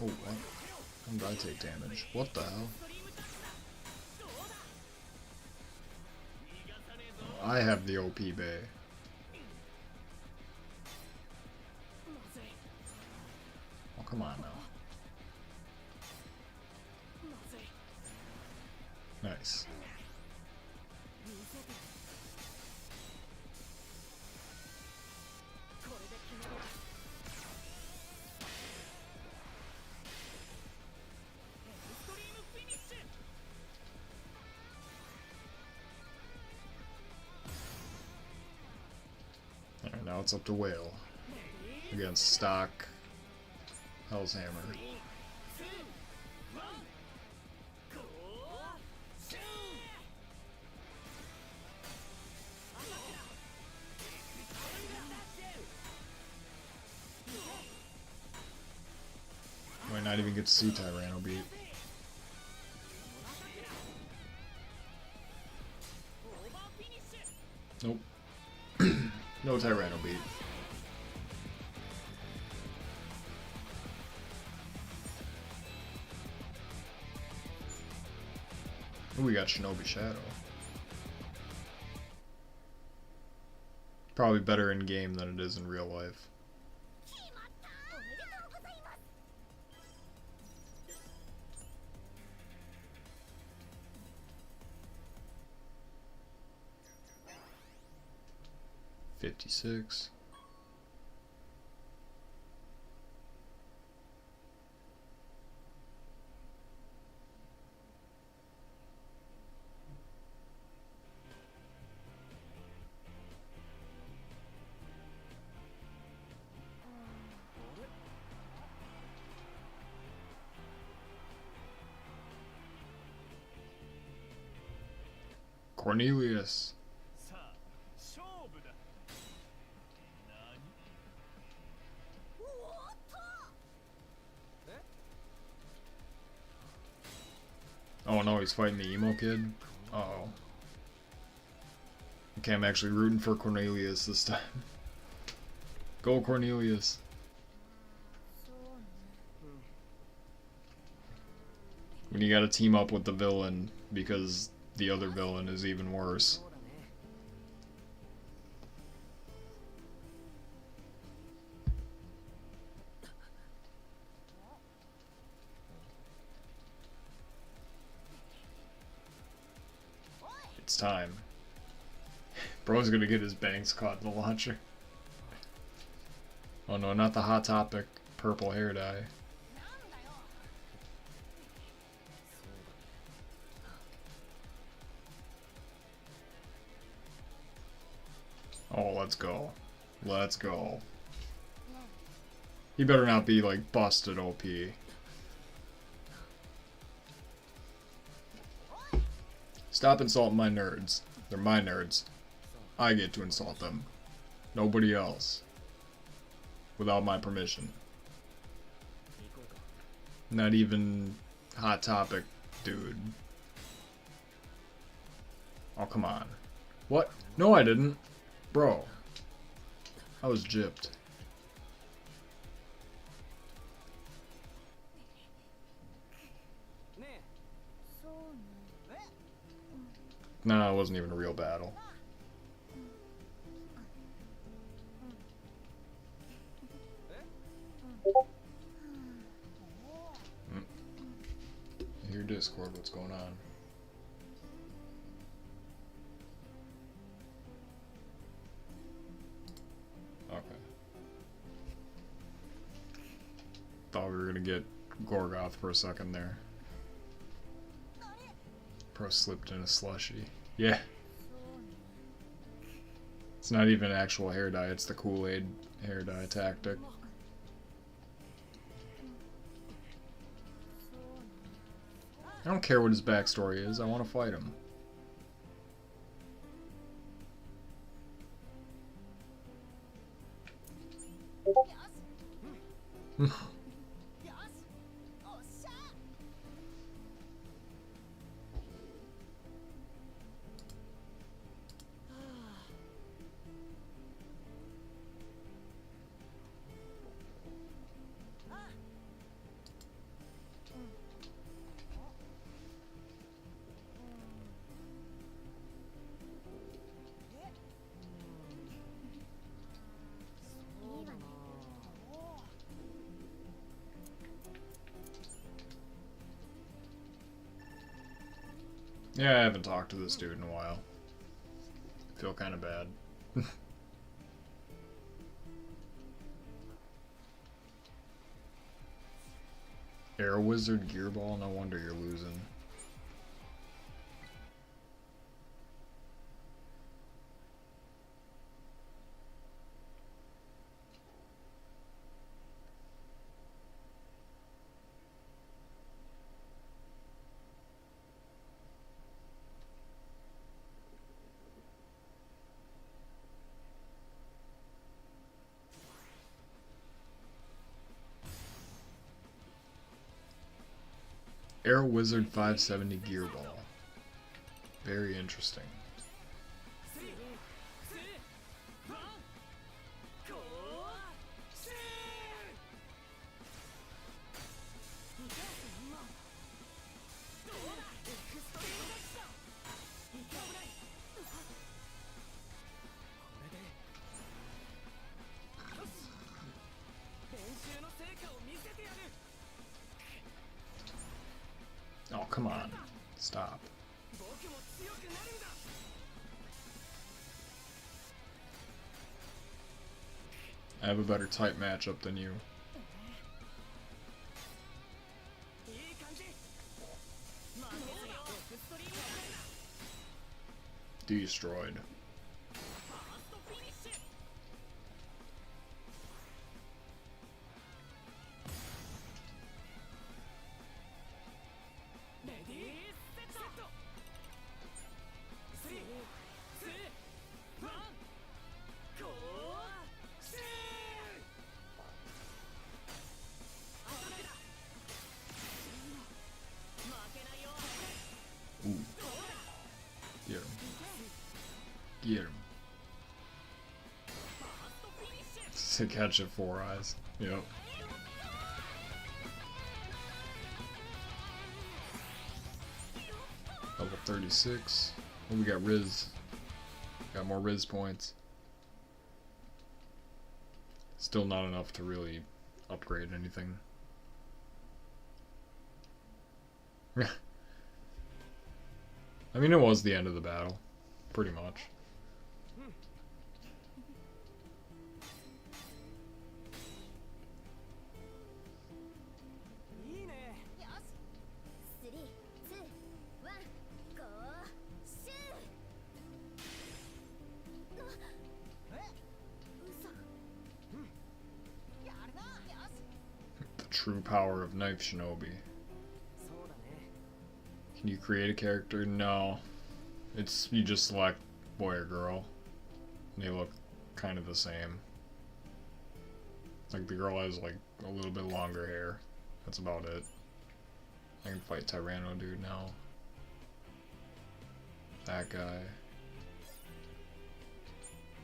Oh, what? When did I take damage? What the hell? Oh, I have the OP Bay. Oh, come on now. Nice. Alright, now it's up to Whale against stock Hell's Hammer. Might not even get to see Tyranno beat. Nope. No Tyranno beat. Ooh, we got Shinobi Shadow. Probably better in game than it is in real life. 56. Cornelius. Oh no, he's fighting the emo kid? Uh-oh. Okay, I'm actually rooting for Cornelius this time. Go Cornelius. When you gotta team up with the villain, because the other villain is even worse. It's time. Bro's gonna get his bangs caught in the launcher. Oh no, not the Hot Topic purple hair dye. Oh, let's go. Let's go. He better not be, like, busted OP. Stop insulting my nerds. They're my nerds. I get to insult them. Nobody else. Without my permission. Not even Hot Topic, dude. Oh, come on. What? No, I didn't. Bro. I was gypped. No, it wasn't even a real battle. Your Discord, what's going on? Okay. Thought we were gonna get Gorgoth for a second there. Pro slipped in a slushy. Yeah. It's not even actual hair dye, it's the Kool-Aid hair dye tactic. I don't care what his backstory is, I want to fight him. Yeah, I haven't talked to this dude in a while. I feel kind of bad. Air Wizard Gearball? No wonder you're losing. Air Wizard 570 Gearball. Very interesting. Oh, come on. Stop. I have a better type matchup than you. Destroyed. Ooh. Get him. Get him. To catch it 4 eyes. Yep. Level 36. Oh, we got Riz. Got more Riz points. Still not enough to really upgrade anything. I mean, it was the end of the battle. Pretty much. The true power of Knife Shinobi. Can you create a character? No. It's, you just select boy or girl. And they look kind of the same. Like the girl has like a little bit longer hair. That's about it. I can fight Tyranno dude now. That guy.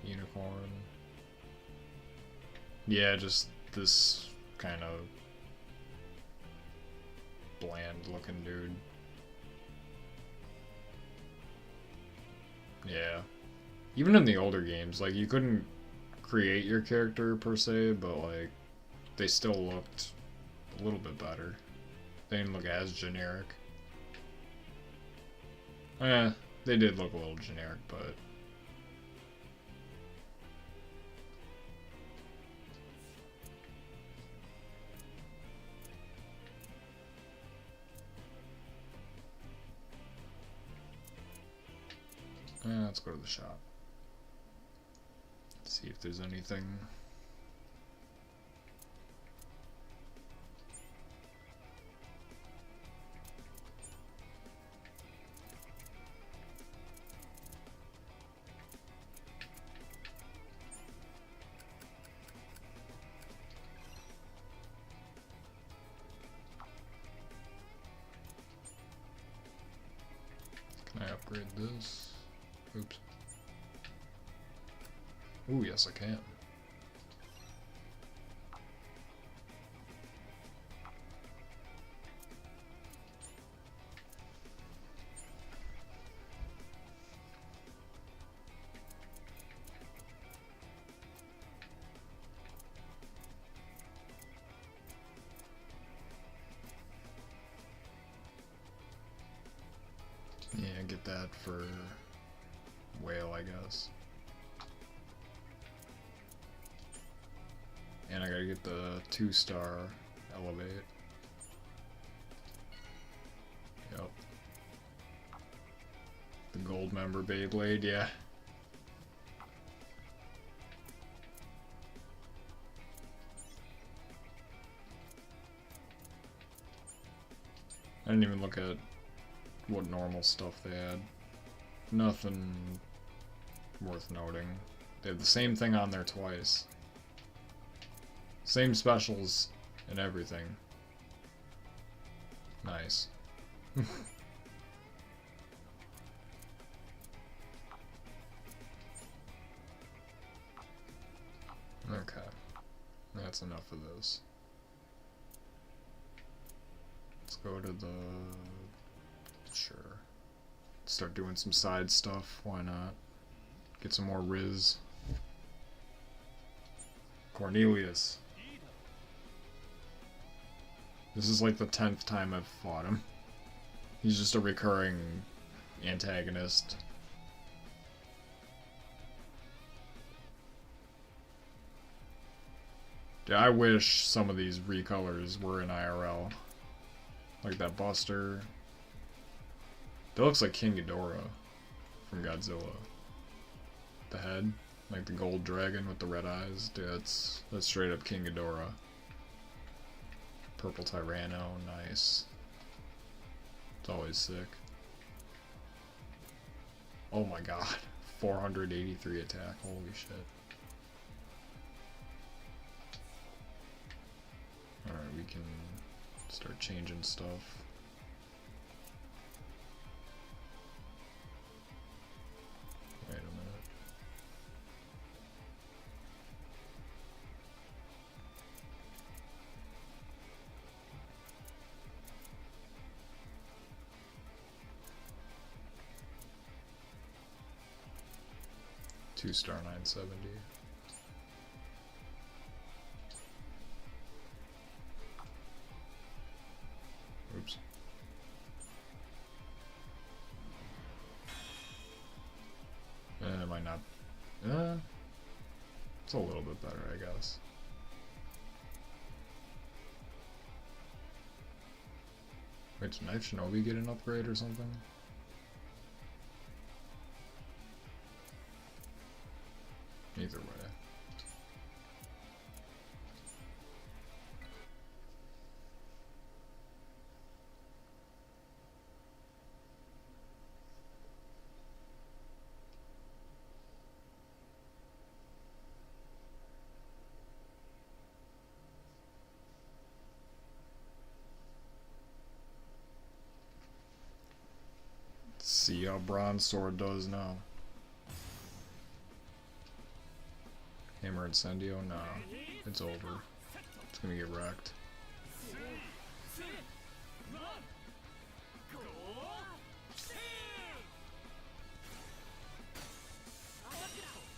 Unicorn. Yeah, just this kind of bland looking dude. Yeah. Even in the older games, like, you couldn't create your character per se, but like, they still looked a little bit better. They didn't look as generic. They did look a little generic, but let's go to the shop. See if there's anything. Can I upgrade this? Oops. Ooh, yes I can. Yeah, get that for whale, I guess. And I gotta get the 2-star elevate. Yep. The gold member Beyblade, yeah. I didn't even look at what normal stuff they had. Nothing worth noting. They have the same thing on there twice. Same specials and everything. Nice. Okay. That's enough of this. Let's go to the... Sure. Start doing some side stuff. Why not? Get some more Riz. Cornelius. This is like the 10th time I've fought him. He's just a recurring antagonist. Yeah, I wish some of these recolors were in IRL. Like that Buster. That looks like King Ghidorah from Godzilla. The head, like the gold dragon with the red eyes. Dude, that's straight up King Ghidorah. Purple Tyranno, nice. It's always sick. Oh my god. 483 attack, holy shit. Alright, we can start changing stuff. Wait a minute. Two-star 970. Oops. It might not. It's a little bit better, I guess. Wait, did Knife Shinobi get an upgrade or something? Either way. Let's see how Bronze Sword does now. Hammer Incendio? Nah, it's over. It's gonna get wrecked.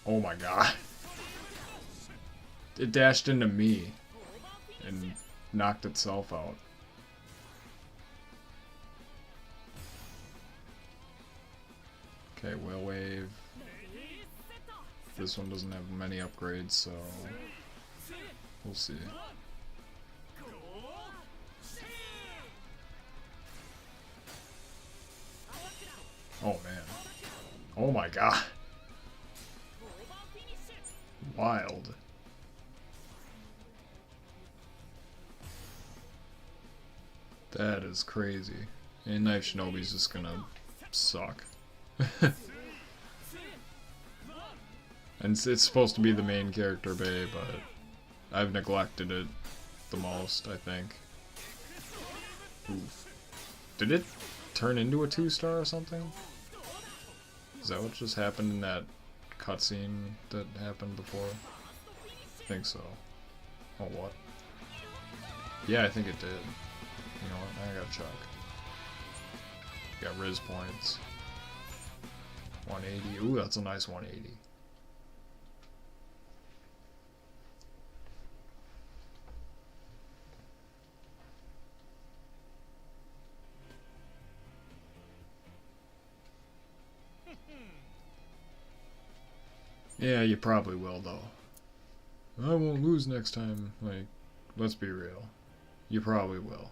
Oh my god. It dashed into me and knocked itself out. Okay, Whale Wave. This one doesn't have many upgrades, so we'll see. Oh man. Oh my god. Wild. That is crazy. And Knife Shinobi's just gonna suck. And it's supposed to be the main character, Bay, but I've neglected it the most, I think. Oof. Did it turn into a 2-star or something? Is that what just happened in that cutscene that happened before? I think so. Oh, what? Yeah, I think it did. You know what? I gotta check. Got Riz points. 180. Ooh, that's a nice 180. Yeah, you probably will, though. I won't lose next time. Like, let's be real. You probably will.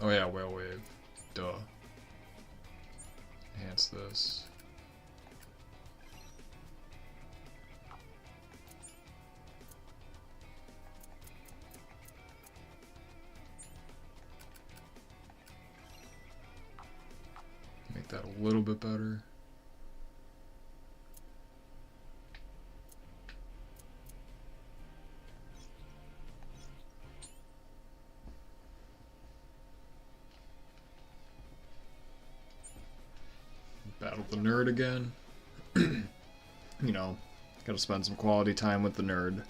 Oh yeah, Whale Wave. Duh. Enhance this. Make that a little bit better. the nerd again. You know, gotta spend some quality time with the nerd.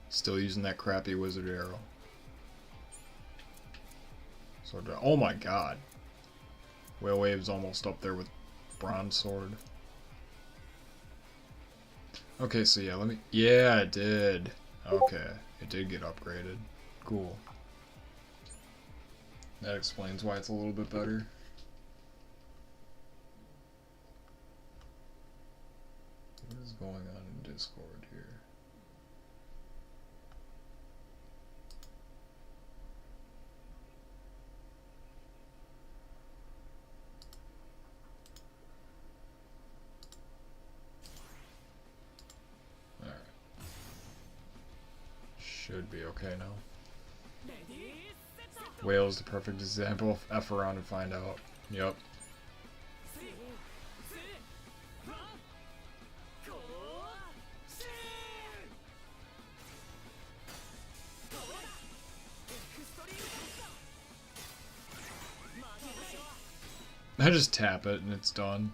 Still using that crappy wizard arrow. So, oh my god. Whale Wave's almost up there with Bronze Sword. Okay, so yeah, let me... Yeah, it did. Okay, it did get upgraded. Cool. That explains why it's a little bit better. What is going on in Discord here? Alright. Should be okay now. Whale is the perfect example of F around and find out. Yep. I just tap it and it's done.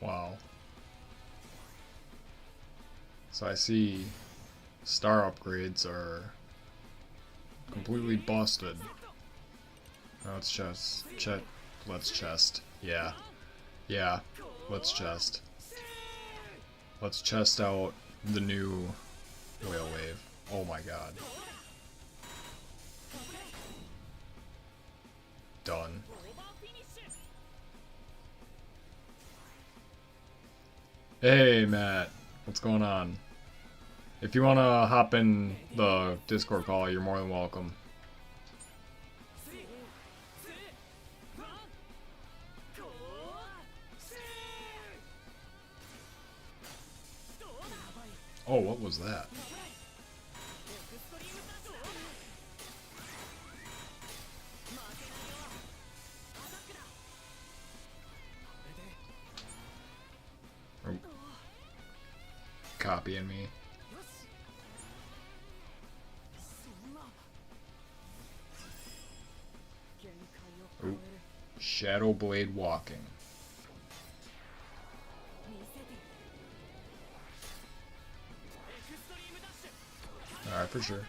Wow. So I see star upgrades are completely busted. Oh, it's chest. Let's chest. Yeah. Yeah. Let's chest. Let's chest out the new Whale Wave. Oh my god. Done. Hey, Matt. What's going on? If you want to hop in the Discord call, you're more than welcome. Oh, what was that? Oh. Copying me. Ooh. Shadow Blade walking. Alright, for sure.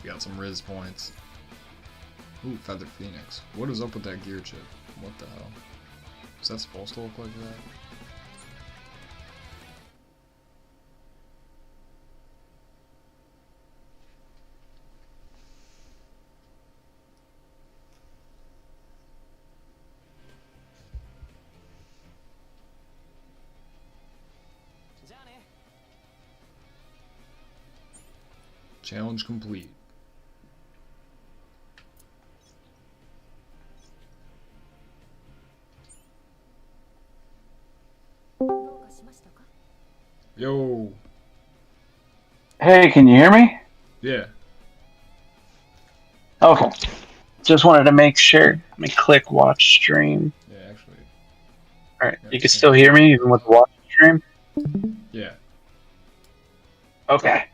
We got some Riz points. Ooh, Feather Phoenix. What is up with that gear chip? What the hell? Is that supposed to look like that? Challenge complete. Yo. Hey, can you hear me? Yeah. Okay. Just wanted to make sure. Let me click watch stream. Yeah, actually. Alright, Yeah, you can still hear me even with the watch stream? Yeah. Okay.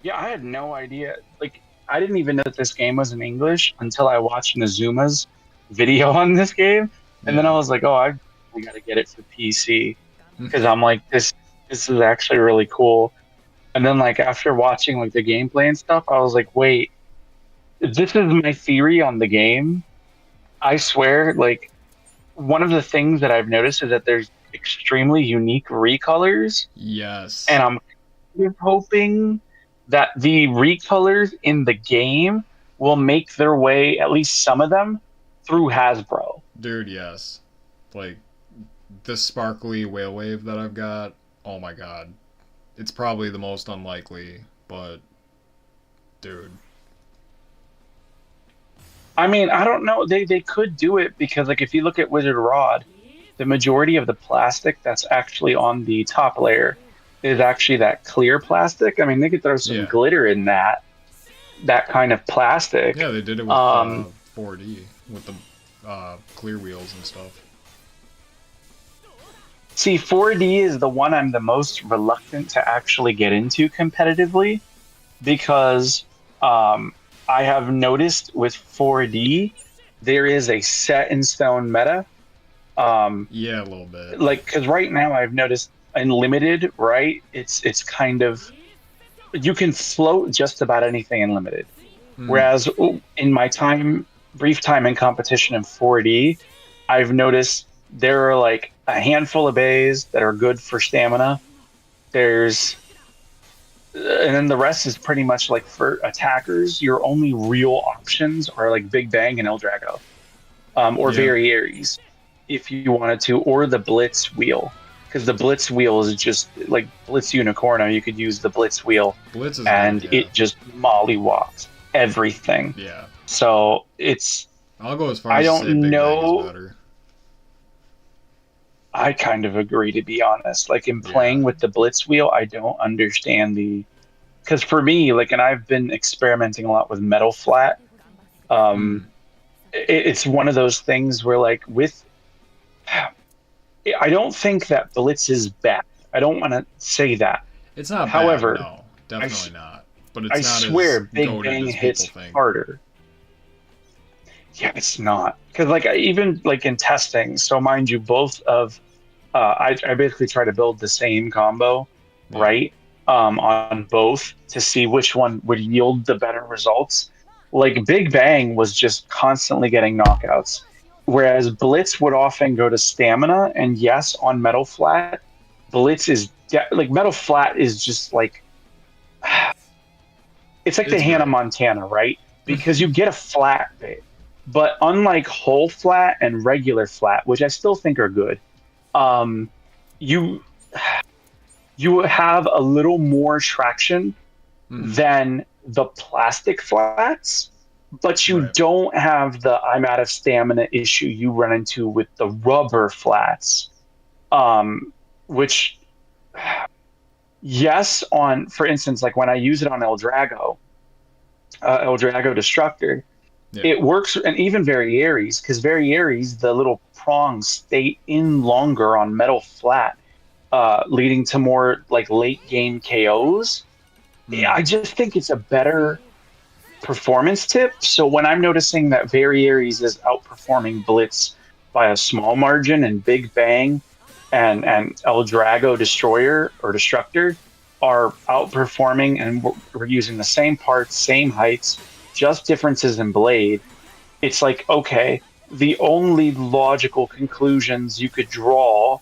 Yeah, I had no idea. Like, I didn't even know that this game was in English until I watched Nazuma's video on this game. And then I was like, oh, we gotta get it for PC. Because I'm like, this is actually really cool. And then, like, after watching, like, the gameplay and stuff, I was like, wait, this is my theory on the game. I swear, like, one of the things that I've noticed is that there's extremely unique recolors. Yes. And I'm hoping that the recolors in the game will make their way, at least some of them, through Hasbro. Dude, yes. Like, the sparkly Whale Wave that I've got, oh my god. It's probably the most unlikely, but, dude. I mean, I don't know. They could do it because, like, if you look at Wizard Rod, the majority of the plastic that's actually on the top layer is actually that clear plastic. I mean, they could throw some Yeah. glitter in that kind of plastic. Yeah, they did it with Um, 4D with the clear wheels and stuff. See, 4D is the one I'm the most reluctant to actually get into competitively because I have noticed with 4D there is a set in stone meta. Yeah, a little bit. Like, because right now I've noticed in limited, right? It's kind of you can float just about anything in limited. Mm. Whereas in my brief time in competition in 4D, I've noticed there are like a handful of bays that are good for stamina. There's and then the rest is pretty much like for attackers. Your only real options are like Big Bang and El Drago, or Yeah. Very Aries, if you wanted to, or the Blitz wheel, because the Blitz wheel is just like Blitz Unicorno. You could use the Blitz wheel, Blitz is and good, yeah. it just mollywops everything. Yeah. So it's I'll go as far I as to say don't Big Bang is know. better. I kind of agree, to be honest. Like in Yeah. playing with the Blitz wheel, I don't understand because for me, like, and I've been experimenting a lot with metal flat. Mm. Um, it's one of those things where, like, I don't think that Blitz is bad. I don't want to say that. It's not However, bad, no. Definitely not. But it's I not swear as Big goated Bang as hits people think. harder. Yeah, it's not because like even like in testing. So mind you, both of I basically try to build the same combo, Yeah. right? On both to see which one would yield the better results. Like Big Bang was just constantly getting knockouts, whereas Blitz would often go to stamina. And yes, on Metal Flat, Blitz is like Metal Flat is just like it's like the It's Hannah great. Montana, right? Because you get a flat bit, but unlike whole flat and regular flat, which I still think are good, um, you you have a little more traction Mm. than the plastic flats, but you Right. don't have the I'm out of stamina issue you run into with the rubber flats. Which yes, on for instance, like when I use it on El Drago Destructor, Yeah. it works, and even Very Aries, because Very Aries, the little prongs stay in longer on metal flat, leading to more like late game KOs. Mm. I just think it's a better performance tip. So when I'm noticing that Very Aries is outperforming Blitz by a small margin, and Big Bang and El Drago Destroyer or Destructor are outperforming, and we're using the same parts, same heights, just differences in blade, it's like, okay, the only logical conclusions you could draw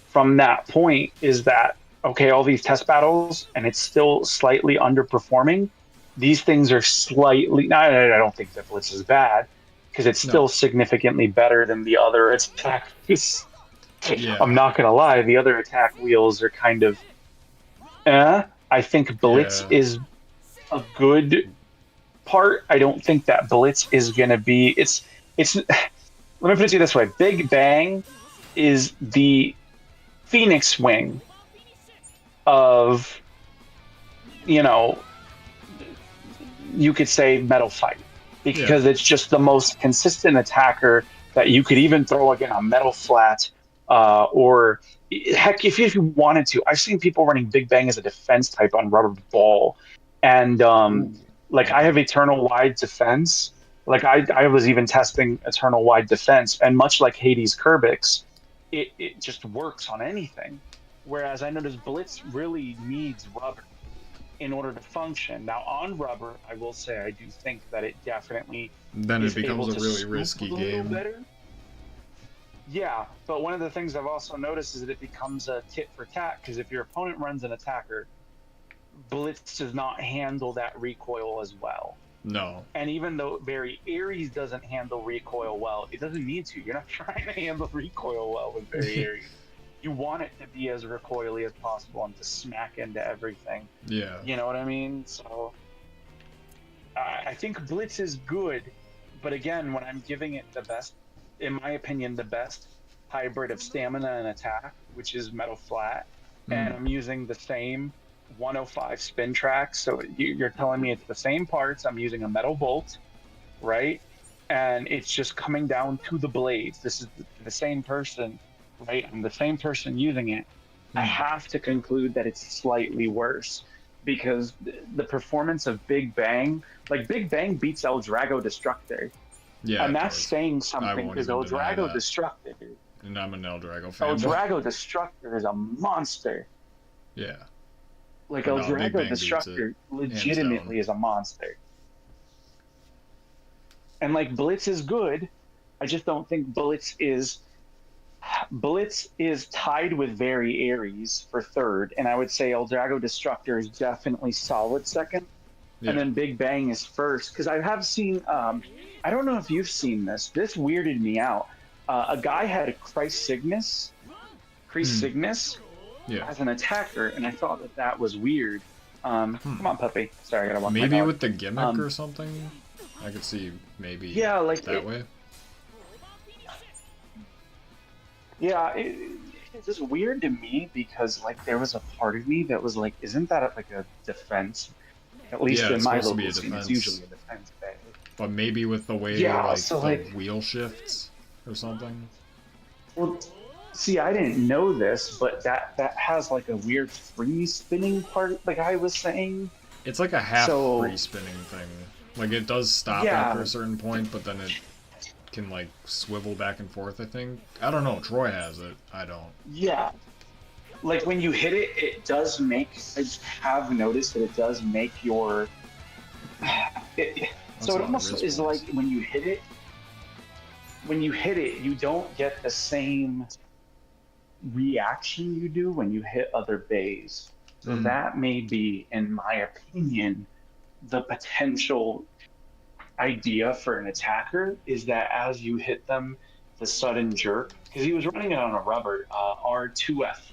from that point is that, okay, all these test battles and it's still slightly underperforming. These things are slightly, I don't think that Blitz is bad because it's No. still significantly better than the other attack. Yeah. I'm not going to lie, the other attack wheels are kind of, I think Blitz Yeah. is a good part. I don't think that Blitz is going to be, it's, let me put it to you this way. Big Bang is the Phoenix wing of, you know, you could say Metal Fight because it's just the most consistent attacker that you could even throw again on Metal Flat, or heck, if you wanted to. I've seen people running Big Bang as a defense type on Rubber Ball, and like I have Eternal Wide Defense. Like I was even testing Eternal Wide Defense, and much like Hades Kerbix, it just works on anything. Whereas I noticed Blitz really needs rubber in order to function. Now on rubber, I will say I do think that it definitely Then it is becomes able a to really scoop risky a little game. better. Yeah, but one of the things I've also noticed is that it becomes a tit for tat because if your opponent runs an attacker, Blitz does not handle that recoil as well. No. And even though Very Aries doesn't handle recoil well, it doesn't need to. You're not trying to handle recoil well with Very Aries. You want it to be as recoily as possible and to smack into everything. Yeah. You know what I mean? So I think Blitz is good, but again, when I'm giving it the best, in my opinion, the best hybrid of stamina and attack, which is metal flat, and Mm. I'm using the same 105 spin track. So you're telling me it's the same parts. I'm using a metal bolt, right? And it's just coming down to the blades. This is the same person, right? I'm the same person using it. I Mm. have to conclude that it's slightly worse because the performance of Big Bang, like Big Bang beats El Drago Destructor. Yeah, And it that's does. saying I something won't because even El deny Drago that. Destructor, And I'm an El Drago El fanboy. Drago Destructor is a monster. Yeah. Like But El no, Big Drago Bang beats it. Destructor Hands down. legitimately is a monster. And like Blitz is good. I just don't think Blitz is tied with Very Aries for third, and I would say El Drago Destructor is definitely solid second, and Yeah. then Big Bang is first. Because I have seen, I don't know if you've seen this. This weirded me out. A guy had a Christ Mm. Cygnus Yeah. as an attacker, and I thought that that was weird. Come on, puppy. Sorry, I gotta walk my Maybe dog. with the gimmick Um, or something? I could see maybe Yeah, like that way. Yeah, it's just weird to me because like there was a part of me that was like, isn't that like a defense? At least Yeah, in it's my supposed to be local a scene, it's defense. usually a defense bay. But maybe with the way Yeah, like so the like, wheel shifts or something. well, see, I didn't know this, but that has like a weird free spinning part, like I was saying. It's like a half free So spinning thing. Like it does stop after yeah, a certain point, but then it can like swivel back and forth, I think. I don't know, Troy has it. I don't. yeah, like when you hit it, it does make. I have noticed that it does make your. That's So a it lot of almost wrist is like points. when you hit it. When you hit it, you don't get the same reaction you do when you hit other bays. So Mm. that may be, in my opinion, the potential idea for an attacker is that as you hit them, the sudden jerk, because he was running it on a rubber R2F.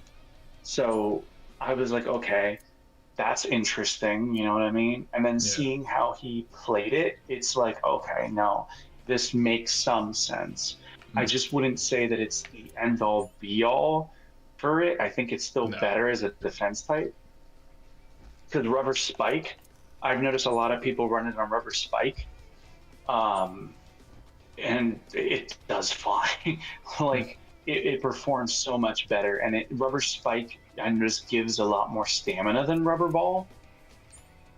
So I was like, okay, that's interesting. You know what I mean? And then Yeah. seeing how he played it, it's like, okay, no, this makes some sense. I Mm. just wouldn't say that it's the end all be all for it. I think it's still No. better as a defense type because rubber spike. I've noticed a lot of people run it on rubber spike, um, and it does fine. Mm. Like it performs so much better, and it rubber spike I noticed gives a lot more stamina than rubber ball.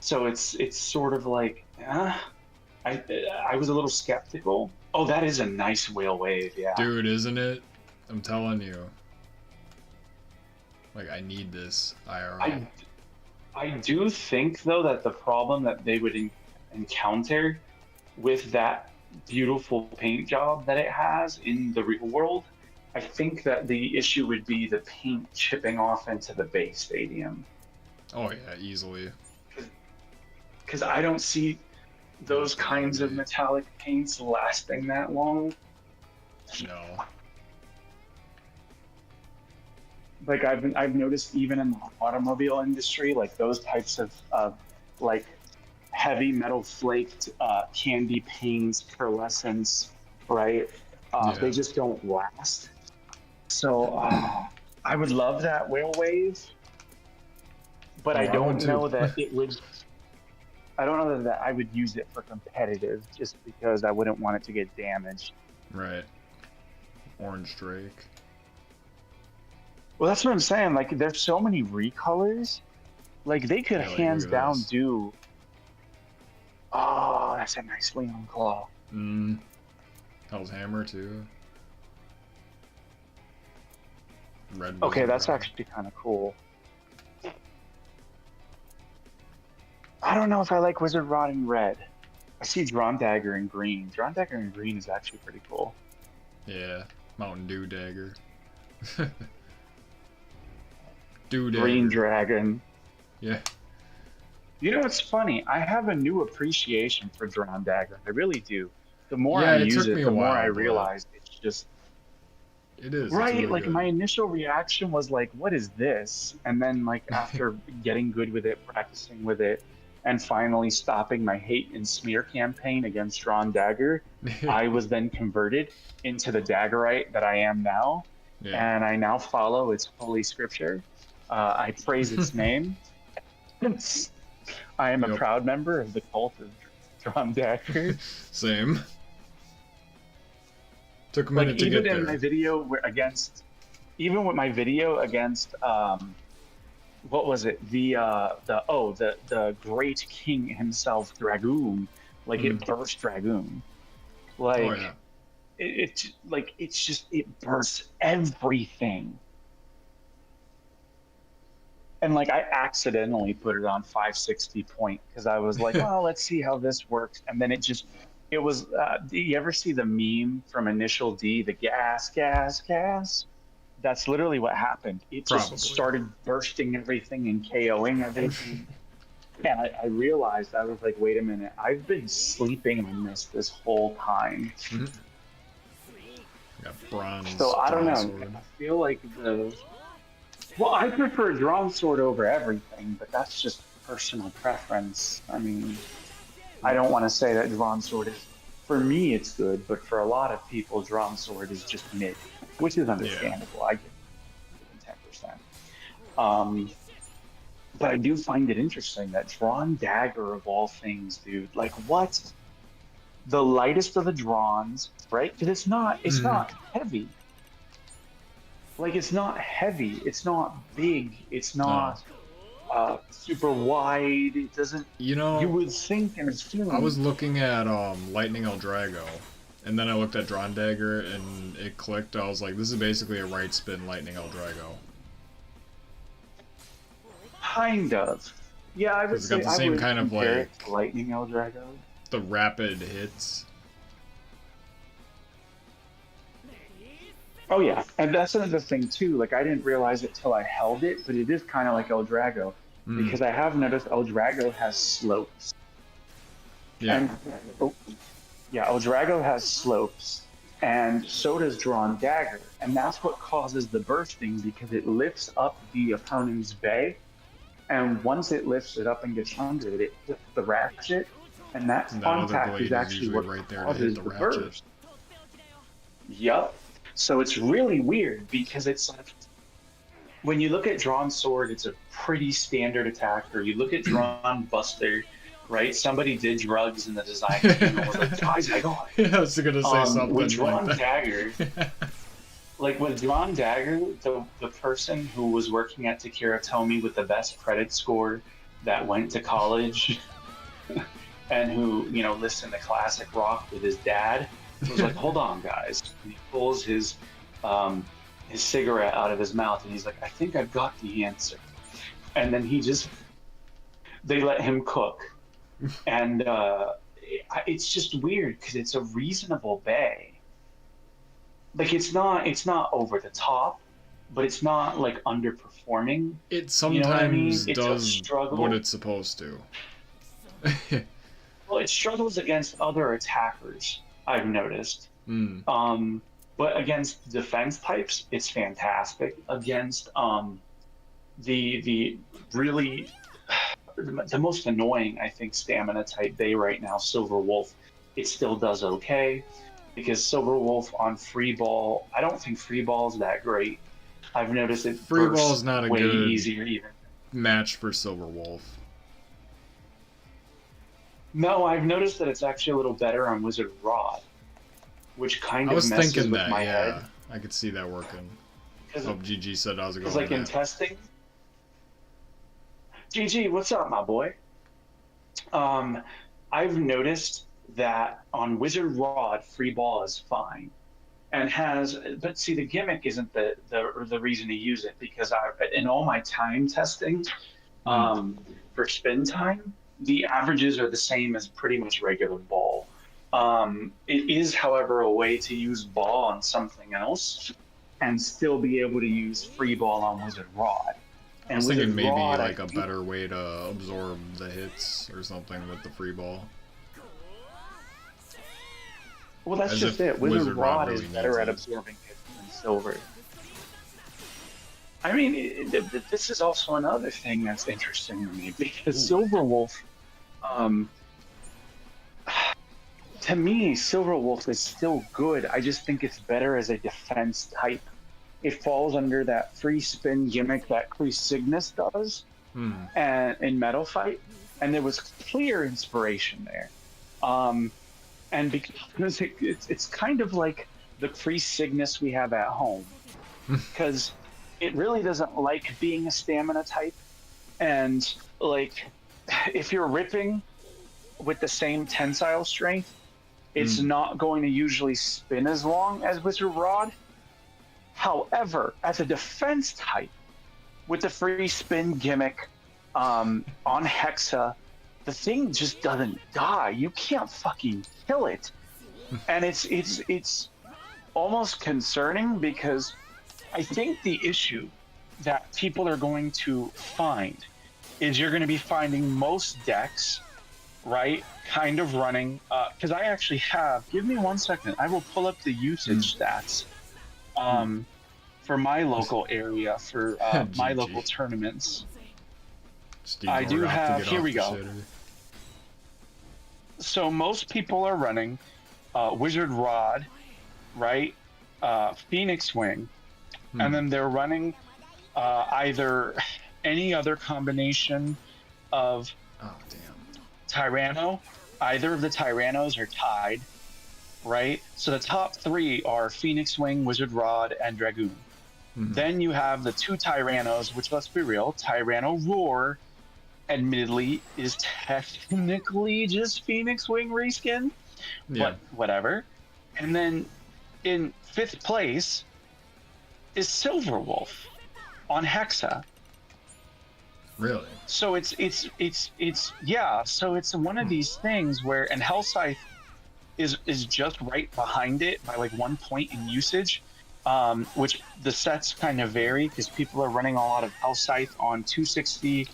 So it's sort of like I I was a little skeptical. Oh, that is a nice whale wave. Yeah. Dude, isn't it? I'm telling you. Like I need this IRL. I I do think though that the problem that they would encounter with that beautiful paint job that it has in the real world, I think that the issue would be the paint chipping off into the base stadium. Oh yeah, easily. Because I don't see those That's kinds of ugly. metallic paints lasting that long. No. Like I've noticed even in the automobile industry, like those types of like heavy metal flaked candy paints, pearlescence, right? They Yeah. just don't last. So I would love that whale wave, but Oh, I I would don't too. know that it would. I don't know that I would use it for competitive, just because I wouldn't want it to get damaged. Right. Orange Drake. Well, that's what I'm saying. Like, there's so many recolors. Like, they could Yeah, like hands look at down this. do. Oh, that's a nice Leon Claw. Mm. Hell's Hammer too. Red Okay, Wizard that's Rod. actually kind of cool. I don't know if I like Wizard Rod in red. I see Drawn Dagger in green. Drawn Dagger in green is actually pretty cool. Yeah. Mountain Dew Dagger. Dew Green Dagger. Dragon. Yeah. You know what's funny? I have a new appreciation for Drawn Dagger. I really do. The more Yeah, I it use took it, me the a more I while, but realize it's just it is. It's right. really Like my good. initial reaction was like, "What is this?" And then like after getting good with it, practicing with it, and finally stopping my hate and smear campaign against Drawn Dagger, I was then converted into the Daggerite that I am now, Yeah. and I now follow its holy scripture. I praise its name. I am a Yep. proud member of the cult of Drawn Dagger. Same. Took a Like minute to even get in there. my video against, even with my video against, what was it? The great king himself, Dragoon. Like it burst Dragoon. Oh Like yeah. it's just it bursts everything. And like I accidentally put it on 560 point because I was like, well, let's see how this works. And then it was. Do you ever see the meme from Initial D, the gas, gas, gas? That's literally what happened. It Probably. just started bursting everything and KOing everything. And I realized, I was like, wait a minute, I've been sleeping on this whole time. Got bronze. So I don't know. sword. I feel like well, I prefer drawn sword over everything, but that's just personal preference. I mean, I don't want to say that drawn sword is, for me, it's good, but for a lot of people, drawn sword is just mid, which is understandable. I get it, 10%. But I do find it interesting that drawn dagger of all things, dude. Like what? The lightest of the drawns, right? Because it's not heavy. Like it's not heavy. It's not big. It's not super wide. It doesn't. You know, You would think in its feeling. I was looking at Lightning Eldrago, and then I looked at Drawn Dagger, and it clicked. I was like, this is basically a right spin Lightning Eldrago. Kind of. Yeah, I would It's got say the I same would kind of, compare like- it to Lightning Eldrago. The rapid hits. Oh yeah, and that's another thing too. Like I didn't realize it till I held it, but it is kind of like Eldrago because I have noticed Eldrago has slopes. Yeah. And, yeah, Eldrago has slopes, and so does Drawn Dagger, and that's what causes the bursting because it lifts up the opponent's bay, and once it lifts it up and gets under it, it hits the ratchet, and that And that other contact blade is is actually usually what right there to causes hit the the ratchet. burst. Yup. So it's really weird because it's like when you look at Drawn Sword, it's a pretty standard attacker. You look at Drawn Buster, right? Somebody did drugs in the design team and was like, guys, I got it. Yeah, I was gonna say something With Drawn like that. Dagger, like with Drawn Dagger, the person who was working at Takara Tomy with the best credit score that went to college and who, you know, listened to classic rock with his dad was like, hold on, guys. And he pulls his cigarette out of his mouth and he's like, I think I've got the answer. And then they let him cook. And it's just weird because it's a reasonable bay. Like it's not over the top, but it's not like underperforming. It You know what I mean? sometimes It's a does struggle. what it's supposed to. Well, it struggles against other attackers, I've noticed. But against defense types, it's fantastic. Against the really the most annoying, I think, stamina type bay right now, Silver Wolf, it still does okay. Because Silver Wolf on free ball, I don't think free ball is that great. I've noticed it Free bursts ball is not a way good easier even. match for Silver Wolf. No, I've noticed that it's actually a little better on Wizard Rod, which kind I of was messes thinking with that, my yeah. head. I could see that working. Because Oh, GG said I was going like in with that. testing, GG, what's up, my boy? I've noticed that on Wizard Rod, free ball is fine, and but see, the gimmick isn't the reason to use it because in all my time testing, for spin time, the averages are the same as pretty much regular ball. It is, however, a way to use ball on something else and still be able to use free ball on Wizard Rod. I was thinking maybe Rod, like a better way to absorb the hits or something with the free ball. Well, that's As just if it. Wizard Wizard Rod Rod really is better needs at it. absorbing hits than Silver. I mean, this is also another thing that's interesting to me because Silver Wolf Um, to me, Silverwolf is still good. I just think it's better as a defense type. It falls under that free spin gimmick that Chris Cygnus does, and in Metal Fight, and there was clear inspiration there. And because it's kind of like the Chris Cygnus we have at home, because it really doesn't like being a stamina type, and like if you're ripping with the same tensile strength, it's not going to usually spin as long as Wizard Rod. However, as a defense type, with the free spin gimmick on Hexa, the thing just doesn't die. You can't fucking kill it, and it's almost concerning because I think the issue that people are going to find is you're going to be finding most decks, right, kind of running, because I actually have, give me 1 second, I will pull up the usage stats for my local area, for my local tournaments. I do have, here we go. So most people are running Wizard Rod, right, Phoenix Wing, and then they're running either any other combination of Tyranno. Either of the Tyrannos are tied, right? So the top three are Phoenix Wing, Wizard Rod, and Dragoon. Then you have the two Tyrannos, which, let's be real, Tyranno Roar, admittedly, is technically just Phoenix Wing reskin, but whatever. And then in 5th place is Silverwolf on Hexa. Really? So it's yeah. So it's one of these things where, and Hellscythe is just right behind it by like 1 point in usage, which the sets kind of vary because people are running a lot of Hellscythe on 260,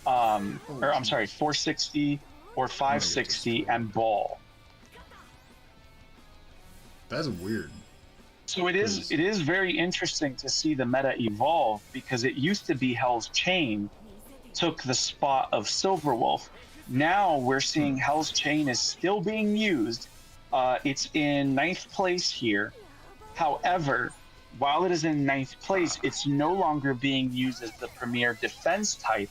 or I'm sorry, 460 or 560 and Ball. That's weird. So it is very interesting to see the meta evolve because it used to be Hell's Chain took the spot of Silverwolf. Now we're seeing Hell's Chain is still being used. It's in 9th place here. However, while it is in 9th place, it's no longer being used as the premier defense type.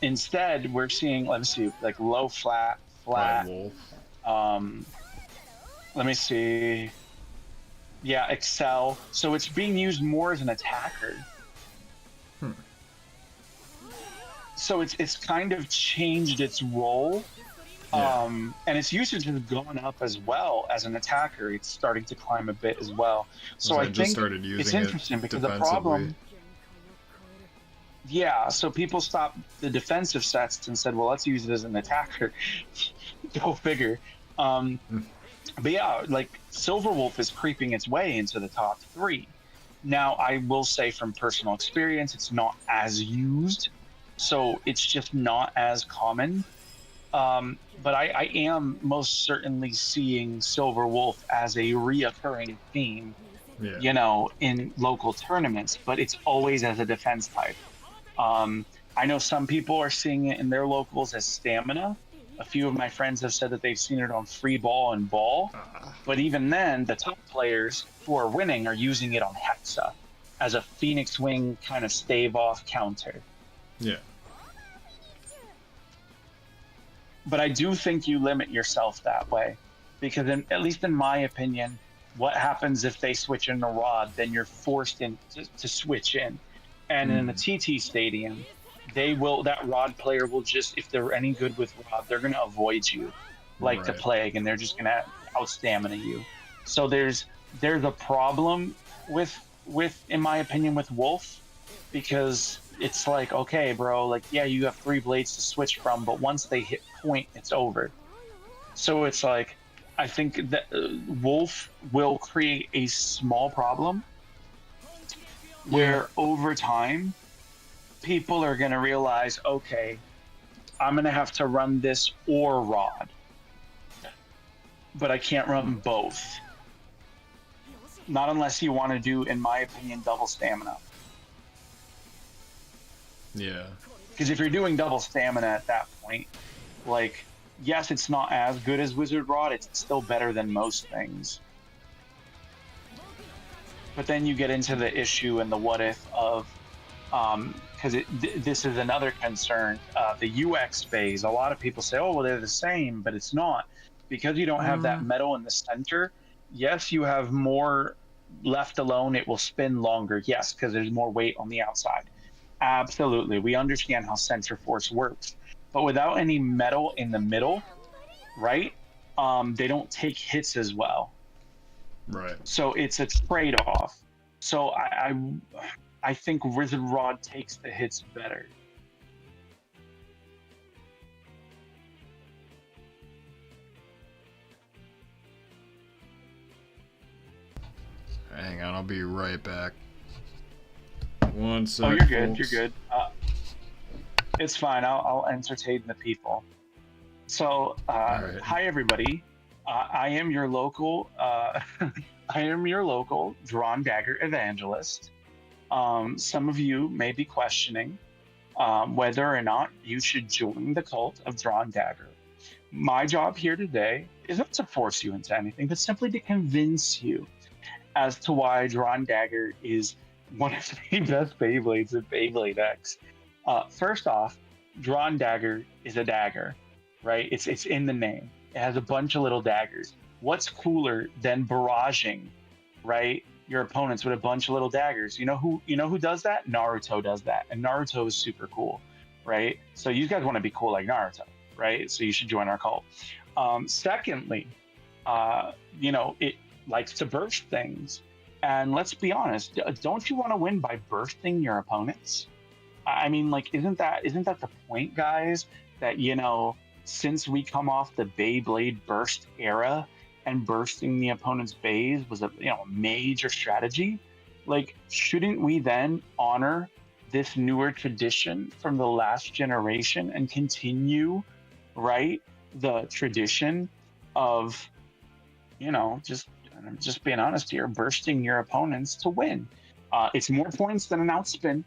Instead, we're seeing, let me see, like low, flat. Let me see. Yeah, Excel. So it's being used more as an attacker. So it's kind of changed its role, and its usage has gone up as well as an attacker. It's starting to climb a bit as well. So I think it's interesting because the problem, so people stopped the defensive sets and said, well, let's use it as an attacker. Go figure. But yeah, like Silverwolf is creeping its way into the top 3. Now, I will say from personal experience, it's not as used. So it's just not as common. But I am most certainly seeing Silverwolf as a reoccurring theme, you know, in local tournaments, but it's always as a defense type. I know some people are seeing it in their locals as stamina. A few of my friends have said that they've seen it on free ball and ball. But even then, the top players who are winning are using it on Hexa as a Phoenix Wing kind of stave off counter. Yeah. But I do think you limit yourself that way, because at least in my opinion, what happens if they switch into Rod? Then you're forced to switch in, and in the TT Stadium, that Rod player will just, if they're any good with Rod, they're going to avoid you like the plague, and they're just going to out stamina you. So there's a problem with in my opinion with Wolf, because it's like, okay, bro, like, yeah, you have 3 blades to switch from, but once they hit point, it's over. So it's like, I think that Wolf will create a small problem where over time, people are going to realize, okay, I'm going to have to run this or Rod, but I can't run both. Not unless you want to do, in my opinion, double stamina. Yeah. Because if you're doing double stamina at that point, Like, yes, it's not as good as Wizard Rod. It's still better than most things. But then you get into the issue and the what if of, because this is another concern. The UX phase. A lot of people say, "Oh, well, they're the same," but it's not, because you don't have that metal in the center. Yes, you have more left alone. It will spin longer. Yes, because there's more weight on the outside. Absolutely, we understand how center force works, but without any metal in the middle, right? They don't take hits as well. Right. So it's a trade-off. So I think Wizard Rod takes the hits better. Hang on, I'll be right back. One sec. Oh, you're good. Folks. You're good. It's fine. I'll entertain the people. So, right. Hi everybody. I am your local. I am your local Drawn Dagger evangelist. Some of you may be questioning whether or not you should join the cult of Drawn Dagger. My job here today is not to force you into anything, but simply to convince you as to why Drawn Dagger is one of the best Beyblades in Beyblade X. First off, Drawn Dagger is a dagger, right? It's in the name. It has a bunch of little daggers. What's cooler than barraging, right, your opponents with a bunch of little daggers? You know who does that? Naruto does that, and Naruto is super cool, right? So you guys want to be cool like Naruto, right? So you should join our cult. Secondly, it likes to burst things, and let's be honest, don't you want to win by bursting your opponents? I mean, like, isn't that the point, guys? That, since we come off the Beyblade burst era, and bursting the opponent's bays was a major strategy, like, shouldn't we then honor this newer tradition from the last generation and continue, right, the tradition of, just being honest here, bursting your opponents to win? It's more points than an outspin.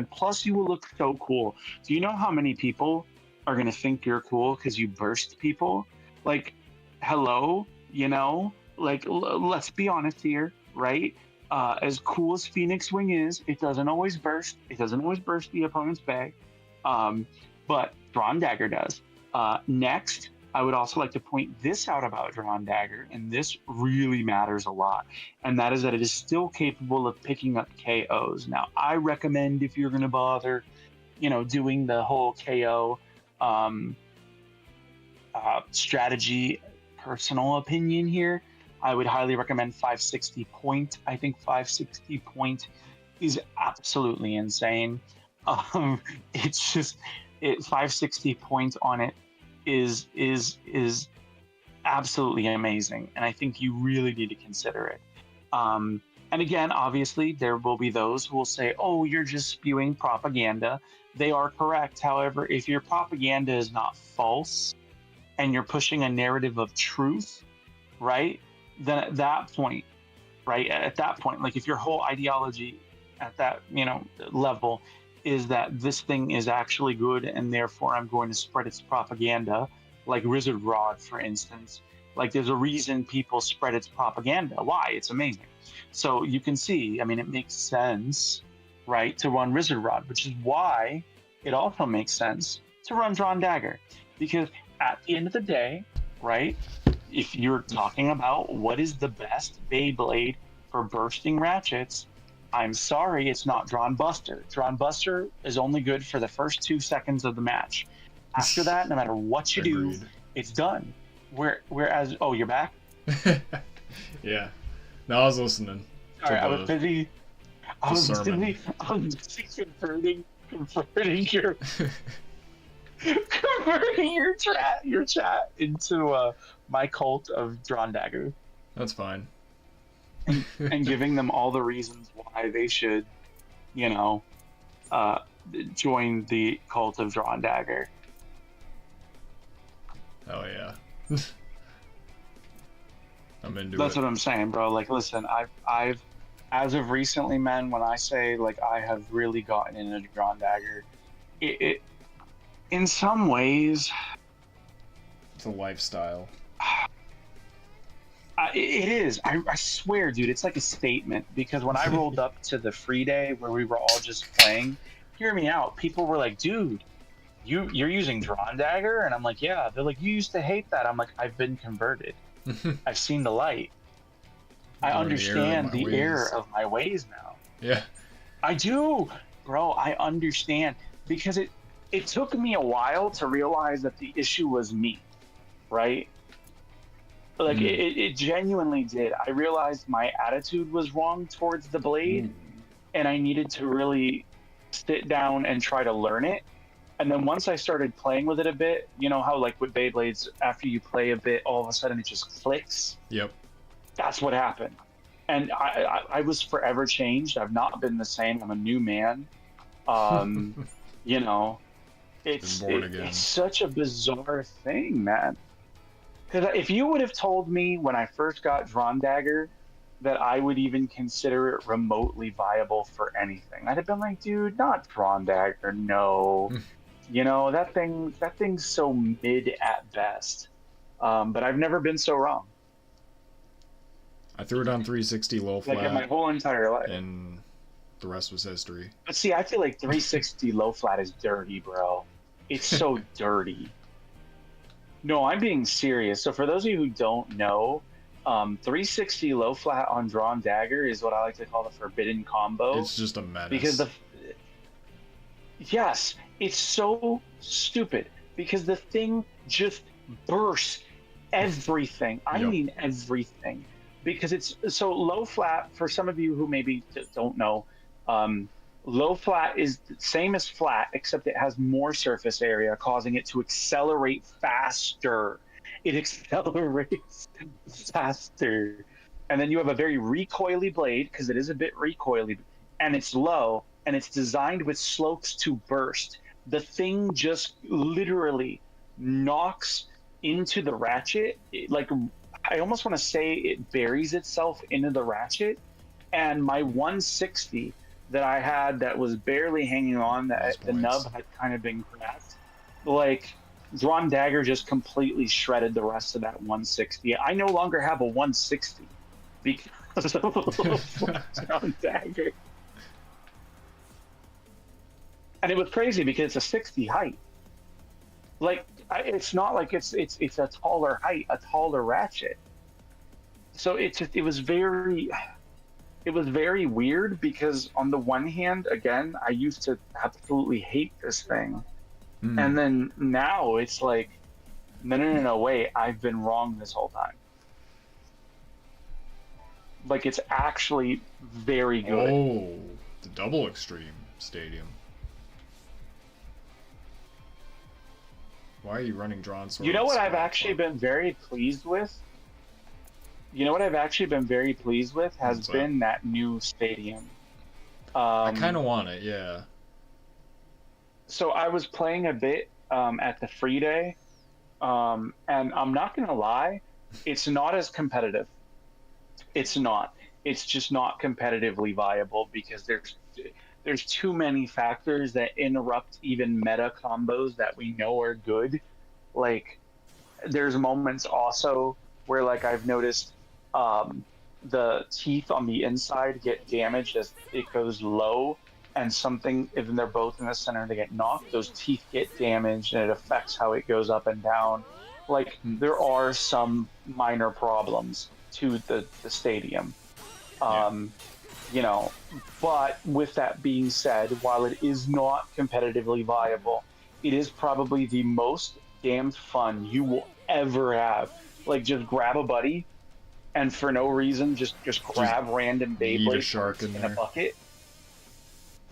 Plus, you will look so cool. Do you know how many people are going to think you're cool because you burst people? Like, hello, let's be honest here, right? As cool as Phoenix Wing is, it doesn't always burst. It doesn't always burst the opponent's bag. But Drawn Dagger does. Next, I would also like to point this out about Drawn Dagger, and this really matters a lot, and that is that it is still capable of picking up KOs. Now, I recommend, if you're going to bother, doing the whole KO strategy, personal opinion here, I would highly recommend 560 point. I think 560 point is absolutely insane. It's just 560 points on it is absolutely amazing, and I think you really need to consider it. And again, obviously, there will be those who will say, "Oh, you're just spewing propaganda." They are correct. However, if your propaganda is not false and you're pushing a narrative of truth, right, then at that point, like, if your whole ideology at that level is that this thing is actually good and therefore I'm going to spread its propaganda, like Wizard Rod, for instance. Like, there's a reason people spread its propaganda. Why? It's amazing. So you can see, it makes sense, right, to run Wizard Rod, which is why it also makes sense to run Drawn Dagger. Because at the end of the day, right, if you're talking about what is the best Beyblade for bursting ratchets, I'm sorry, it's not Drawn Buster. Drawn Buster is only good for the first 2 seconds of the match. After that, no matter what you do, it's done. Whereas, oh, you're back? Yeah. No, I was listening. Sorry, I was busy. I was busy converting your chat into my cult of Drawn Dagger. That's fine. And giving them all the reasons why they should, join the cult of Drawn Dagger. Oh yeah. I'm into That's it. what I'm saying, bro. Like, listen, I've as of recently, man, when I say, like, I have really gotten into Drawn Dagger, In some ways, It's a lifestyle. it is. I swear, dude, it's like a statement because when I rolled up to the free day where we were all just playing, hear me out. People were like, dude, you're using Drawn Dagger? And I'm like, yeah. They're like, you used to hate that. I'm like, I've been converted. I've seen the light. I understand the error of my ways now. Yeah. I do, bro. I understand because it took me a while to realize that the issue was me, right? Like it genuinely did. I realized my attitude was wrong towards the blade, and I needed to really sit down and try to learn it. And then once I started playing with it a bit, you know how like with Beyblades, after you play a bit, all of a sudden it just clicks. Yep. That's what happened. And I was forever changed. I've not been the same. I'm a new man. You know, it's such a bizarre thing, man. Because if you would have told me when I first got Drawn Dagger that I would even consider it remotely viable for anything, I'd have been like, dude, not Drawn Dagger, no. You know, that thing's so mid at best. But I've never been so wrong. I threw it on 360 low flat. Like in my whole entire life. And the rest was history. But see, I feel like 360 low flat is dirty, bro. It's so dirty. No, I'm being serious. So for those of you who don't know, 360 low flat on Drawn Dagger is what I like to call the forbidden combo. It's just a menace. Because yes, it's so stupid because the thing just bursts everything. I mean everything. Because it's so low flat, for some of you who maybe don't know, low flat is the same as flat, except it has more surface area, causing it to accelerate faster. It accelerates faster. And then you have a very recoily blade, because it is a bit recoily, and it's low, and it's designed with slopes to burst. The thing just literally knocks into the ratchet, I almost want to say it buries itself into the ratchet. And my 160 that I had that was barely hanging on, that the nub had kind of been cracked, like Drawn Dagger just completely shredded the rest of that 160. I no longer have a 160 because of Drawn Dagger. And it was crazy because it's a 60 height. Like, it's not like it's a taller height, a taller ratchet. So it was very weird because on the one hand, again, I used to absolutely hate this thing. And then now it's like, no, wait, I've been wrong this whole time. Like, it's actually very good. Oh, the double extreme stadium. Why are you running drawn swords? You know what I've actually been very pleased with? Has been that new stadium. I kind of want it, yeah. So I was playing a bit at the free day, and I'm not going to lie, it's not as competitive. It's not. It's just not competitively viable because there's too many factors that interrupt even meta combos that we know are good. Like, there's moments also where, like, I've noticed the teeth on the inside get damaged as it goes low, and something, if they're both in the center, they get knocked, those teeth get damaged, and it affects how it goes up and down. Like, there are some minor problems to the stadium. You know, but with that being said, while it is not competitively viable, it is probably the most damn fun you will ever have. Like, just grab a buddy and for no reason just grab random Beyblade in a bucket.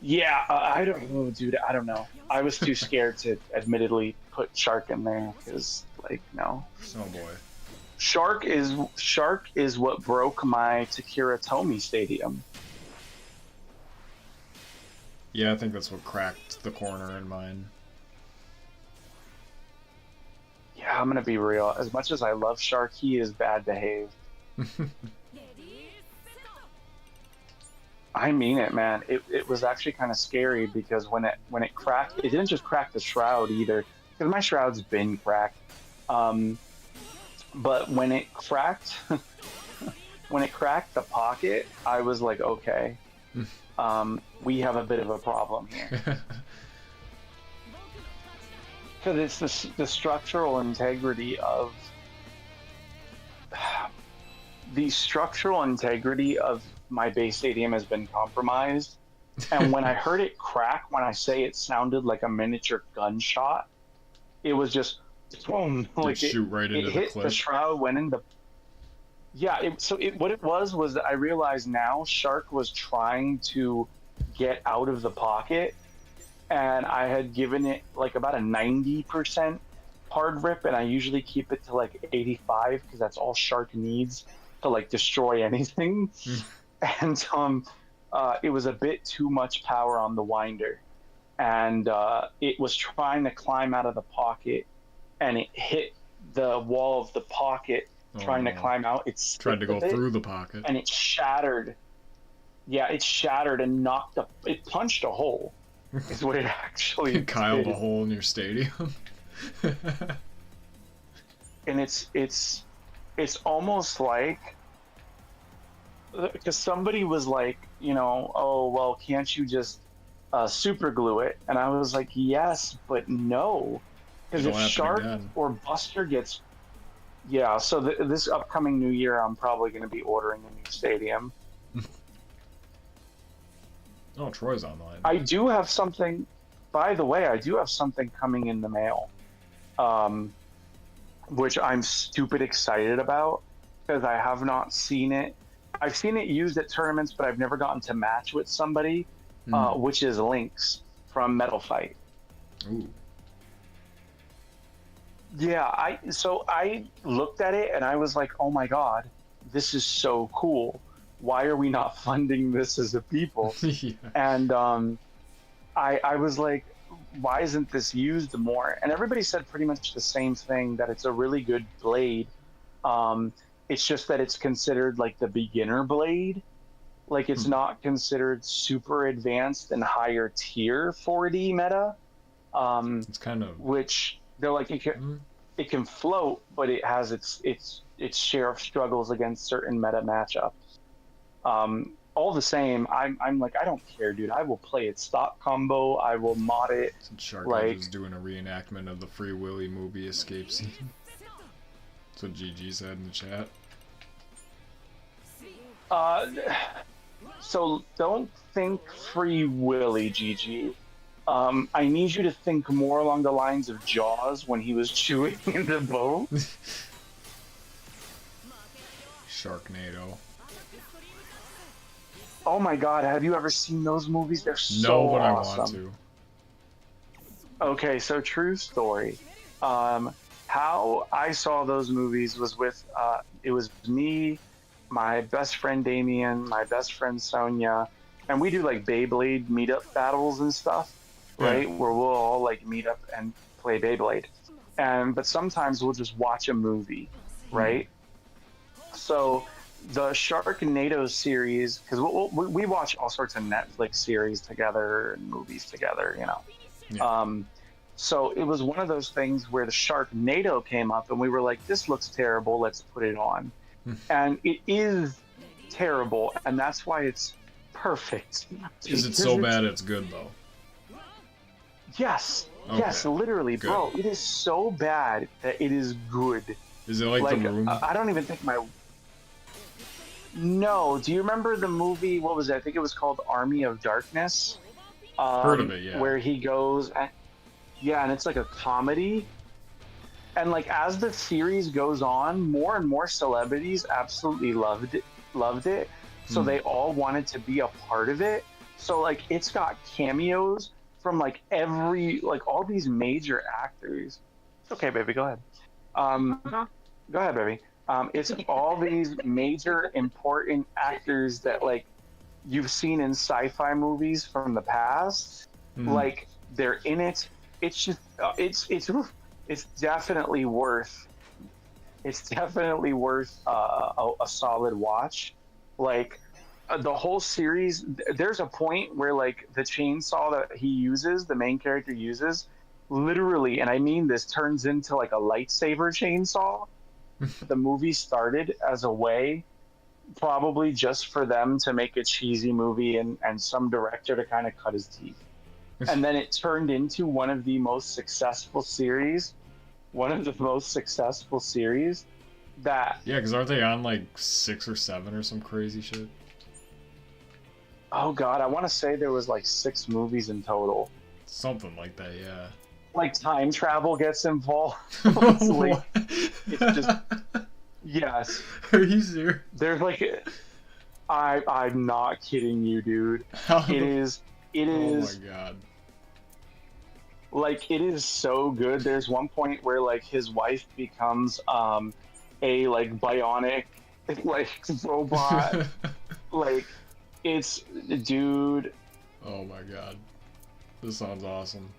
Yeah, I don't know, dude. I don't know. I was too scared to admittedly put Shark in there because, like, no. Oh boy. Shark is what broke my Takira Tomy stadium. Yeah, I think that's what cracked the corner in mine. Yeah, I'm gonna be real. As much as I love Shark, he is bad behaved. I mean it, man. It was actually kind of scary because when it cracked, it didn't just crack the shroud either, because my shroud's been cracked. Um, but when it cracked, when it cracked the pocket, I was like, okay, we have a bit of a problem here. Because it's the structural integrity of the structural integrity of my base stadium has been compromised. And when I heard it crack, when I say it sounded like a miniature gunshot, it was just boom, like shoot right it into the hit the clip. shroud, went in the yeah. What it was that I realize now, Shark was trying to get out of the pocket, and I had given it like about a 90% hard rip, and I usually keep it to like 85 because that's all Shark needs to like destroy anything. And it was a bit too much power on the winder, and it was trying to climb out of the pocket, and it hit the wall of the pocket trying to climb out. It tried to go through the pocket, and it shattered. Yeah, it shattered and knocked up. It punched a hole. Is what it actually it Kyled did. a hole in your stadium. And it's almost like, because somebody was like, oh well, can't you just super glue it? And I was like, yes, but no, because if Shark or Buster gets, yeah. So this upcoming new year, I'm probably going to be ordering a new stadium. Oh, Troy's online. I do have something. By the way, I do have something coming in the mail, which I'm stupid excited about because I have not seen it. I've seen it used at tournaments, but I've never gotten to match with somebody, which is Lynx from Metal Fight. Ooh. Yeah, I looked at it and I was like, oh my god, this is so cool. Why are we not funding this as a people? Yeah. And I was like, why isn't this used more? And everybody said pretty much the same thing, that it's a really good blade. It's just that it's considered like the beginner blade. Like it's not considered super advanced and higher tier 4D meta. It's kind of, which they're like, it can float, but it has its share of struggles against certain meta matchups. All the same, I'm like, I don't care, dude. I will play it stock combo. I will mod it. Shark like, is doing a reenactment of the Free Willy movie escape scene. That's what GG said in the chat. So don't think Free Willy, GG. I need you to think more along the lines of Jaws when he was chewing in the boat. Sharknado. Oh my god, have you ever seen those movies? They're so no, but awesome. I want to. Okay, so true story. How I saw those movies was with, it was me, my best friend Damien, my best friend Sonia, and we do like Beyblade meetup battles and stuff, right? Where we'll all like meet up and play Beyblade. But sometimes we'll just watch a movie, right? So the Sharknado series, because we watch all sorts of Netflix series together and movies together, Yeah. So it was one of those things where the Sharknado came up and we were like, this looks terrible, let's put it on. And it is terrible, and that's why it's perfect. Is it so bad it's good, though? Yes. Okay. Yes, literally, Good. bro. It is so bad that it is good. Is it like The Room? I don't even think my... No. Do you remember the movie, what was it? I think it was called Army of Darkness. Heard of it, yeah. Where he goes... and it's like a comedy. And like as the series goes on, more and more celebrities absolutely loved it. So they all wanted to be a part of it. So like it's got cameos from like all these major actors. Okay, baby, go ahead. Go ahead, baby. It's all these major important actors that like you've seen in sci-fi movies from the past. Like they're in it. It's just it's definitely worth a solid watch. Like the whole series, there's a point where like the chainsaw that he uses, the main character uses, literally, and I mean this, turns into like a lightsaber chainsaw. The movie started as a way, probably just for them to make a cheesy movie and some director to kind of cut his teeth. And then it turned into one of the most successful series, that, Yeah, because aren't they on like 6 or 7 or some crazy shit? oh god, I want to say there was like 6 movies in total. Something like that, yeah. Like time travel gets involved. It's like, it's just, yes. Are you serious? There's like, I'm not kidding you, dude. It is Oh my god. like, it is so good. There's one point where like his wife becomes a like bionic like robot. Like, it's, dude. Oh my god. This sounds awesome.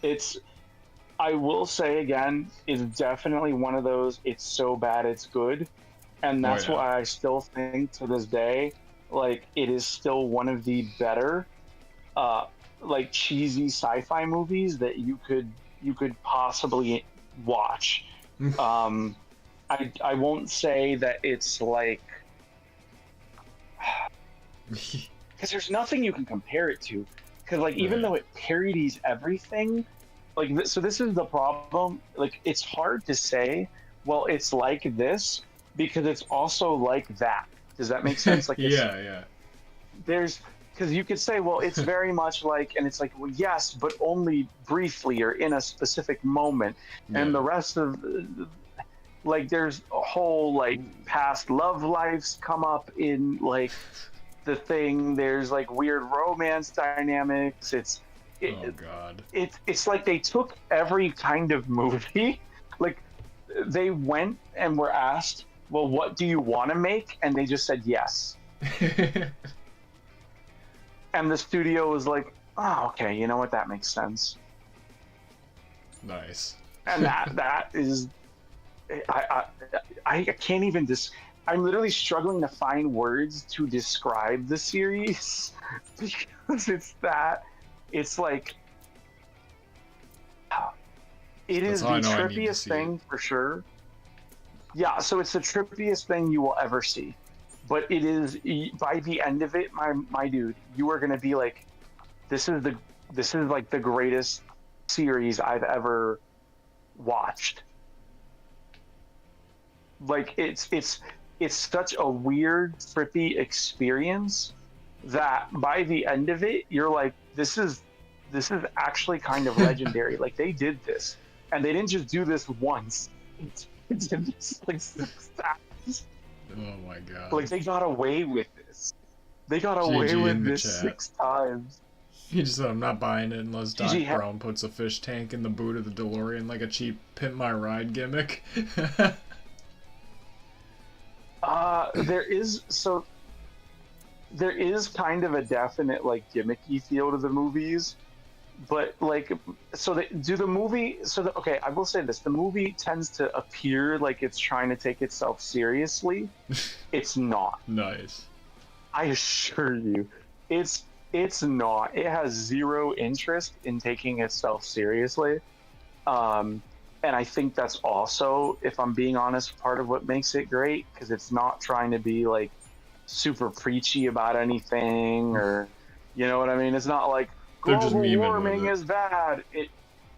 It's, I will say again, it's definitely one of those, it's so bad it's good. And that's why I still think to this day, like, it is still one of the better like cheesy sci-fi movies that you could possibly watch. I won't say that it's like, because there's nothing you can compare it to, because like even though it parodies everything, like so this is the problem, like it's hard to say, well, it's like this because it's also like that. Does that make sense? Like, it's, yeah. There's, because you could say, well, it's very much like, and it's like, well, yes, but only briefly or in a specific moment, and the rest of, like, there's a whole like past love lives come up in like the thing. There's like weird romance dynamics. Oh god. It's like they took every kind of movie, like they went and were asked, well, what do you want to make? And they just said yes. And the studio was like, oh, okay, you know what? That makes sense. Nice. And that is, I can't even I'm literally struggling to find words to describe the series because it's like, it is the trippiest thing for sure. Yeah, so it's the trippiest thing you will ever see. But it is, by the end of it, my dude, you are gonna be like, this is like the greatest series I've ever watched. Like, it's such a weird, trippy experience that by the end of it, you're like, this is actually kind of legendary. Like, they did this, and they didn't just do this once. It's like 6 times. Oh my god. Like, they got away with this. They got away with this 6 times. He just said, I'm not buying it unless Doc Brown puts a fish tank in the boot of the DeLorean like a cheap Pimp My Ride gimmick. There is kind of a definite, like, gimmicky feel to the movies. But, like, okay, I will say this. The movie tends to appear like it's trying to take itself seriously. It's not. Nice. I assure you. It's not. It has zero interest in taking itself seriously. And I think that's also, if I'm being honest, part of what makes it great, because it's not trying to be, like, super preachy about anything, or, you know what I mean? It's not like, global warming is bad.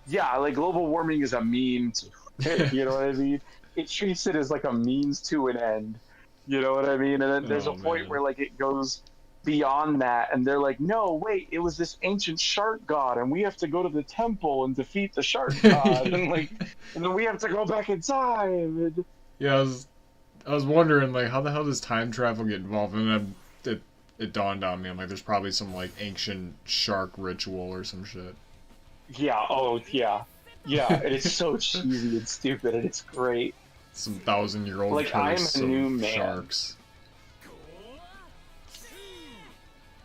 Like, global warming is a meme to it, you know what I mean? It treats it as like a means to an end, you know what I mean? And then there's a point where like it goes beyond that, and they're like, no, wait, it was this ancient shark god, and we have to go to the temple and defeat the shark god, and then we have to go back in time. And... Yeah, I was wondering, like, how the hell does time travel get involved? And it dawned on me, I'm like, there's probably some, like, ancient shark ritual or some shit. Yeah, and it's so cheesy and stupid, and it's great. Some 1,000-year-old like, I'm a new man. Sharks.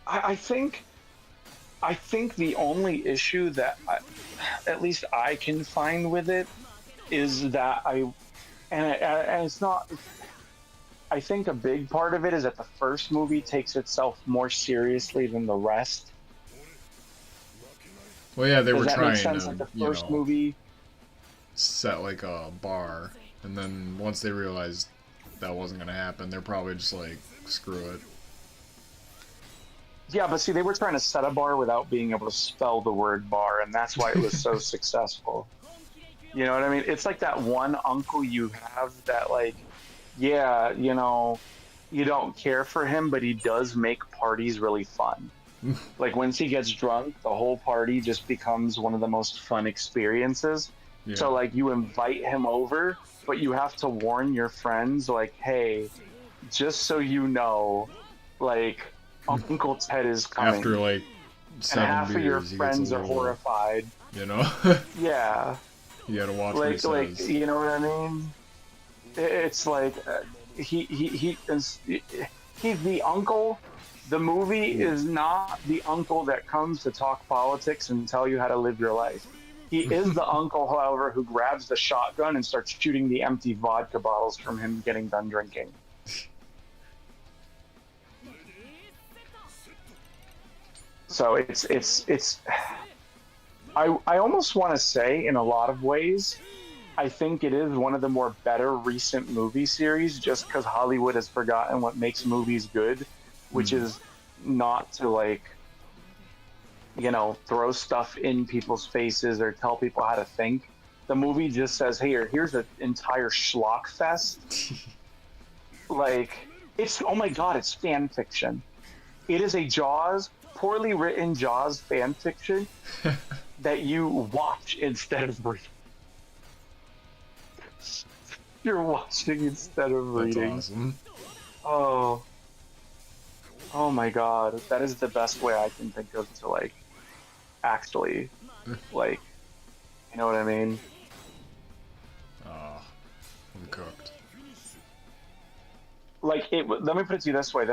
I think the only issue that at least I can find with it is that and it's not, I think a big part of it is that the first movie takes itself more seriously than the rest. Well, yeah, they Does were that make trying sense? to, Like the first movie, set like a bar, and then once they realized that wasn't gonna happen, they're probably just like, screw it. yeah, but see, they were trying to set a bar without being able to spell the word bar, and that's why it was so successful. You know what I mean? It's like that one uncle you have that, like, yeah, you don't care for him, but he does make parties really fun. Like, once he gets drunk, the whole party just becomes one of the most fun experiences. Yeah. So, like, you invite him over, but you have to warn your friends, like, hey, just so you know, like, Uncle Ted is coming. After like And 7 half of your beers, he gets a friends are little, horrified. you know? Yeah. You gotta watch what he Like, says. you know what I mean? It's like he's the uncle. The movie is not the uncle that comes to talk politics and tell you how to live your life. He is the uncle, however, who grabs the shotgun and starts shooting the empty vodka bottles from him getting done drinking. So it's I almost want to say, in a lot of ways, I think it is one of the more better recent movie series, just because Hollywood has forgotten what makes movies good, which is not to, like, throw stuff in people's faces or tell people how to think. The movie just says, hey, here's an entire schlock fest. Like, oh my god, it's fan fiction. It is a poorly written Jaws fan fiction that you watch instead of read. You're watching instead of reading. That's awesome. Oh my god, that is the best way I can think of to, like, actually, like, you know what I mean? I'm cooked. Like, let me put it to you this way: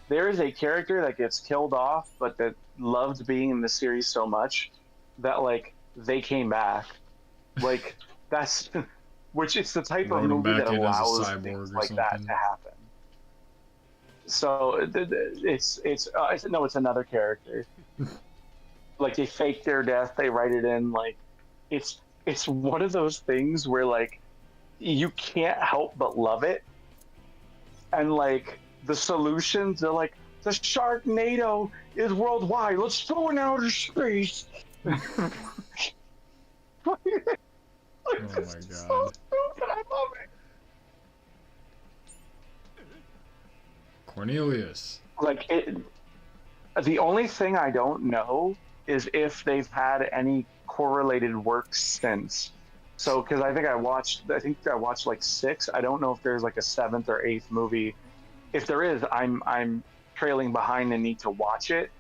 there is a character that gets killed off, but that loved being in the series so much that, like, they came back. Like, that's which is the type Wrote of him movie back that in as a allows cyborg things or like that something. to happen. So it's another character. Like, they fake their death, they write it in. Like, it's one of those things where, like, you can't help but love it. And, like, the solutions are like, the Sharknado is worldwide. Let's throw it in outer space. Oh my It's god. so stupid. I love it. Cornelius. Like, the only thing I don't know is if they've had any correlated works since. So, because I think I watched like 6. I don't know if there's like a 7th or 8th movie. If there is, I'm trailing behind and need to watch it,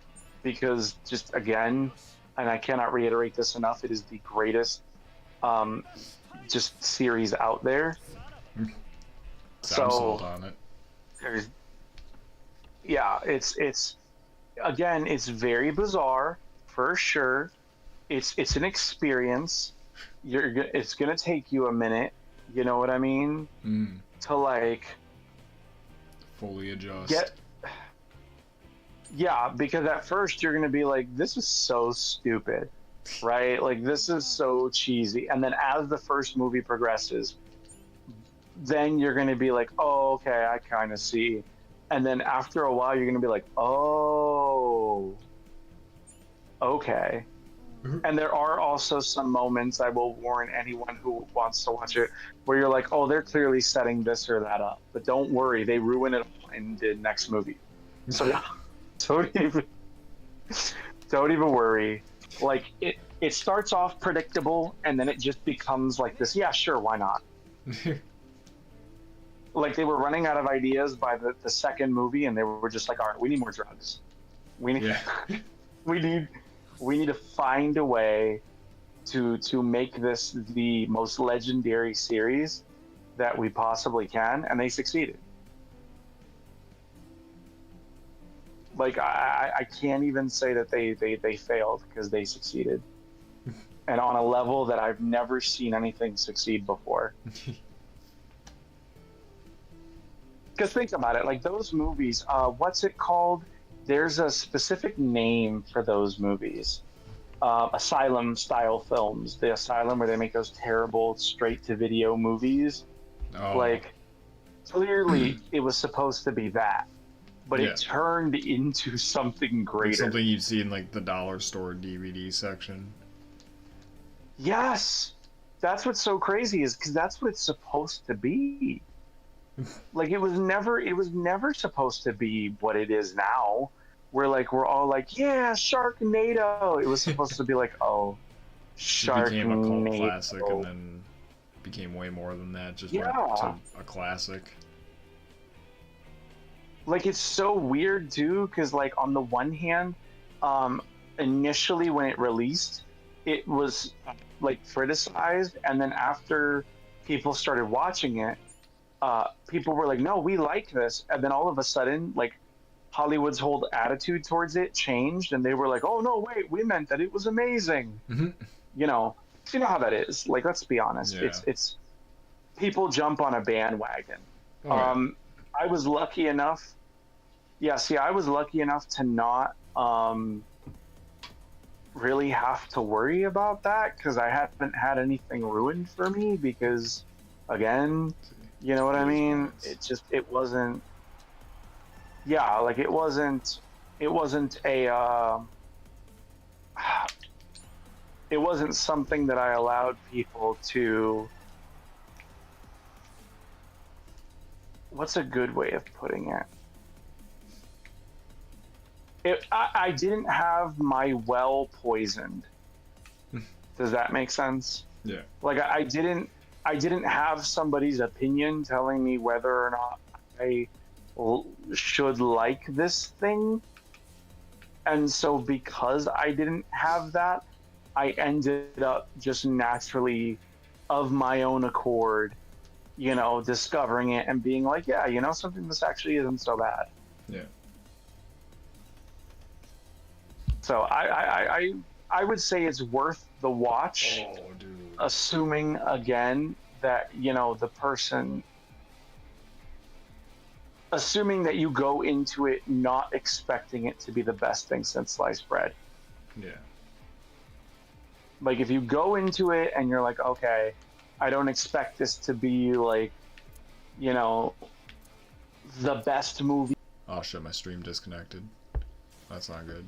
because, just again, and I cannot reiterate this enough, it is the greatest just series out there. I'm So sold on it. there's yeah, it's again, it's very bizarre for sure. It's an experience. It's gonna take you a minute. You know what I mean? To, like, Fully adjust. Yeah, because at first you're gonna be like, this is so stupid, right? Like, this is so cheesy. And then as the first movie progresses, then you're gonna be like, oh, okay, I kind of see. And then after a while, you're gonna be like, oh, okay. And there are also some moments, I will warn anyone who wants to watch it, where you're like, oh, they're clearly setting this or that up. But don't worry, they ruin it all in the next movie. So don't even worry. Like, it starts off predictable, and then it just becomes like this, yeah, sure, why not? Like, they were running out of ideas by the second movie, and they were just like, all right, we need more drugs. We need we need to find a way to make this the most legendary series that we possibly can, and they succeeded. Like, I can't even say that they failed, because they succeeded. And on a level that I've never seen anything succeed before. Because think about it, like those movies. What's it called? There's a specific name for those movies. Asylum style films. The Asylum where they make those terrible straight to video movies. Oh, Like clearly it was supposed to be that, but yeah. it turned into something Like greater. something you'd see in like the dollar store DVD section. Yes, that's what's so crazy is because that's what it's supposed to be. Like it was never supposed to be what it is now. Where like we're all like, yeah, Sharknado. It was supposed to be like, oh, Just became a cult classic and Sharknado. then became way more than that. Just went Yeah, to a classic. like it's so weird too, because like on the one hand, um, initially when it released, it was like criticized, and then after people started watching it, people were like, no, we like this, and then all of a sudden, like Hollywood's whole attitude towards it changed, and they were like, oh no, wait, we meant that it was amazing. Hmm. You know, you know how that is. Like, let's be honest, Yeah. it's people jump on a bandwagon. Oh, yeah. I was lucky enough. Yeah, see, I was lucky enough to not really have to worry about that because I haven't had anything ruined for me because, again, you know what I mean? It wasn't, yeah, like it wasn't it wasn't something that I allowed people to, what's a good way of putting it? I didn't have my well poisoned. Does that make sense? Yeah. Like I didn't have somebody's opinion telling me whether or not I should like this thing. And so because I didn't have that, I ended up just naturally of my own accord, discovering it and being like, yeah, something this actually isn't so bad. Yeah. So I would say it's worth the watch, Oh, dude. assuming again that assuming that you go into it not expecting it to be the best thing since sliced bread. Yeah. Like if you go into it and you're like, okay, I don't expect this to be like, the best movie. Oh shit, my stream disconnected. That's not good.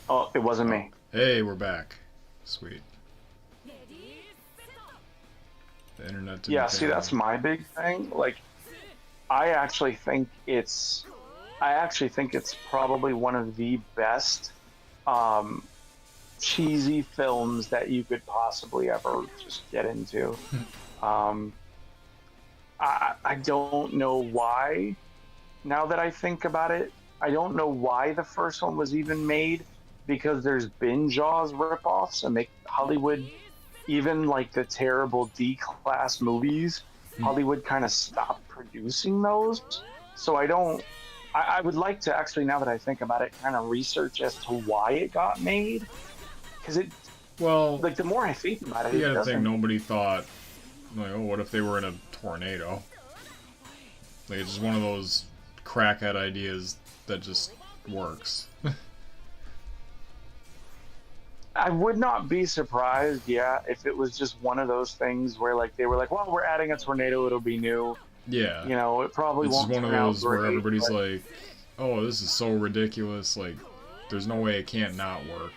Oh, it wasn't me. Hey, we're back. Sweet. The internet didn't Yeah, see, fail. that's my big thing. Like, I actually think it's probably one of the best cheesy films that you could possibly ever just get into. I don't know why. Now that I think about it, I don't know why the first one was even made, because there's been Jaws ripoffs and Hollywood, even like the terrible D-class movies, Hollywood kind of stopped producing those. So I would like to actually, now that I think about it, kind of research as to why it got made. Because Well, like the more I think about it, you it gotta doesn't. think nobody thought, like, oh, what if they were in a tornado? Like, it's just one of those crackhead ideas that just works. I would not be surprised, yeah, if it was just one of those things where like they were like, well, we're adding a tornado, it'll be new. Yeah. It probably It's just won't one of turn out those where great, everybody's but like, oh, this is so ridiculous, like, there's no way it can't not work.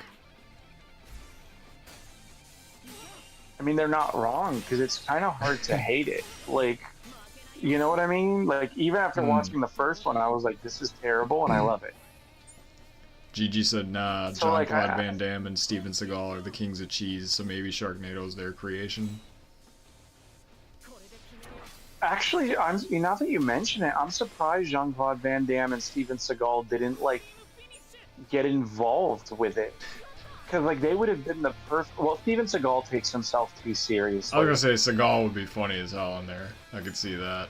I mean, they're not wrong because it's kind of hard to hate it. Like, you know what I mean? Like, even after watching the first one, I was like, this is terrible, and I love it. Gigi said, nah, So, like, Jean-Claude Van Damme and Steven Seagal are the kings of cheese, so maybe Sharknado's their creation. Actually, now that you mention it, I'm surprised Jean-Claude Van Damme and Steven Seagal didn't like get involved with it, because like they would have been the perfect. Well, Steven Seagal takes himself too seriously. I was gonna say Seagal would be funny as hell in there. I could see that.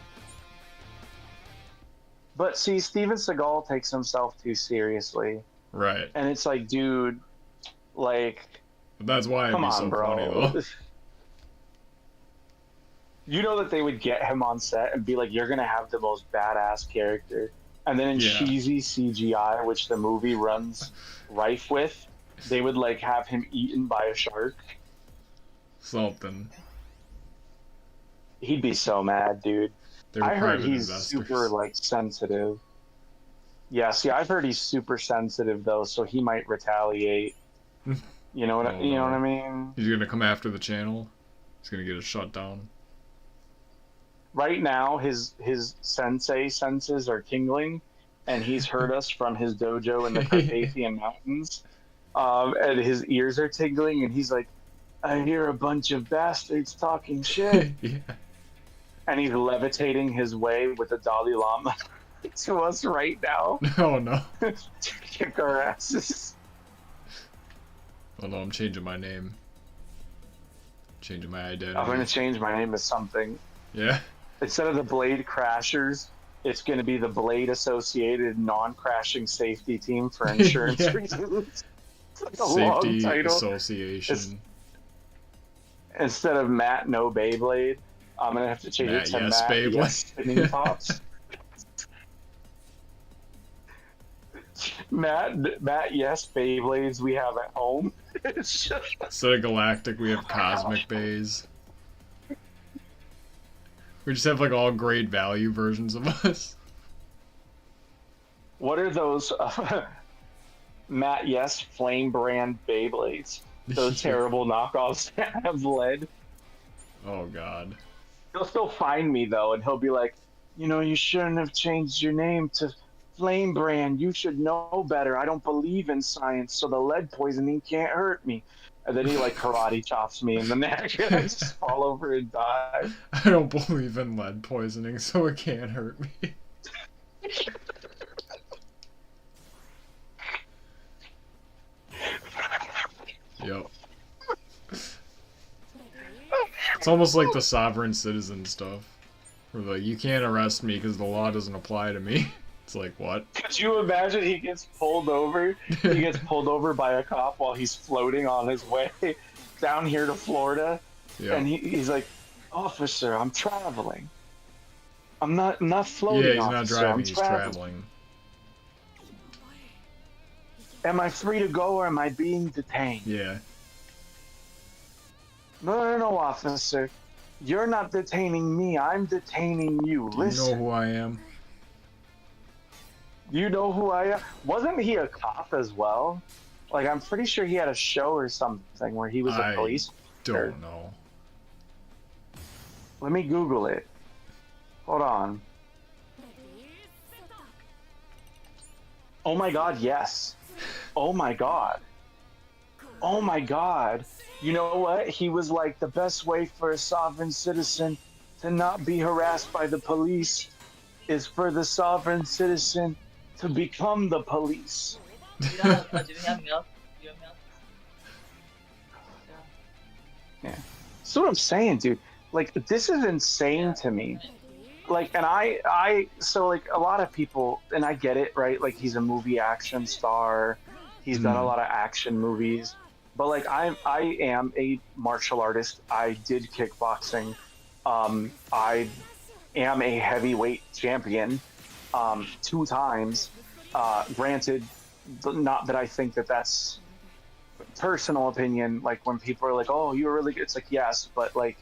But see, Steven Seagal takes himself too seriously, Right. and it's like, dude, like, But that's why it'd come be on, so bro. funny, though. You know that they would get him on set and be like, "You're gonna have the most badass character," and then in Yeah. cheesy CGI, which the movie runs rife with, they would like have him eaten by a shark. Something. He'd be so mad, dude. They were I heard private he's investors. super like sensitive. Yeah, see, I've heard he's super sensitive though, so he might retaliate. You know what Oh, you know no. what I mean? He's gonna come after the channel. He's gonna get a shutdown. Right now, his sensei senses are tingling, and he's heard us from his dojo in the Carpathian Mountains. And his ears are tingling, and he's like, "I hear a bunch of bastards talking shit." Yeah. And he's levitating his way with the Dalai Lama to us right now Oh no. to kick our asses. Oh no, I'm changing my name. Changing my identity. I'm gonna change my name to something. Yeah. Instead of the Blade Crashers, it's gonna be the Blade Associated Non-Crashing Safety Team for insurance Yeah. reasons. It's like a long Safety title. Association. Instead of Matt No Beyblade, I'm gonna have to change Matt it to Yes Matt Beyblade. Yes Spinning Pops. Matt Yes Beyblades we have at home. It's just- Instead of galactic, we have cosmic bays. We just have like all great value versions of us. What are those Matt Yes Flame Brand Beyblades? Those terrible knockoffs that have lead. Oh god. He'll still find me though, and he'll be like, "You know, you shouldn't have changed your name to Flame Brand. You should know better. I don't believe in science, so the lead poisoning can't hurt me." And then he like karate chops me in the neck, and I just fall over and die. I don't believe in lead poisoning, so it can't hurt me. Yep. It's almost like the sovereign citizen stuff. Where like, you can't arrest me because the law doesn't apply to me. It's like, what? Could you imagine he gets pulled over? He gets pulled over by a cop while he's floating on his way down here to Florida, Yeah. and he's like, "Officer, I'm traveling. I'm not floating. Yeah, he's not officer. driving, I'm he's traveling. Am I free to go or am I being detained?" Yeah. No, officer. You're not detaining me. I'm detaining you. Do you know Listen, who I am? you know who I am? Wasn't he a cop as well? Like, I'm pretty sure he had a show or something where he was a I police. don't know. Let me Google it. Hold on. Oh my god, yes. Oh my god. Oh my god. You know what? He was like, the best way for a sovereign citizen to not be harassed by the police is for the sovereign citizen to become the police. Do you have milk? Do you have milk? That's what I'm saying, dude. Like, this is insane to me. Like, and I so like a lot of people, and I get it, right? Like, he's a movie action star. He's done a lot of action movies. But like, I am a martial artist. I did kickboxing. I am a heavyweight champion 2 times. Granted, not that I think that that's personal opinion. Like, when people are like, "Oh, you were really good," it's like, yes, but like,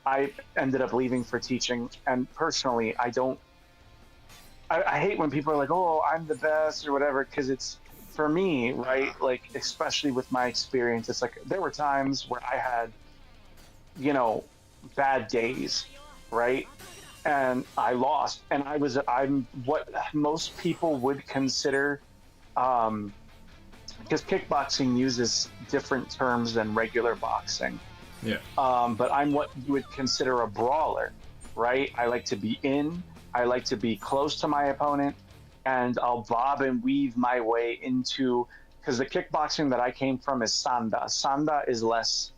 I ended up leaving for teaching, and personally, I hate when people are like, "Oh, I'm the best" or whatever, because it's, for me, right? Like, especially with my experience, it's like there were times where I had, you know, bad days, right? And I lost, and I'm what most people would consider, because kickboxing uses different terms than regular boxing. Yeah. But I'm what you would consider a brawler, right? I like to be in, I like to be close to my opponent, and I'll bob and weave my way into, because the kickboxing that I came from is Sanda. Sanda is less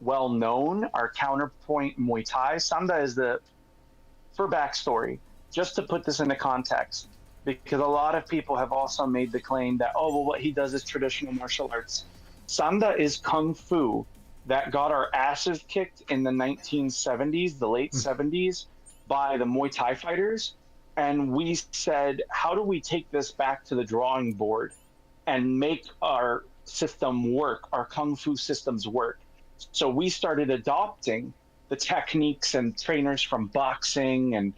well known. Our counterpoint Muay Thai. Sanda is for backstory, just to put this into context, because a lot of people have also made the claim that, oh, well, what he does is traditional martial arts. Sanda is Kung Fu that got our asses kicked in the 1970s, the late 70s, by the Muay Thai fighters. And we said, how do we take this back to the drawing board and make our system work, our Kung Fu systems work? So we started adopting the techniques and trainers from boxing and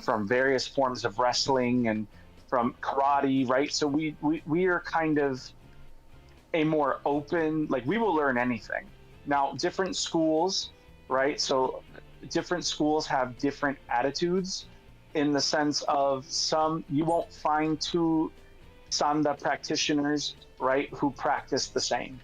from various forms of wrestling and from karate, right? So we are kind of a more open, like we will learn anything. Now, different schools, right? So different schools have different attitudes in the sense of some, you won't find two Sanda practitioners, right, who practice the same.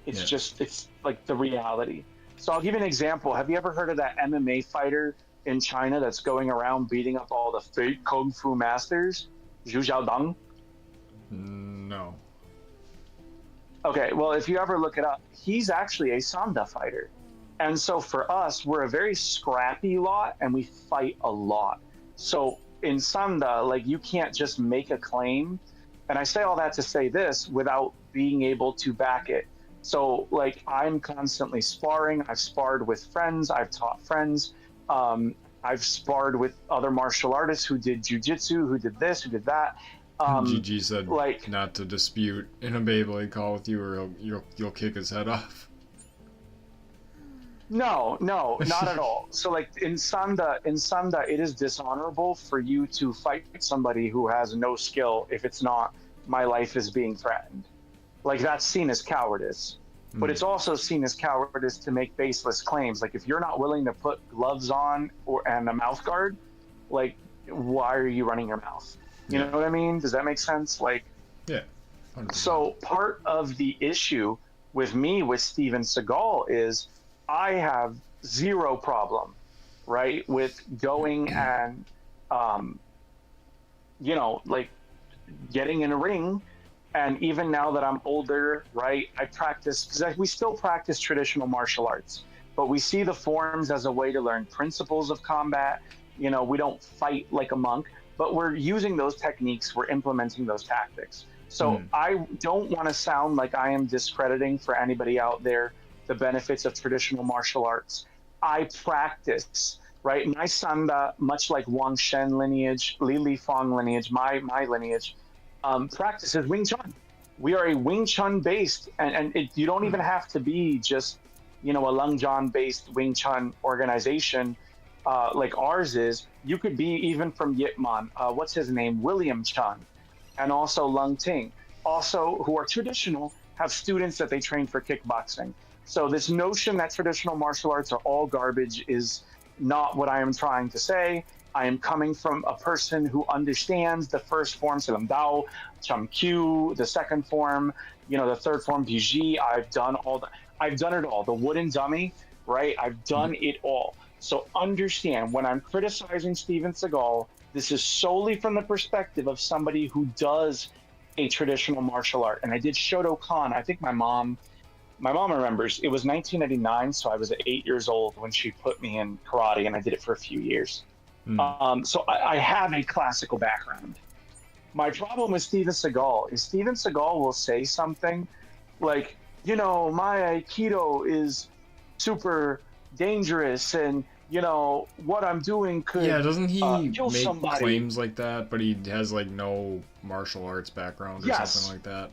It's just, it's like the reality. So I'll give you an example. Have you ever heard of that MMA fighter in China that's going around beating up all the fake Kung Fu masters? Zhu Xiaodong? No. Okay, well, if you ever look it up, he's actually a Sanda fighter. And so for us, we're a very scrappy lot and we fight a lot. So in Sanda, like you can't just make a claim. And I say all that to say this without being able to back it. So like I'm constantly sparring. I've sparred with friends. I've taught friends. I've sparred with other martial artists who did jujitsu, who did this, who did that. GG said like, not to dispute in a Beyblade call with you, or you'll kick his head off. No, not at all. So like in Sanda, it is dishonorable for you to fight somebody who has no skill if it's not my life is being threatened. Like that's seen as cowardice. But it's also seen as cowardice to make baseless claims. Like if you're not willing to put gloves on and a mouth guard, like why are you running your mouth? You know what I mean? Does that make sense? Like, yeah. 100%. So part of the issue with me with Steven Seagal is I have zero problem, right, with going and, like getting in a ring. And even now that I'm older, right, I practice, because we still practice traditional martial arts, but we see the forms as a way to learn principles of combat. We don't fight like a monk, but we're using those techniques, we're implementing those tactics. So I don't want to sound like I am discrediting for anybody out there the benefits of traditional martial arts. I practice, right? My Sanda, much like Wang Shen lineage, Li Li Fong lineage, my lineage, practices Wing Chun. We are a Wing Chun based, and you don't even have to be just, a Lung Jon based Wing Chun organization like ours is. You could be even from Yip Man, what's his name? William Chun, and also Lung Ting, also who are traditional, have students that they train for kickboxing. So this notion that traditional martial arts are all garbage is not what I am trying to say. I am coming from a person who understands the first form, Silam Dao, Chum Q, the second form, the third form, Biji. I've done it all. The wooden dummy, right? I've done it all. So understand, when I'm criticizing Steven Seagal, this is solely from the perspective of somebody who does a traditional martial art. And I did Shotokan. I think my mom remembers. It was 1999, so I was 8 years old when she put me in karate, and I did it for a few years. So I have a classical background. My problem with Steven Seagal is Steven Seagal will say something like, my Aikido is super dangerous, and what I'm doing could doesn't he kill make somebody. Claims like that, but he has like no martial arts background or something like that?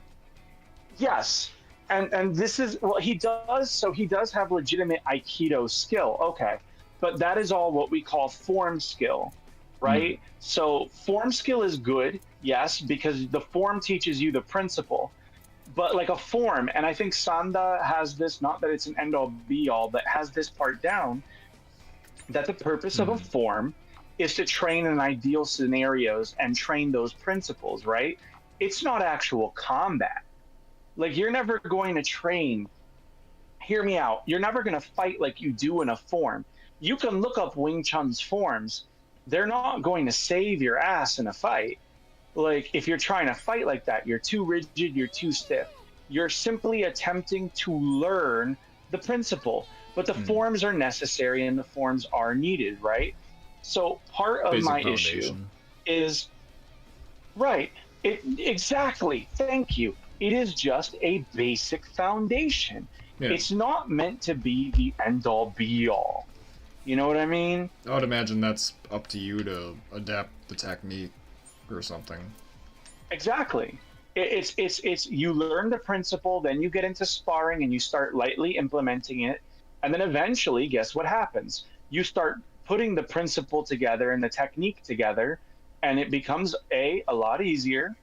Yes. And this is, well, he does. So he does have legitimate Aikido skill. Okay. But that is all what we call form skill, right? So form skill is good, yes, because the form teaches you the principle. But like a form, and I think Sanda has this, not that it's an end all be all, but has this part down, that the purpose of a form is to train in ideal scenarios and train those principles, right? It's not actual combat. Like you're never going to train, hear me out, you're never going to fight like you do in a form. You can look up Wing Chun's forms. They're not going to save your ass in a fight. Like if you're trying to fight like that, you're too rigid, you're too stiff. You're simply attempting to learn the principle, but the forms are necessary and the forms are needed, right? So part of my issue is, right, exactly, thank you. It is just a basic foundation. Yeah. It's not meant to be the end all be all. You know what I mean? I would imagine that's up to you to adapt the technique or something. Exactly. It's you learn the principle, then you get into sparring and you start lightly implementing it, and then eventually, guess what happens? You start putting the principle together and the technique together, and it becomes a lot easier,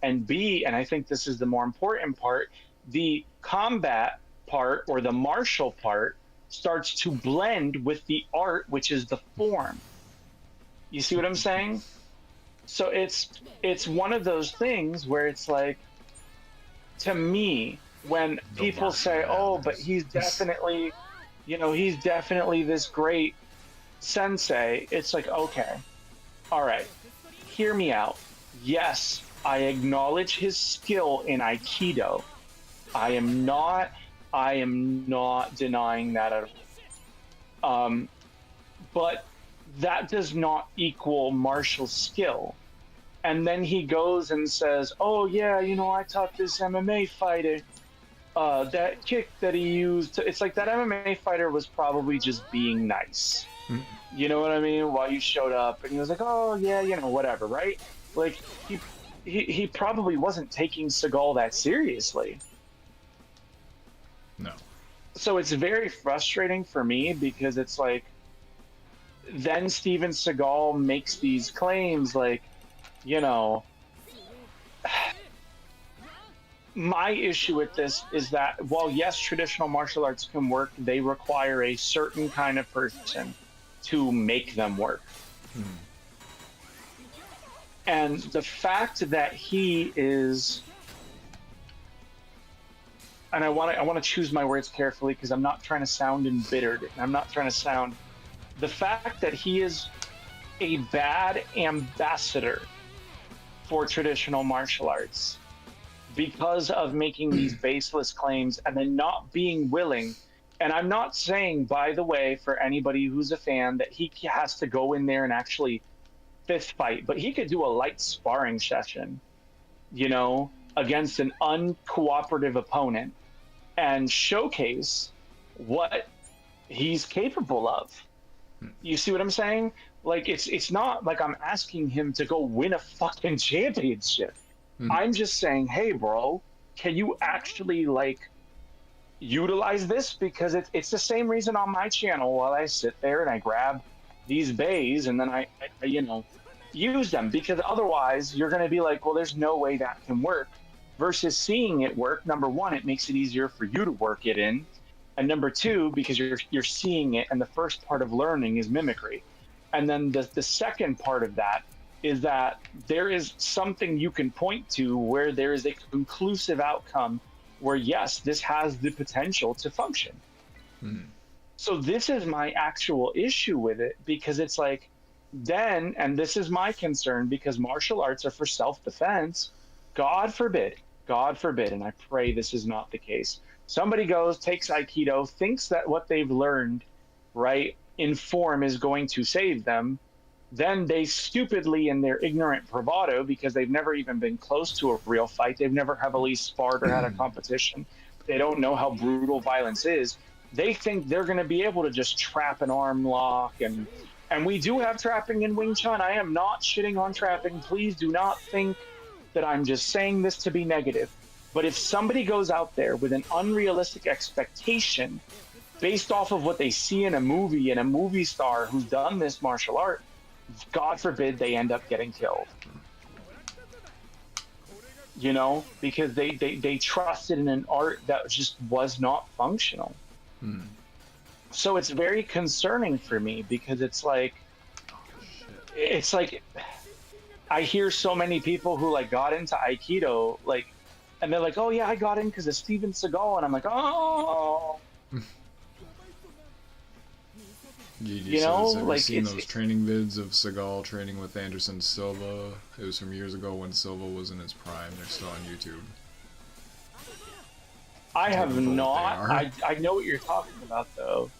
and B, and I think this is the more important part, the combat part or the martial part starts to blend with the art, which is the form. You see what I'm saying? So it's one of those things where it's like, to me, when people say, "Oh, but he's definitely, he's definitely this great sensei," it's like, okay, all right, hear me out. Yes, I acknowledge his skill in Aikido. I am not denying that at all. But that does not equal martial skill. And then he goes and says, "Oh yeah, I taught this MMA fighter that kick that he used." It's like that MMA fighter was probably just being nice. You know what I mean? While you showed up, and he was like, "Oh yeah, whatever," right? Like he probably wasn't taking Seagal that seriously. No. So it's very frustrating for me because it's like, then Steven Seagal makes these claims like, my issue with this is that while yes, traditional martial arts can work, they require a certain kind of person to make them work. And the fact that he is, and I want to choose my words carefully because I'm not trying to sound embittered. I'm not trying to sound, the fact that he is a bad ambassador for traditional martial arts because of making these baseless claims and then not being willing. And I'm not saying, by the way, for anybody who's a fan, that he has to go in there and actually fist fight, but he could do a light sparring session, against an uncooperative opponent and showcase what he's capable of. You see what I'm saying? Like, it's not like I'm asking him to go win a fucking championship. I'm just saying, hey, bro, can you actually, utilize this? Because it's the same reason on my channel while I sit there and I grab these bays and then I use them. Because otherwise, you're going to be like, well, there's no way that can work. Versus seeing it work, number one, it makes it easier for you to work it in. And number two, because you're seeing it, and the first part of learning is mimicry. And then the second part of that is that there is something you can point to where there is a conclusive outcome where, yes, this has the potential to function. So this is my actual issue with it, because it's like, then, and this is my concern, because martial arts are for self-defense, God forbid, and I pray this is not the case. Somebody goes, takes Aikido, thinks that what they've learned, right, in form is going to save them. Then they stupidly, in their ignorant bravado, because they've never even been close to a real fight, they've never heavily sparred or had a competition, they don't know how brutal violence is, they think they're going to be able to just trap an arm lock. And we do have trapping in Wing Chun. I am not shitting on trapping. Please do not think that I'm just saying this to be negative. But if somebody goes out there with an unrealistic expectation based off of what they see in a movie and a movie star who's done this martial art, God forbid they end up getting killed. Because they trusted in an art that just was not functional. So it's very concerning for me, because it's like I hear so many people who got into Aikido, and they're like, "Oh yeah, I got in because of Steven Seagal," and I'm like, "Oh." Have you seen those training vids of Seagal training with Anderson Silva? It was from years ago when Silva was in his prime. They're still on YouTube. I have not. I know what you're talking about, though.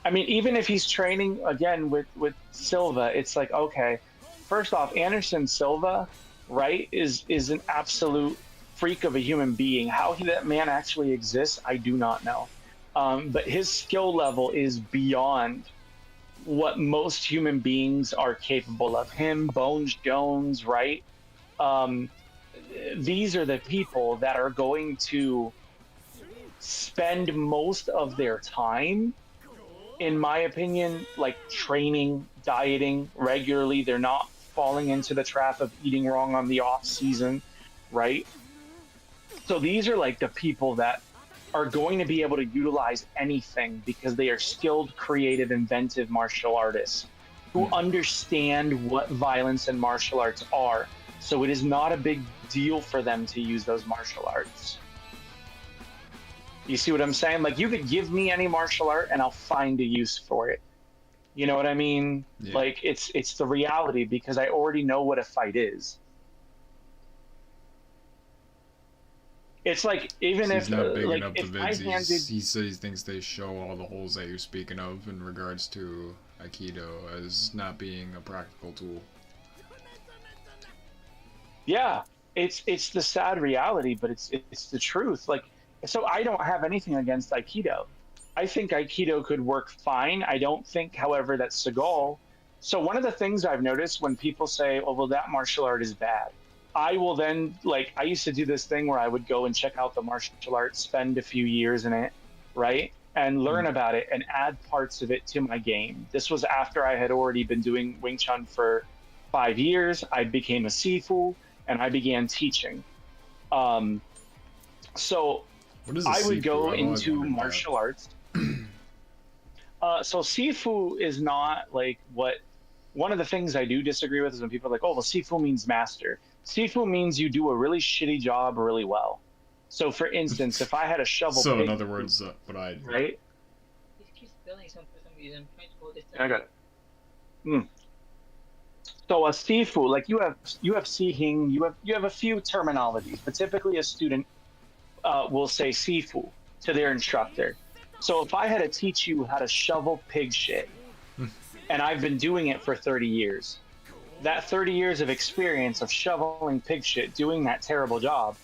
I mean, even if he's training again with Silva, it's like, okay, first off, Anderson Silva, right, is an absolute freak of a human being. How that man actually exists, I do not know. But his skill level is beyond what most human beings are capable of. Him, Bones Jones, right? Um, these are the people that are going to spend most of their time, in my opinion, like training, dieting regularly. They're not falling into the trap of eating wrong on the off season, right? So these are like the people that are going to be able to utilize anything because they are skilled, creative, inventive martial artists who understand what violence and martial arts are. So it is not a big deal for them to use those martial arts. You see what I'm saying? Like, you could give me any martial art and I'll find a use for it. You know what I mean? Yeah. Like, it's the reality, because I already know what a fight is. It's like, even He's if not big like enough to if I vids. handed He says he thinks they show all the holes that you're speaking of in regards to Aikido as not being a practical tool. yeah, it's the sad reality, but it's the truth. Like, so I don't have anything against Aikido. I think Aikido could work fine. I don't think, however, that Seagal. So one of the things I've noticed when people say, "Oh, well, that martial art is bad," I will then, like, I used to do this thing where I would go and check out the martial art, spend a few years in it, right, and learn about it and add parts of it to my game. This was after I had already been doing Wing Chun for 5 years. I became a Sifu and I began teaching. So What is a I would Sifu? go I've always into wondered that. martial arts. So Sifu is not like what. One of the things I do disagree with is when people are like, "Oh, well, Sifu means master." Sifu means you do a really shitty job really well. So, for instance, if I had a shovel, So, in pig, other words, what I do. right? It keeps spelling some for some reason. I'm trying to hold this. I got it. So a Sifu, like you have Sihing, you have a few terminologies, but typically a student will say Sifu to their instructor. So if I had to teach you how to shovel pig shit, and I've been doing it for 30 years, that 30 years of experience of shoveling pig shit, doing that terrible job,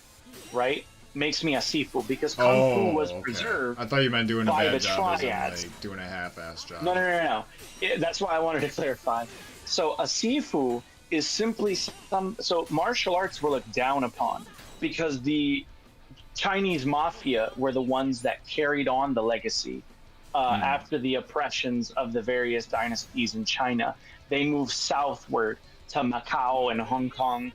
right, makes me a Sifu, because Kung Fu was preserved. I thought you meant doing a by bad the job as in, triads. like, doing a half-ass job. No. That's why I wanted to clarify. So a Sifu is simply so martial arts were looked down upon because the Chinese mafia were the ones that carried on the legacy after the oppressions of the various dynasties in China. They moved southward to Macau and Hong Kong.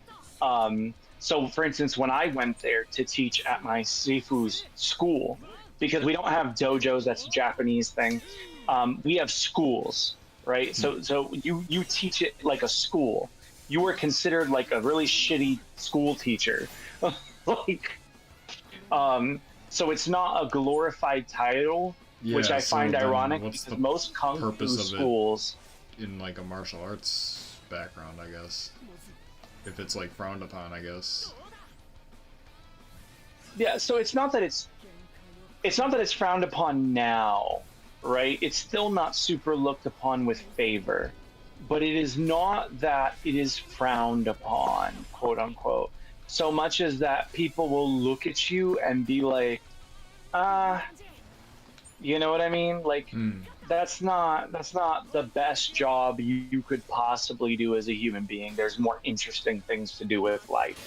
So, for instance, when I went there to teach at my Sifu's school, because we don't have dojos, that's a Japanese thing, we have schools, right? So you teach it like a school. You were considered like a really shitty school teacher. Like, so it's not a glorified title, which I find ironic, because most Kung Fu schools... in, like, a martial arts background, I guess. If it's, like, frowned upon, I guess. Yeah, so it's not that it's frowned upon now, right? It's still not super looked upon with favor, but it is not that it is frowned upon, quote unquote, so much as that people will look at you and be like, you know what I mean? Like, that's not the best job you could possibly do as a human being. There's more interesting things to do with life.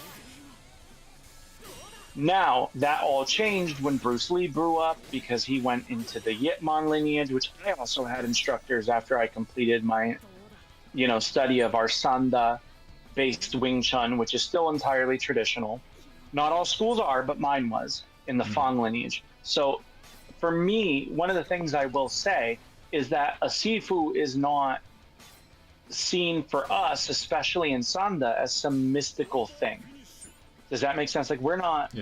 Now, that all changed when Bruce Lee grew up, because he went into the Yip Man lineage, which I also had instructors after I completed my, study of Arsanda-based Wing Chun, which is still entirely traditional. Not all schools are, but mine was, in the Fang lineage. So, for me, one of the things I will say is that a Sifu is not seen for us, especially in Sanda, as some mystical thing. Does that make sense? Like, we're not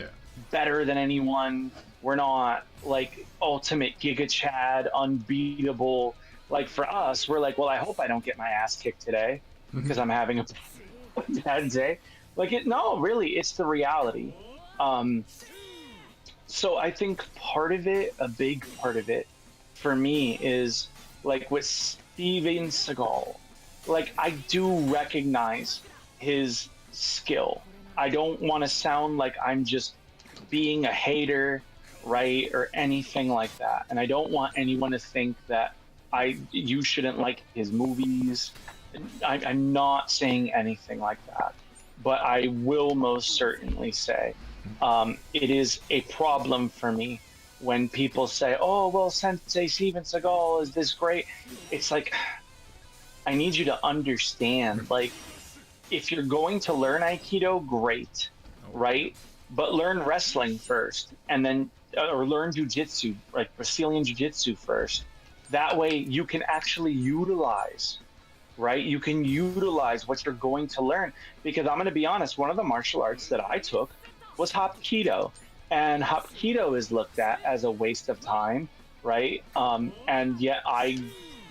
better than anyone. We're not, like, ultimate Giga Chad, unbeatable. Like, for us, we're like, well, I hope I don't get my ass kicked today because I'm having a bad day. Like, no, really, it's the reality. So I think a big part of it, for me, is, like, with Steven Seagal, like, I do recognize his skill. I don't want to sound like I'm just being a hater, right, or anything like that. And I don't want anyone to think that you shouldn't like his movies. I'm not saying anything like that, but I will most certainly say it is a problem for me when people say, "Oh, well, Sensei Steven Seagal is this great." It's like I need you to understand, like, if you're going to learn Aikido, great, right? But learn wrestling first, and then or learn jujitsu, like Brazilian jiu-jitsu first. That way, you can actually utilize, right? You can utilize what you're going to learn. Because I'm going to be honest, one of the martial arts that I took was Hapkido, and Hapkido is looked at as a waste of time, right? And yet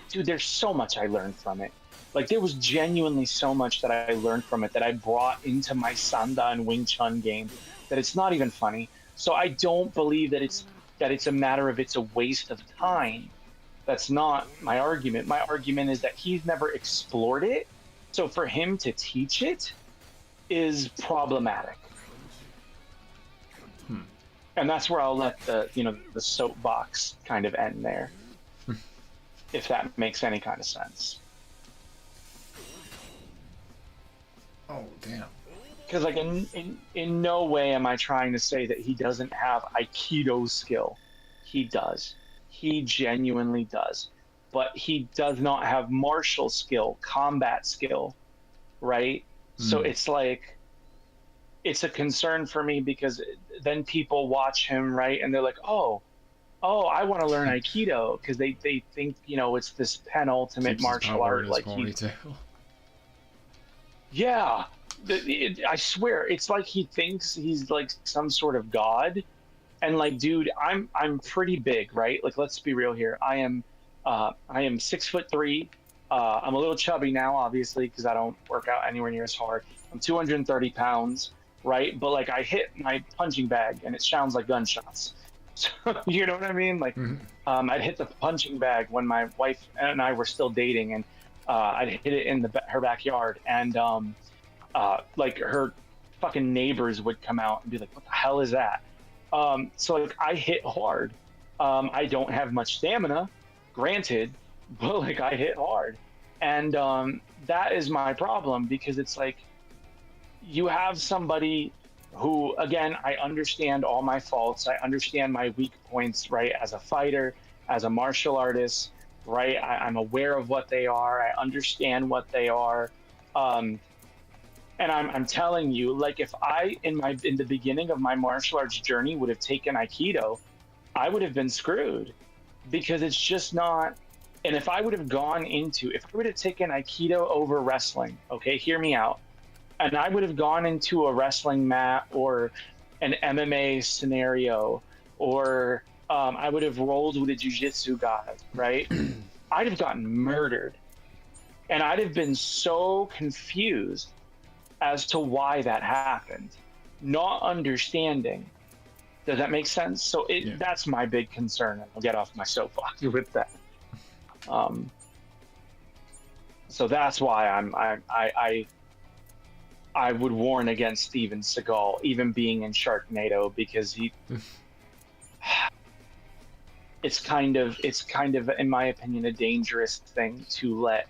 dude, there's so much I learned from it. Like, there was genuinely so much that I learned from it that I brought into my Sanda and Wing Chun game that it's not even funny. So I don't believe that it's a matter of it's a waste of time. That's not my argument. My argument is that he's never explored it. So for him to teach it is problematic. And that's where I'll let the soapbox kind of end there. If that makes any kind of sense. Oh, damn. Because, like, in no way am I trying to say that he doesn't have Aikido skill. He does. He genuinely does. But he does not have martial skill, combat skill, right? So it's like, it's a concern for me because then people watch him, right? And they're like, oh, I want to learn Aikido because they think, it's this penultimate martial art. Like, yeah. I swear, it's like he thinks he's like some sort of god, and like, dude, I'm pretty big, right? Like, let's be real here. I am 6'3". I'm a little chubby now, obviously, because I don't work out anywhere near as hard. I'm 230 pounds, right? But like, I hit my punching bag, and it sounds like gunshots. So, you know what I mean? Like, I'd hit the punching bag when my wife and I were still dating, and I'd hit it in her backyard, and like, her fucking neighbors would come out and be like, "What the hell is that?" So like, I hit hard. I don't have much stamina, granted, but like, I hit hard, and that is my problem, because it's like, you have somebody who, again, I understand all my faults. I understand my weak points, right? As a fighter, as a martial artist, right? I'm aware of what they are. I understand what they are. And I'm telling you, like, if I, in the beginning of my martial arts journey, would have taken Aikido, I would have been screwed, because it's just not. And if I would have taken Aikido over wrestling, okay, hear me out, and I would have gone into a wrestling mat or an MMA scenario, or I would have rolled with a jiu-jitsu guy, right? I'd have gotten murdered, and I'd have been so confused as to why that happened, not understanding. Does that make sense? So that's my big concern, and I'll get off my soapbox with that. So that's why I would warn against Steven Seagal even being in Sharknado, because it's kind of, in my opinion, a dangerous thing to let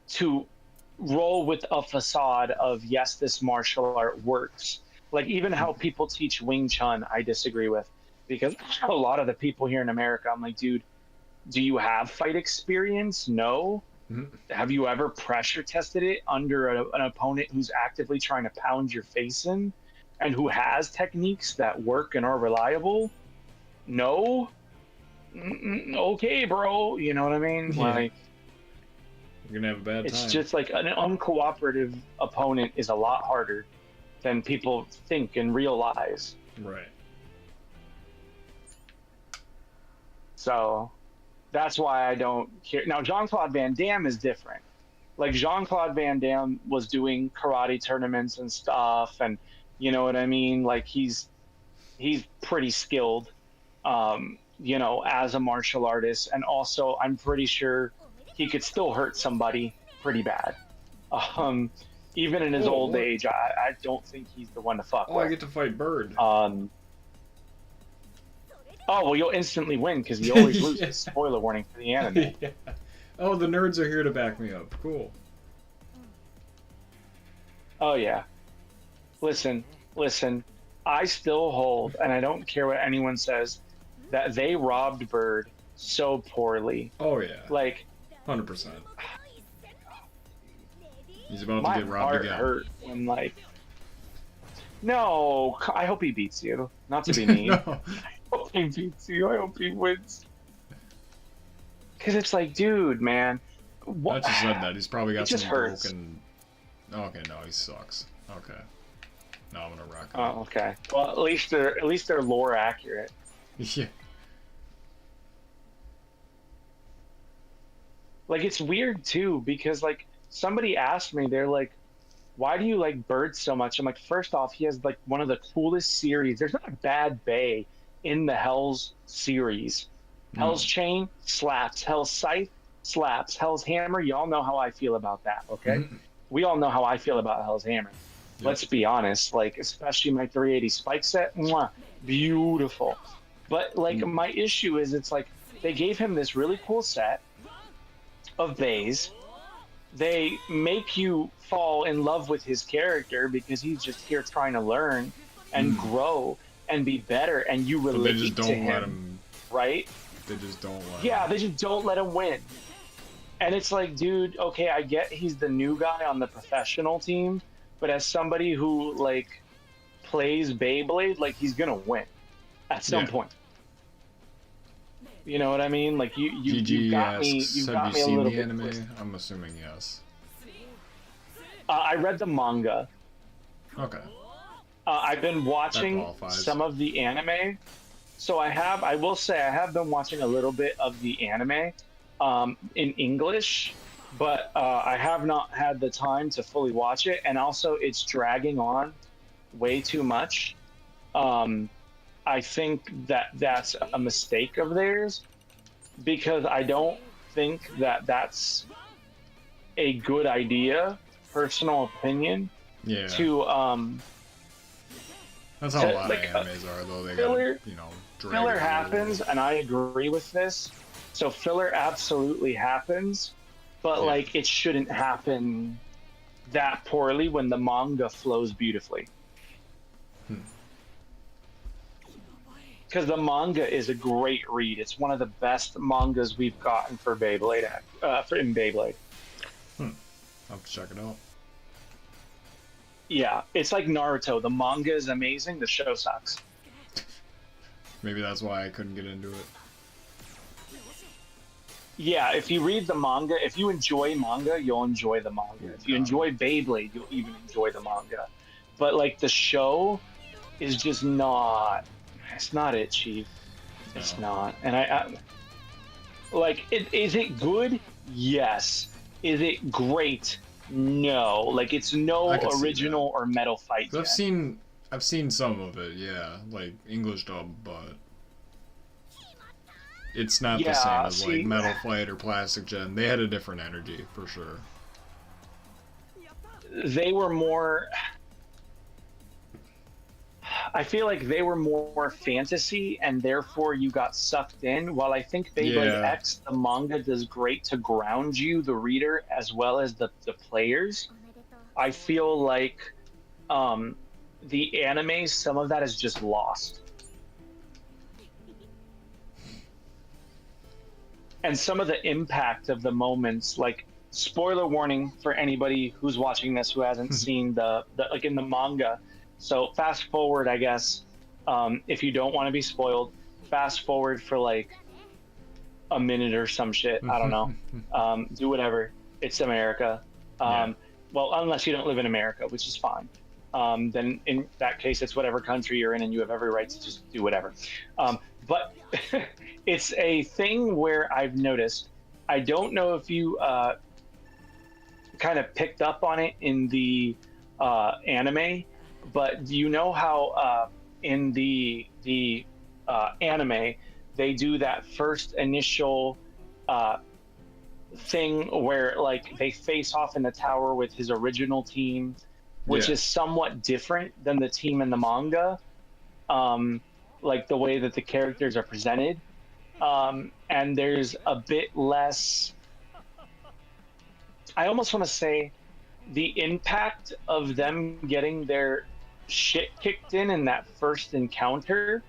to roll with a facade of, yes, this martial art works. Like, even how people teach Wing Chun, I disagree with, because a lot of the people here in America, I'm like, dude, do you have fight experience? No. Have you ever pressure tested it under an opponent who's actively trying to pound your face in, and who has techniques that work and are reliable? No. Okay, bro. You know what I mean? Yeah. Like, you're gonna have a bad time. It's just like, an uncooperative opponent is a lot harder than people think and realize. Right. So that's why I don't care. Now, Jean-Claude Van Damme is different. Like, Jean-Claude Van Damme was doing karate tournaments and stuff, and you know what I mean? Like, he's pretty skilled, as a martial artist, and also I'm pretty sure he could still hurt somebody pretty bad. even in his Oh, old what? age, I don't think he's the one to fuck Oh, I with. get to fight Bird. Oh well, you'll instantly win because he always loses. Yeah. Spoiler warning for the anime. Yeah. Oh, the nerds are here to back me up. Cool. Oh yeah. Listen. I still hold, and I don't care what anyone says, that they robbed Bird so poorly. Oh yeah. Like 100%. He's about my to get robbed heart again. hurt when like. No, I hope he beats you. Not to be mean. No. I hope he beats you. I hope he wins. Because it's like, dude, man. I just said that. He's probably got It just some hurts. broken. Okay, no, he sucks. Okay. No, I'm gonna rock him. Oh, okay. Well, at least they're lore accurate. Yeah. Like it's weird too because like somebody asked me, they're like, "Why do you like Bird so much?" I'm like, first off, he has like one of the coolest series. There's not a bad bay in the Hell's series. Hell's Chain slaps. Hell's Scythe slaps. Hell's Hammer. Y'all know how I feel about that. Okay. Mhm. We all know how I feel about Hell's Hammer. Yep. Let's be honest, like especially my 380 spike set, mwah, beautiful. But like my issue is, it's like they gave him this really cool set of bays. They make you fall in love with his character because he's just here trying to learn and grow and be better, and you But relate they just to don't him, let him. right? They just don't let Yeah, him. they just don't let him win. And it's like, dude, okay, I get he's the new guy on the professional team, but as somebody who like plays Beyblade, like he's gonna win at some Yeah. point. You know what I mean? Like you GG got me. asks, You have got you me a seen little the bit. anime? twisted. I'm assuming yes. I read the manga. Okay. I've been watching qualifies. some of the anime. So I will say I have been watching a little bit of the anime in English, but I have not had the time to fully watch it. And also it's dragging on way too much. I think that that's a mistake of theirs because I don't think that that's a good idea, personal opinion, Yeah. to That's how a to, lot like, of animes are, though. They filler- gotta, drag filler it a little. happens, and I agree with this. So filler absolutely happens, but Yeah. like it shouldn't happen that poorly when the manga flows beautifully. Because the manga is a great read. It's one of the best mangas we've gotten for Beyblade, in Beyblade. I'll have to check it out. Yeah, it's like Naruto. The manga is amazing. The show sucks. Maybe that's why I couldn't get into it. Yeah, if you read the manga, if you enjoy manga, you'll enjoy the manga. If you enjoy Beyblade, you'll even enjoy the manga. But like the show is just not. It's not it, Chief. It's No. not. And I like it. Is it good? Yes. Is it great? No. Like it's no I could see original or metal fight. 'Cause I've seen some of it, yeah, like English dub, but it's not the same as like see- Metal Fight or Plastic Gen. They had a different energy for sure. They were more. I feel like they were more fantasy, and therefore you got sucked in. While I think Beyblade Yeah. X, the manga, does great to ground you, the reader, as well as the players. I feel like the anime, some of that is just lost. And some of the impact of the moments, like spoiler warning for anybody who's watching this who hasn't seen the like in the manga. So fast forward, I guess, if you don't want to be spoiled, fast forward for like a minute or some shit. I don't know. Do whatever. It's America. Yeah. Well, unless you don't live in America, which is fine. Then in that case, it's whatever country you're in, and you have every right to just do whatever. But it's a thing where I've noticed. I don't know if you kind of picked up on it in the anime, but you know how in the anime they do that first initial thing where like they face off in the tower with his original team, which Yeah. is somewhat different than the team in the manga. Like the way that the characters are presented. And there's a bit less. I almost want to say the impact of them getting their shit kicked in that first encounter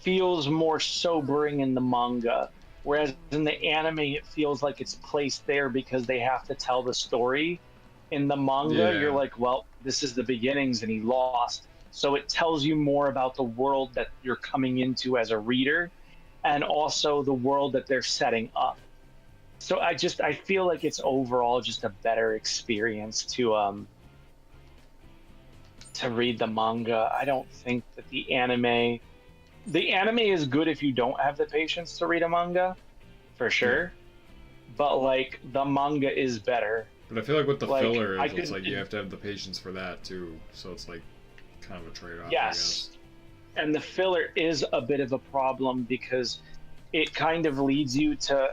feels more sobering in the manga, whereas in the anime it feels like it's placed there because they have to tell the story. In the manga, Yeah. you're like, well, this is the beginnings and he lost. So it tells you more about the world that you're coming into as a reader and also the world that they're setting up. So I feel like it's overall just a better experience to read the manga. I don't think that the anime is good if you don't have the patience to read a manga, for sure. But like the manga is better. But I feel like with the Like, filler, I it's could- like you have to have the patience for that too. So it's like kind of a trade-off. Yes. And the filler is a bit of a problem because it kind of leads you to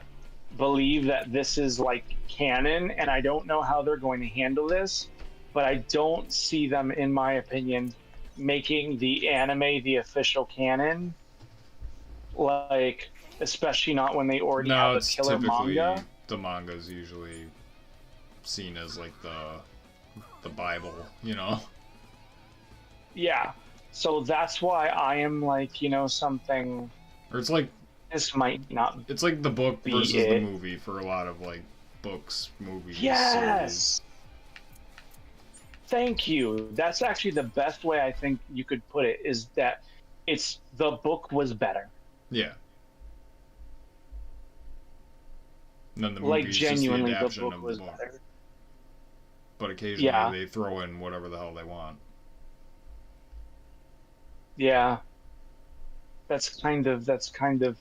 believe that this is like canon, and I don't know how they're going to handle this, but I don't see them, in my opinion, making the anime the official canon. Like, especially not when they I already guess. No, have a it's killer typically manga. the manga's usually seen as like the Bible, you know. Yeah. So that's why I am like, something. Or it's like This might not. it's like the book Be versus it. the movie for a lot of like books, movies, Yes. series. Thank you. That's actually the best way I think you could put it. Is that the book was better. Yeah. And then the Like movie is just the genuinely, the adaptation book of was the book. better. But occasionally Yeah. they throw in whatever the hell they want. Yeah. That's kind of.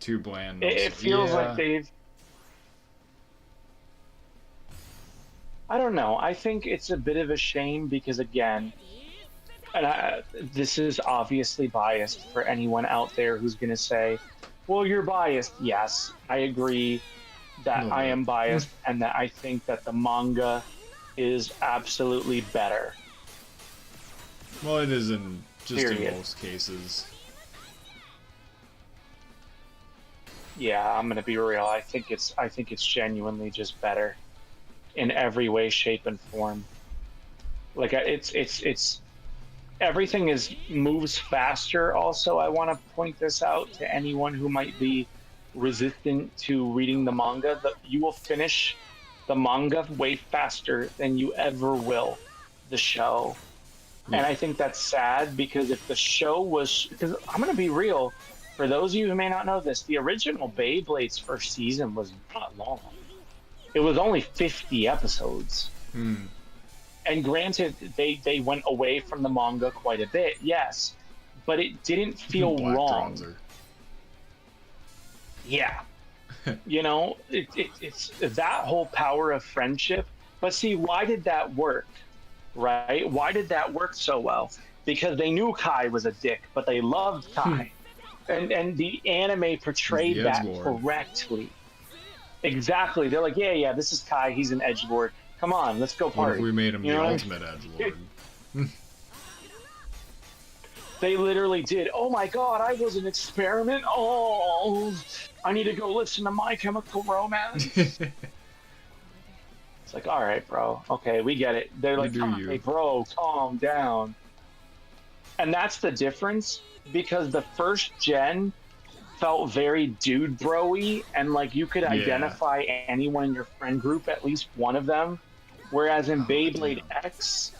Too bland. It also. feels Yeah. like they've. I don't know. I think it's a bit of a shame because, again, and this is obviously biased for anyone out there who's going to say, well, you're biased. Yes, I agree that No, I man. am biased and that I think that the manga is absolutely better. Well, it is in just Period. in most cases. Yeah, I'm going to be real. I think it's genuinely just better in every way, shape, and form. Like it's everything moves faster. Also, I want to point this out to anyone who might be resistant to reading the manga. That you will finish the manga way faster than you ever will the show. And I think that's sad because if the show was, because I'm going to be real, for those of you who may not know this, the original Beyblade's first season was not long. It was only 50 episodes. Hmm. And granted, they went away from the manga quite a bit, yes, but it didn't feel Black wrong. Dronzer. Yeah. It's that whole power of friendship. But see, why did that work? Right? Why did that work so well? Because they knew Kai was a dick, but they loved Kai. And the anime portrayed He's the that edgelord. correctly. Exactly. They're like, yeah, this is Kai. He's an edgelord. Come on, let's go What party. if we made him You the know what I ultimate edgelord? They literally did. Oh my god, I was an experiment. Oh, I need to go listen to My Chemical Romance. It's like, all right, bro. Okay, we get it. They're like, do you. hey, bro, calm down. And that's the difference because the first gen felt very dude bro-y and like you could Yeah. identify anyone in your friend group, at least one of them. Whereas in Beyblade damn. X,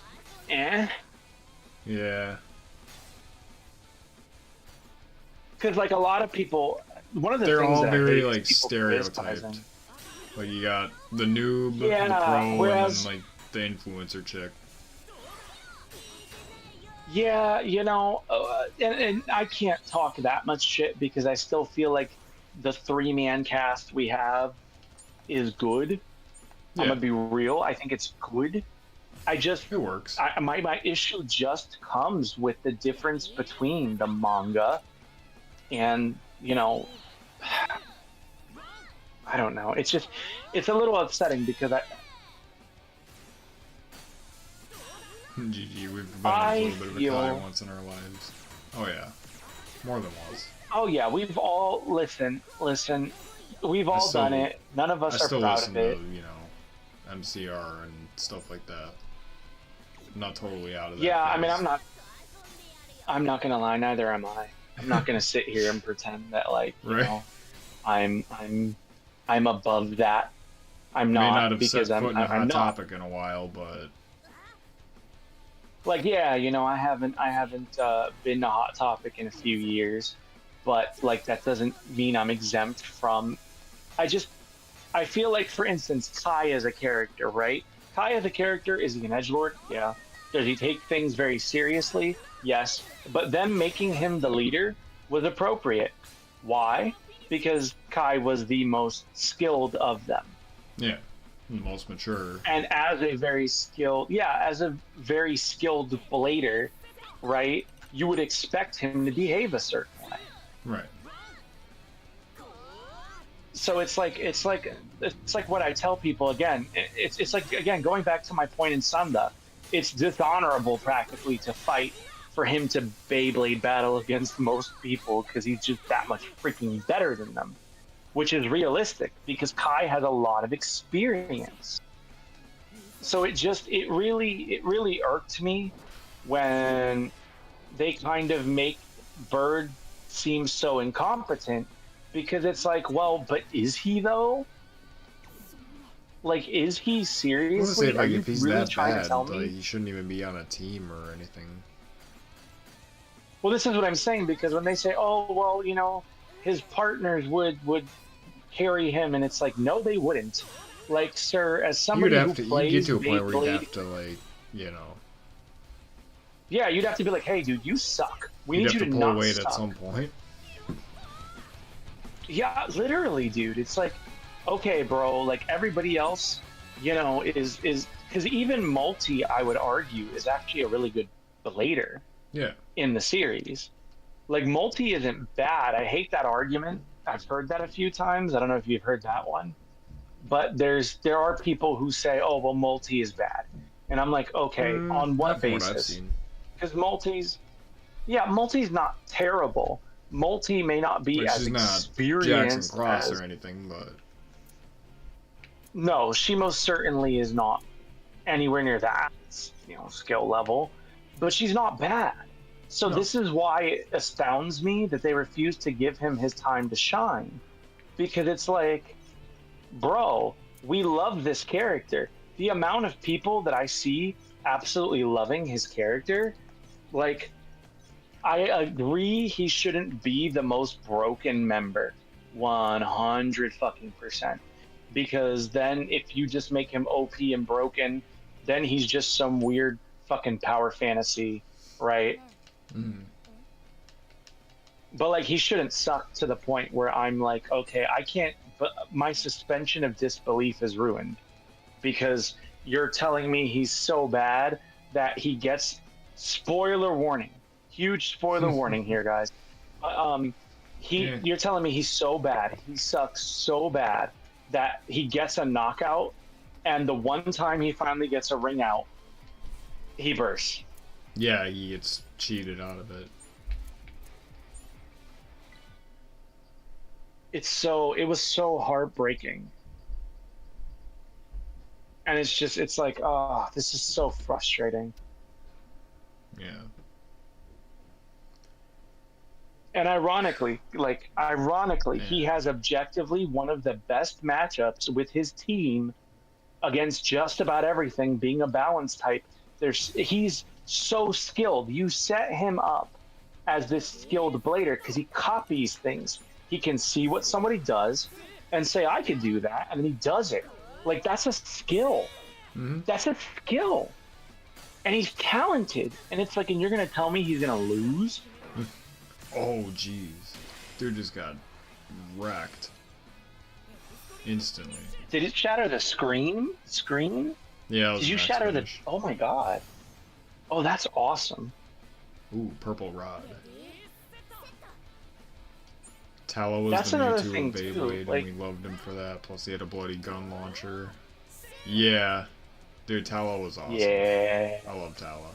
Yeah. because like a lot of people, one of the They're things all that I very hate is like people stereotyped. criticizing. Like you got the noob, Yeah, the pro, whereas- and then like the influencer chick. Yeah, and I can't talk that much shit because I still feel like the three-man cast we have is good. Yeah. I'm gonna be real. I think it's good. It works. My issue just comes with the difference between the manga and I don't know. It's just, it's a little upsetting because GG, we've been a little bit of a Kai once in our lives. Oh yeah, more than once. Oh yeah, we've all listen. We've all done it. None of us are proud of it. To, you know, MCR and stuff like that. I'm not totally out of that. Yeah, phase. I mean, I'm not gonna lie. Neither am I. I'm not gonna sit here and pretend that like you know, I'm above that. I'm not, may not have because set foot in a hot not. topic in a while, but Like, yeah, you know, I haven't been to Hot Topic in a few years, but like that doesn't mean I'm exempt from. I feel like, for instance, Kai as a character, right? Kai as a character, is he an edgelord? Yeah. Does he take things very seriously? Yes. But them making him the leader was appropriate. Why? Because Kai was the most skilled of them. yeah, the most mature. And as a very skilled blader, right, you would expect him to behave a certain way. Right. So it's like what I tell people again. It's like, again, going back to my point in Sunda, it's dishonorable practically to fight for him to Beyblade battle against most people because he's just that much freaking better than them, which is realistic because Kai has a lot of experience. So it really irked me when they kind of make Bird seem so incompetent, because it's like, well, but is he though? Like, is he seriously? Say, like, Are you if he's really that trying bad, to tell me? he shouldn't even be on a team or anything. Well, this is what I'm saying, because when they say, oh, well, you know, his partners would carry him, and it's like, no, they wouldn't. Like, sir, as somebody who plays you'd get to a point where you'd Beyblade, have to, like, you know, yeah, you'd have to be like, hey, dude, you suck. We you'd need have you to to pull not weight suck. at some point. Yeah, literally, dude. It's like, okay, bro, like everybody else, you know, is because even Multi, I would argue, is actually a really good blader. Yeah. In the series. Like, Multi isn't bad. I hate that argument. I've heard that a few times. I don't know if you've heard that one. But there are people who say, oh, well, Multi is bad. And I'm like, okay, on what basis? Because Multi's not terrible. Multi may not be as experienced Jackson Cross as, or anything, but no, she most certainly is not anywhere near that, you know, skill level. But she's not bad. So no. This is why it astounds me that they refuse to give him his time to shine. Because it's like, bro, we love this character. The amount of people that I see absolutely loving his character, like, I agree he shouldn't be the most broken member, 100%. Because then if you just make him OP and broken, then he's just some weird fucking power fantasy, right? Mm. But like, he shouldn't suck to the point where I'm like, okay, I can't, but my suspension of disbelief is ruined because you're telling me he's so bad that he gets, spoiler warning, huge spoiler warning here, guys. You're telling me he's so bad, he sucks so bad that he gets a knockout, and the one time he finally gets a ring out, he bursts. Yeah, he gets cheated out of it. It was so heartbreaking. And it's like, oh, this is so frustrating. Yeah. And ironically, he has objectively one of the best matchups with his team against just about everything, being a balance type. He's so skilled. You set him up as this skilled blader because he copies things. He can see what somebody does and say, I could do that, and then he does it. Like, that's a skill. Mm-hmm. That's a skill. And he's talented. And it's like, and you're going to tell me he's going to lose? Oh, jeez. Dude just got wrecked. Instantly. Did it shatter the screen? Yeah, Did you shatter the... Oh, my God. Oh, that's awesome. Ooh, purple rod. Tallow was That's the another Mewtwo thing, of too, Beyblade, like- and we loved him for that. Plus, he had a bloody gun launcher. Yeah. Dude, Tallow was awesome. Yeah. I love Tallow.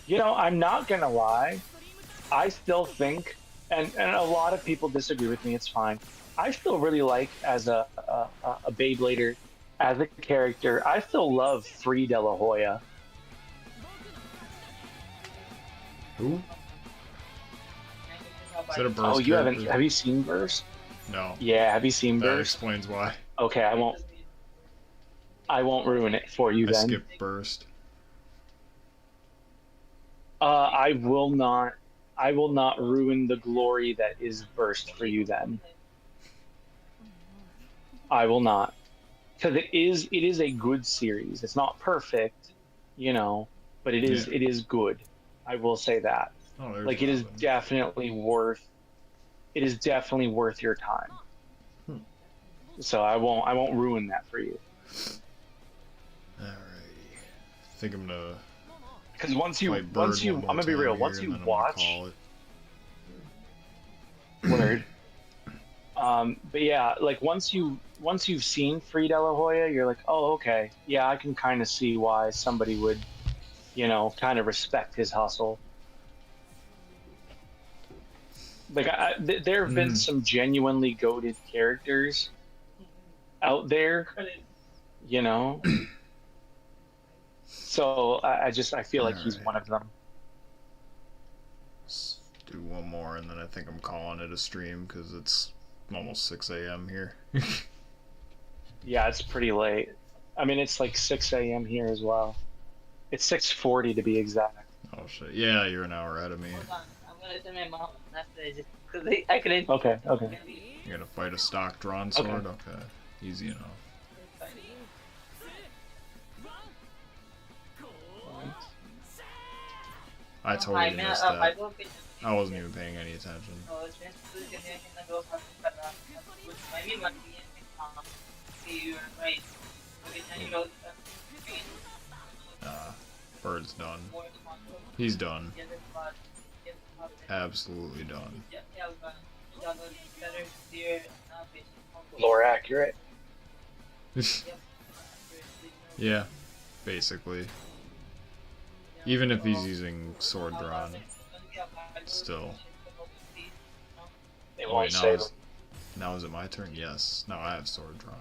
You know, I'm not gonna lie. I still think, and a lot of people disagree with me. It's fine. I still really like as a Beyblader, as a character. I still love Free De La Hoya. Who? Is that a Burst Oh, you haven't? character? Have you seen Burst? No. Yeah, have you seen That Burst? explains why. Okay, I won't. I won't ruin it for you I then. skipped Burst. I will not. I will not ruin the glory that is Burst for you then. I will not, because it is a good series. It's not perfect, you know, but it is Yeah. it is good. I will say that. Oh, there's Like it is Robin. definitely worth. It is definitely worth your time. Hmm. So I won't ruin that for you. Alrighty. I think I'm gonna Because play Bird one I'm more gonna be real. time Once here, you and then I'm gonna watch call it. Word. But yeah, like once you've seen Free De La Hoya, you're like, oh, okay, yeah, I can kind of see why somebody would, you know, kind of respect his hustle. Like, there have been some genuinely goated characters out there, you know. So I feel like he's Alright. one of them. Let's do one more, and then I think I'm calling it a stream because it's almost 6 a.m. here. Yeah, it's pretty late. I mean, it's like 6 a.m. here as well. It's 6:40 to be exact. Oh shit! Yeah, you're an hour ahead of me. Hold on, I'm gonna tell my mom after I just because I couldn't. Okay, okay. You're gonna fight a stock drawn sword? Okay. Easy enough. I totally missed that. I wasn't even paying any attention. Bird's done. He's done. Absolutely done. Lore accurate. Yeah, basically. Even if he's using sword drawn, still. They Oh, won't wait, save him. now is it my turn? Yes. Now I have sword drawn.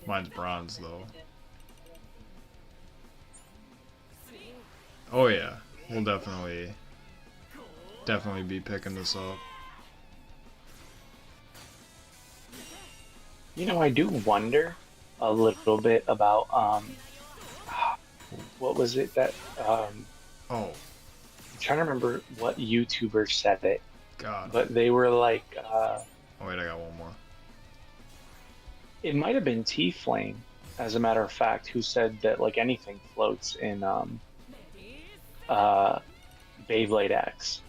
Mine's bronze though. Oh yeah, we'll definitely be picking this up. You know, I do wonder a little bit about what was it that Oh I'm trying to remember what YouTuber said it, God. but they were like Oh wait, I got one more. it might have been T-Flame, as a matter of fact, who said that like anything floats in Beyblade X.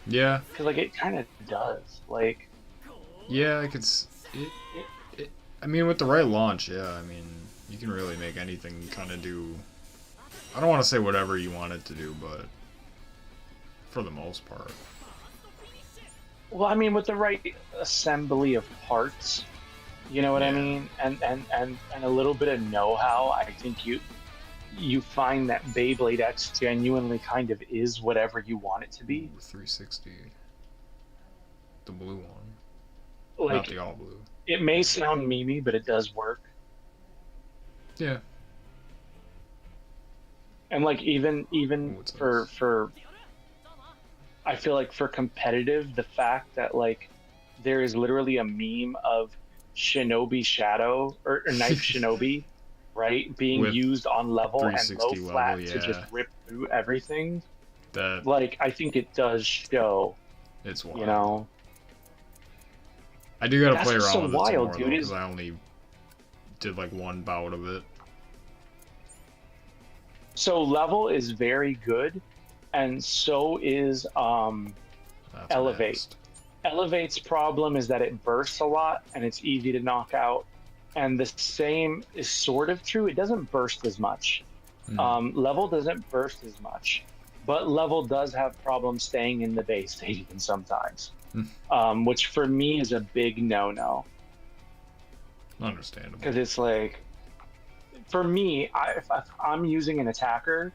Yeah. Because like it kind of does. Like Yeah, I could. I mean, with the right launch, yeah. I mean, you can really make anything kind of do. I don't want to say whatever you want it to do, but for the most part. well, I mean, with the right assembly of parts, you know what I Yeah. mean, and a little bit of know-how, I think you find that Beyblade X genuinely kind of is whatever you want it to be. Ooh, 360. The blue one. Like Not the all blue. it may sound memey, but it does work. Yeah. And like even What's for I feel like for competitive, the fact that like there is literally a meme of Shinobi Shadow or Knife Shinobi, right, being With used on level and low 360 level, flat to yeah. just rip through everything. That Like I think it does show, it's wild. you know. I do gotta That's play what's around so with it wild, some more dude, though, is- because I only did like one bout of it. So level is very good, and so is That's Elevate. next. Elevate's problem is that it bursts a lot and it's easy to knock out. And the same is sort of true. It doesn't burst as much. Hmm. Level doesn't burst as much. but level does have problems staying in the base station sometimes, Hmm. which for me is a big no-no. Understandable. Because it's like, for me, if I'm using an attacker,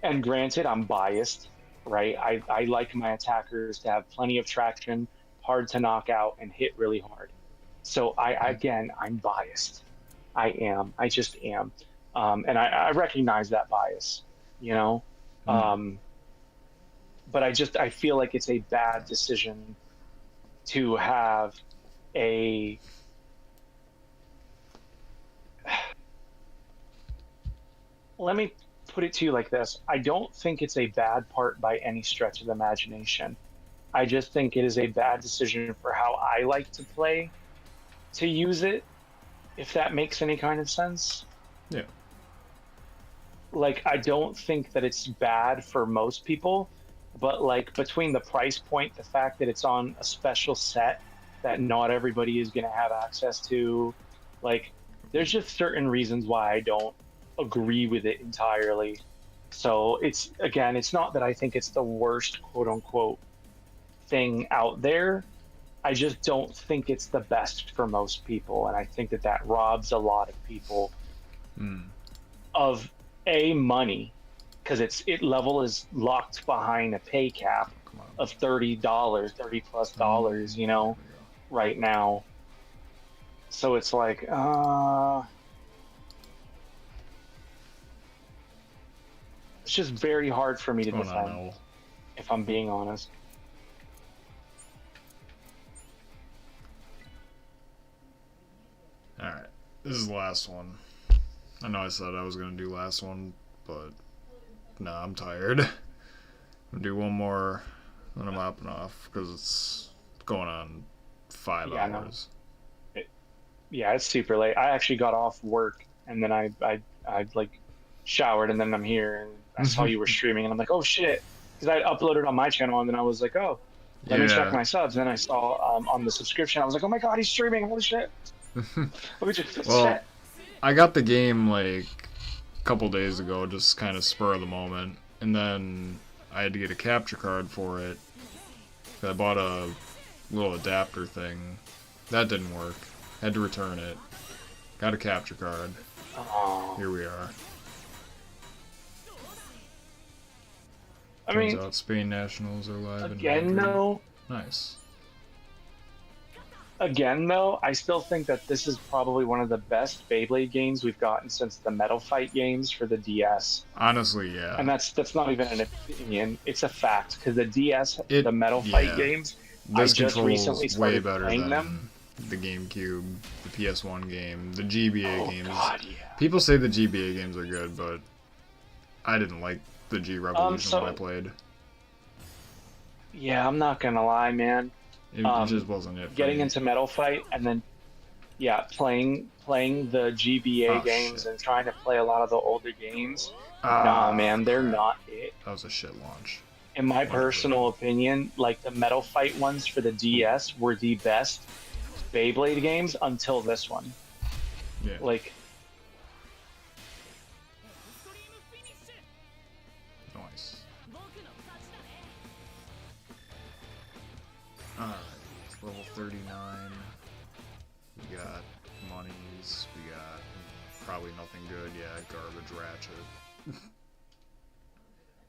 and granted, I'm biased, right? I like my attackers to have plenty of traction, hard to knock out, and hit really hard. So again, I'm biased. I am. I just am. And I recognize that bias, you know? Hmm. But I feel like it's a bad decision to have a, let me put it to you like this. I don't think it's a bad part by any stretch of the imagination. I just think it is a bad decision for how I like to play to use it, if that makes any kind of sense. Yeah. Like, I don't think that it's bad for most people, but like between the price point, the fact that it's on a special set that not everybody is going to have access to, like, there's just certain reasons why I don't agree with it entirely. So it's, again, it's not that I think it's the worst quote unquote thing out there. I just don't think it's the best for most people, and I think that that robs a lot of people Hmm. of a money, because it level is locked behind a pay cap Come on. of $30, $30+ you know, There we go. right now. So it's like, it's just very hard for me to What's going on, defend, Owl? if I'm being honest. Alright. This is the last one. I know I said I was going to do last one, but nah, I'm tired. I'm going to do one more, then I'm hopping off, because it's going on 5 Yeah, I know. hours. Yeah, it's super late. I actually got off work and then I like showered and then I'm here and I saw you were streaming and I'm like, oh shit, because I uploaded on my channel and then I was like, oh, let me check Yeah. my subs. And then I saw on the subscription, I was like, oh my god, he's streaming! Holy shit! Let me just Well, shit. I got the game like a couple days ago, just kind of spur of the moment, and then I had to get a capture card for it. I bought a little adapter thing. That didn't work. Had to return it. Got a capture card. Oh, Here we are. I Turns mean, out Spain Nationals are live in again Madrid. though, Nice. I still think that this is probably one of the best Beyblade games we've gotten since the Metal Fight games for the DS. Honestly, And yeah. that's not even an opinion; it's a fact. Because the DS, It, the Metal Fight yeah. games, I This just recently controls way started better playing than them. the GameCube, the PS1 game, the GBA Oh games. god, yeah. People say the GBA games are good, but I didn't like the G Revolution when I So played. yeah, I'm not gonna lie, man. It just wasn't it for Getting me. into Metal Fight and then yeah, playing the GBA Oh games shit. and trying to play a lot of the older games. Nah, Ah, man, they're crap. not it. That was a shit launch. In my Whatever. personal opinion, like the Metal Fight ones for the DS were the best Beyblade games until this one. Yeah. Like, Nice. Alright. Level 39. We got monies. We got probably nothing good. Yeah, garbage ratchet.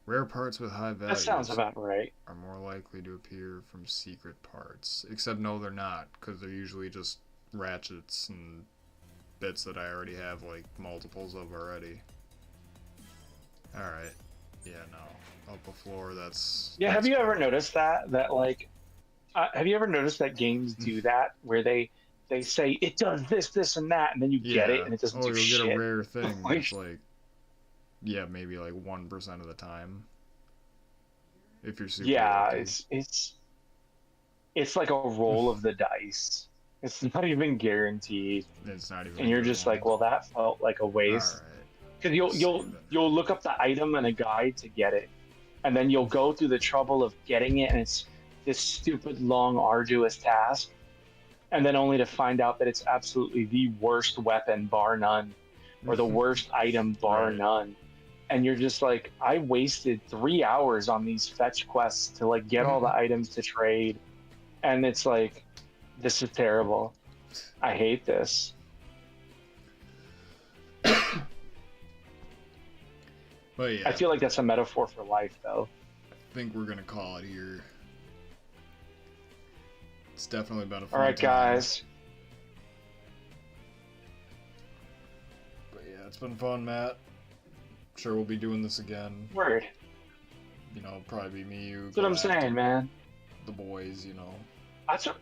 Rare parts with high that values sounds about right. are more likely to appear from secret parts. Except no, they're not, because they're usually just ratchets and bits that I already have, like, multiples of already. Alright. Yeah, no. Up a floor, that's... Yeah, have that's you ever bad. noticed that like have you ever noticed that games do that where they say it does this and that and then you get it Yeah. and it doesn't Oh, do you'll get a shit. rare thing. Like, It's like... Yeah, maybe like 1% of the time. If you're super yeah, lucky. it's like a roll of the dice. It's not even guaranteed, It's not even and a you're good just one. like, well, that felt like a waste. Alright. Because you'll look up the item in a guide to get it, and then you'll go through the trouble of getting it, and it's this stupid, long, arduous task, and then only to find out that it's absolutely the worst weapon, bar none, or the worst item, bar Right. none. and you're just like, I wasted 3 hours on these fetch quests to like get all the items to trade, and it's like, this is terrible. I hate this. But yeah, I feel like that's a metaphor for life, though. I think we're gonna call it here. It's definitely been a fun All right, time. guys. But yeah, it's been fun, Matt. Sure, we'll be doing this again. Word. You know, probably be me, you, That's what I'm saying, man. the boys. You know. That's what.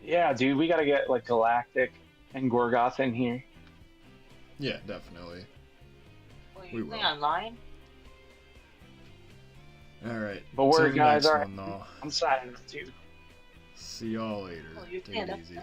Yeah, dude, we gotta get like Galactic and Gorgoth in here. Yeah, definitely. Well, We you will. play online? All right. But word, Till the guys, next all right. one, though. I'm signing off too. See y'all later. Oh, you Take can. it easy.